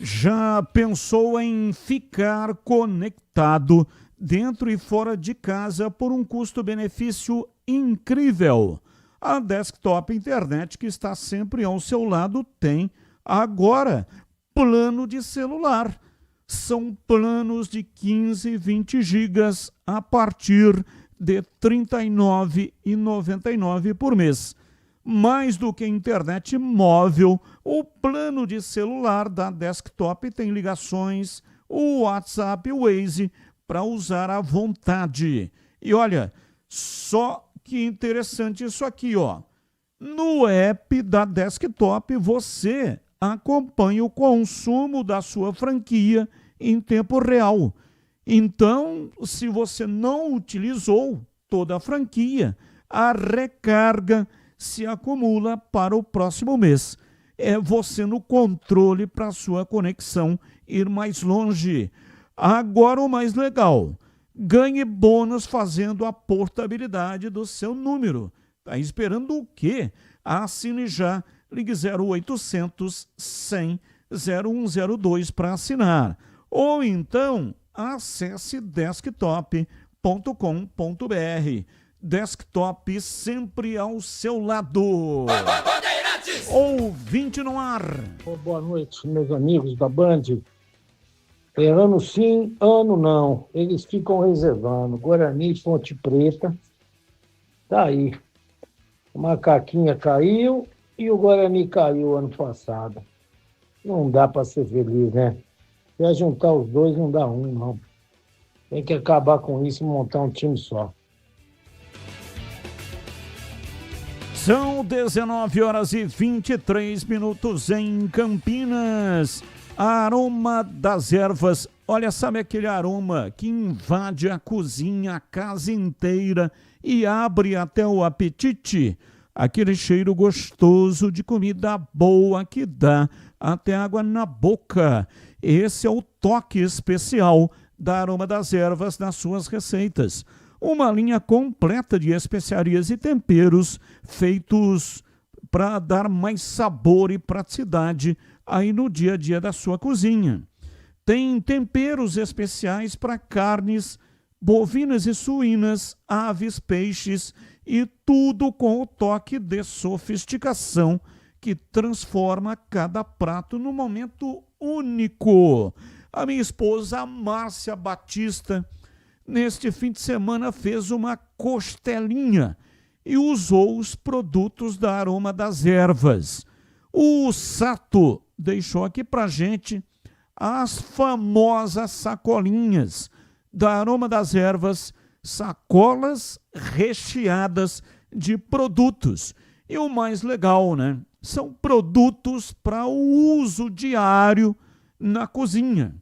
Já pensou em ficar conectado dentro e fora de casa por um custo-benefício incrível? A Desktop Internet, que está sempre ao seu lado, tem agora plano de celular. São planos de 15 e 20 gigas a partir de R$ 39,99 por mês. Mais do que internet móvel, o plano de celular da Desktop tem ligações, o WhatsApp e o Waze para usar à vontade. E olha, só que interessante isso aqui, ó. No app da Desktop, você acompanha o consumo da sua franquia em tempo real. Então, se você não utilizou toda a franquia, a recarga se acumula para o próximo mês. É você no controle para a sua conexão ir mais longe. Agora o mais legal, ganhe bônus fazendo a portabilidade do seu número. Está esperando o quê? Assine já. Ligue 0800 100 0102 para assinar. Ou então, acesse desktop.com.br. Desktop sempre ao seu lado. Ouvinte no ar. Boa noite, meus amigos da Band. Ano sim, ano não. Eles ficam reservando. Guarani e Ponte Preta. Tá aí. O Macaquinha caiu e o Guarani caiu ano passado. Não dá para ser feliz, né? Se juntar os dois, não dá um, não. Tem que acabar com isso e montar um time só. São 19h23 em Campinas. Aroma das ervas. Olha, sabe aquele aroma que invade a cozinha, a casa inteira e abre até o apetite? Aquele cheiro gostoso de comida boa que dá até água na boca. Esse é o toque especial da Aroma das Ervas nas suas receitas. Uma linha completa de especiarias e temperos feitos para dar mais sabor e praticidade aí no dia a dia da sua cozinha. Tem temperos especiais para carnes bovinas e suínas, aves, peixes e tudo com o toque de sofisticação que transforma cada prato num momento único. A minha esposa, Márcia Batista, neste fim de semana fez uma costelinha e usou os produtos da Aroma das Ervas. O Sato deixou aqui pra gente as famosas sacolinhas da Aroma das Ervas, sacolas recheadas de produtos. E o mais legal, né? São produtos para o uso diário na cozinha.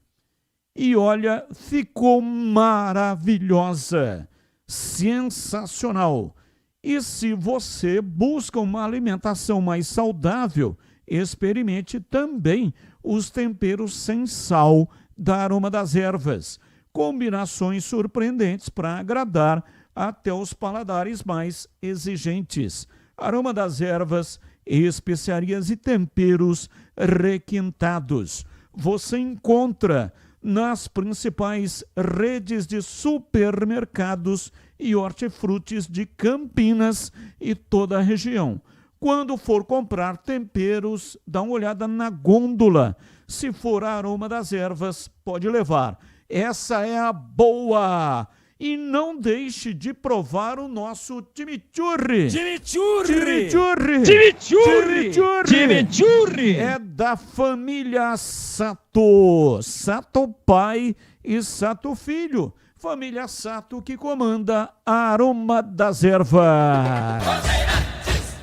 E olha, ficou maravilhosa, sensacional. E se você busca uma alimentação mais saudável, experimente também os temperos sem sal da Aroma das Ervas. Combinações surpreendentes para agradar até os paladares mais exigentes. Aroma das Ervas, especiarias e temperos requintados. Você encontra nas principais redes de supermercados e hortifrutis de Campinas e toda a região. Quando for comprar temperos, dá uma olhada na gôndola. Se for a Aroma das Ervas, pode levar. Essa é a boa! E não deixe de provar o nosso chimichurri. Chimichurri! Chimichurri! Chimichurri! Chimichurri! Chimichurri! É da família Sato. Sato pai e Sato filho. Família Sato que comanda a Aroma das Ervas.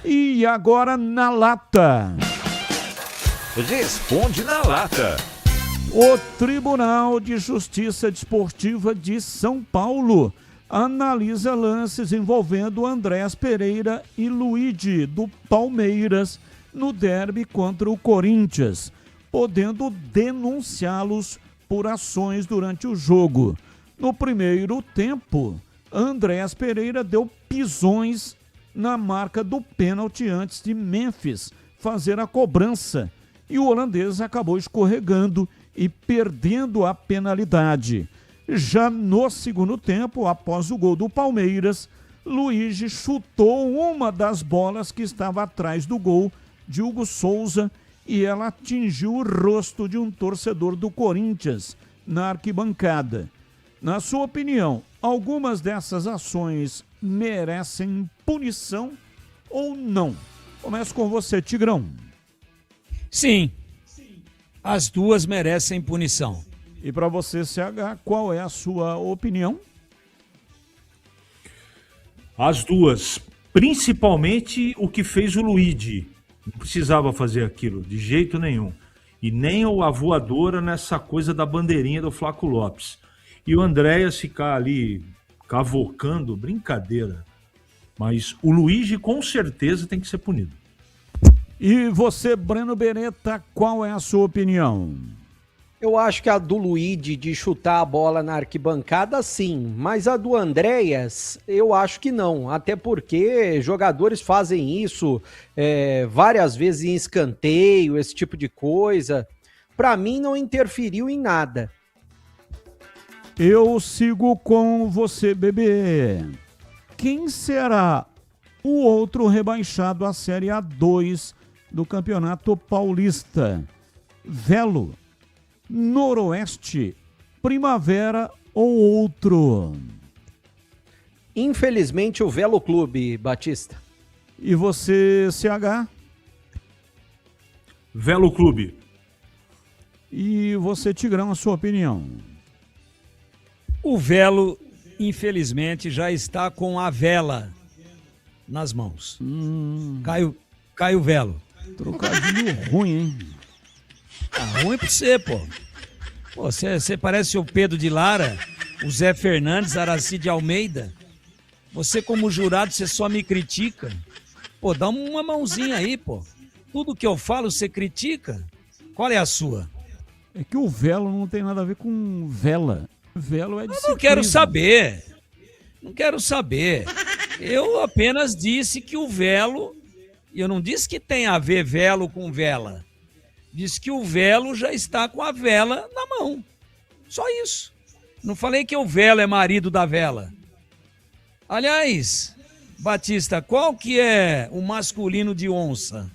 E agora na lata. Responde na lata. O Tribunal de Justiça Desportiva de São Paulo analisa lances envolvendo Andrés Pereira e Luigi do Palmeiras no derby contra o Corinthians, podendo denunciá-los por ações durante o jogo. No primeiro tempo, Andrés Pereira deu pisões na marca do pênalti antes de Memphis fazer a cobrança e o holandês acabou escorregando e perdendo a penalidade. Já no segundo tempo, após o gol do Palmeiras, Luigi chutou uma das bolas que estava atrás do gol de Hugo Souza e ela atingiu o rosto de um torcedor do Corinthians na arquibancada. Na sua opinião, algumas dessas ações merecem punição ou não? Começo com você, Tigrão. Sim. As duas merecem punição. E para você, CH, qual é a sua opinião? As duas. Principalmente o que fez o Luigi. Não precisava fazer aquilo, de jeito nenhum. E nem a voadora nessa coisa da bandeirinha do Flaco Lopes. E o Andréas ficar ali cavocando, brincadeira. Mas o Luigi com certeza tem que ser punido. E você, Breno Beretta, qual é a sua opinião? Eu acho que a do Luigi de chutar a bola na arquibancada, sim. Mas a do Andréas, eu acho que não. Até porque jogadores fazem isso várias vezes em escanteio, esse tipo de coisa. Para mim, não interferiu em nada. Eu sigo com você, bebê. quem será o outro rebaixado à Série A2 do Campeonato Paulista? Velo, Noroeste, Primavera ou outro? Infelizmente, o Velo Clube, Batista. E você, CH? Velo Clube. E você, Tigrão, a sua opinião? O Velo, infelizmente, já está com a vela nas mãos. Cai o Velo. Trocadilho ruim, hein? Ruim pra você, pô. Pô, você parece o Pedro de Lara, o Zé Fernandes, Araci de Almeida. Você, como jurado, você só me critica. Pô, dá uma mãozinha aí, pô. Tudo que eu falo, você critica. Qual é a sua? É que o Velo não tem nada a ver com vela. Velo é de Eu não quero saber. Não quero saber. Eu apenas disse que o Velo... Eu não disse que tem a ver Velo com vela. Disse que o Velo já está com a vela na mão. Só isso. Não falei que o Velo é marido da vela. Aliás, Batista, qual que é o masculino de onça?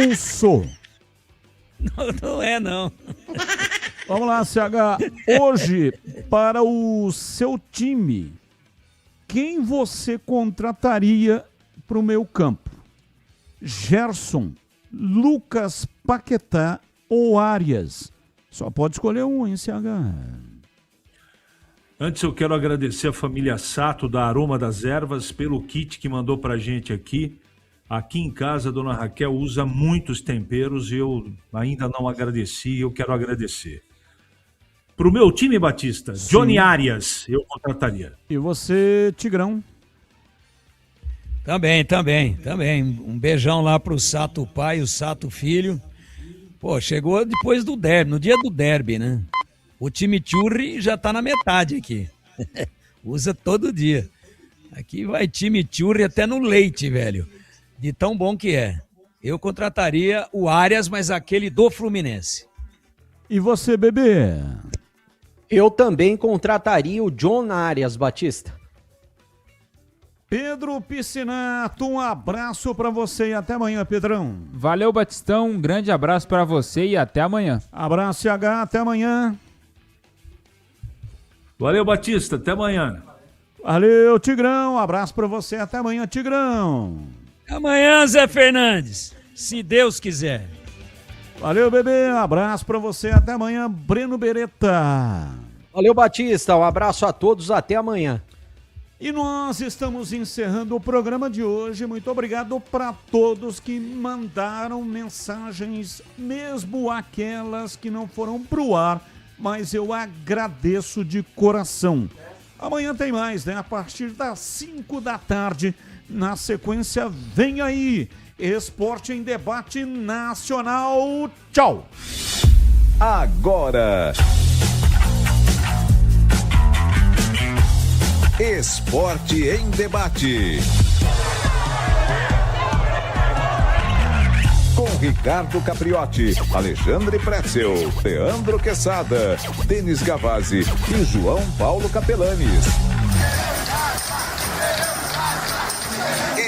Onço. Não é, não. Vamos lá, CH. Hoje, para o seu time, quem você contrataria para o meio campo? Gerson, Lucas Paquetá ou Arias? Só pode escolher um, hein, CH? Antes eu quero agradecer a família Sato da Aroma das Ervas pelo kit que mandou pra gente aqui. Aqui em casa a dona Raquel usa muitos temperos e eu ainda não agradeci, eu quero agradecer. Pro meu time, Batista, Sim. Johnny Arias, eu contrataria. E você, Tigrão? Também. Um beijão lá pro Sato pai e o Sato filho. Pô, chegou depois do derby, no dia do derby, né? O time Churri já tá na metade aqui. Usa todo dia. Aqui vai time Churri até no leite, velho. De tão bom que é. Eu contrataria o Arias, mas aquele do Fluminense. E você, bebê? Eu também contrataria o John Arias, Batista. Pedro Piscinato, um abraço pra você e até amanhã, Pedrão. Valeu, Batistão, um grande abraço pra você e até amanhã. Abraço, CH, até amanhã. Valeu, Batista, até amanhã. Valeu, Tigrão, abraço pra você, até amanhã, Tigrão. Amanhã, Zé Fernandes, se Deus quiser. Valeu, bebê, abraço pra você, até amanhã, Breno Beretta. Valeu, Batista, um abraço a todos, até amanhã. E nós estamos encerrando o programa de hoje. Muito obrigado para todos que mandaram mensagens, mesmo aquelas que não foram pro ar, mas eu agradeço de coração. Amanhã tem mais, né? A partir das 5 da tarde, na sequência, vem aí, Esporte em Debate Nacional. Tchau! Agora... Esporte em Debate. Com Ricardo Capriotti, Alexandre Pretzel, Leandro Quesada, Denis Gavazzi e João Paulo Capelanes.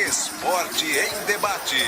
Esporte em Debate.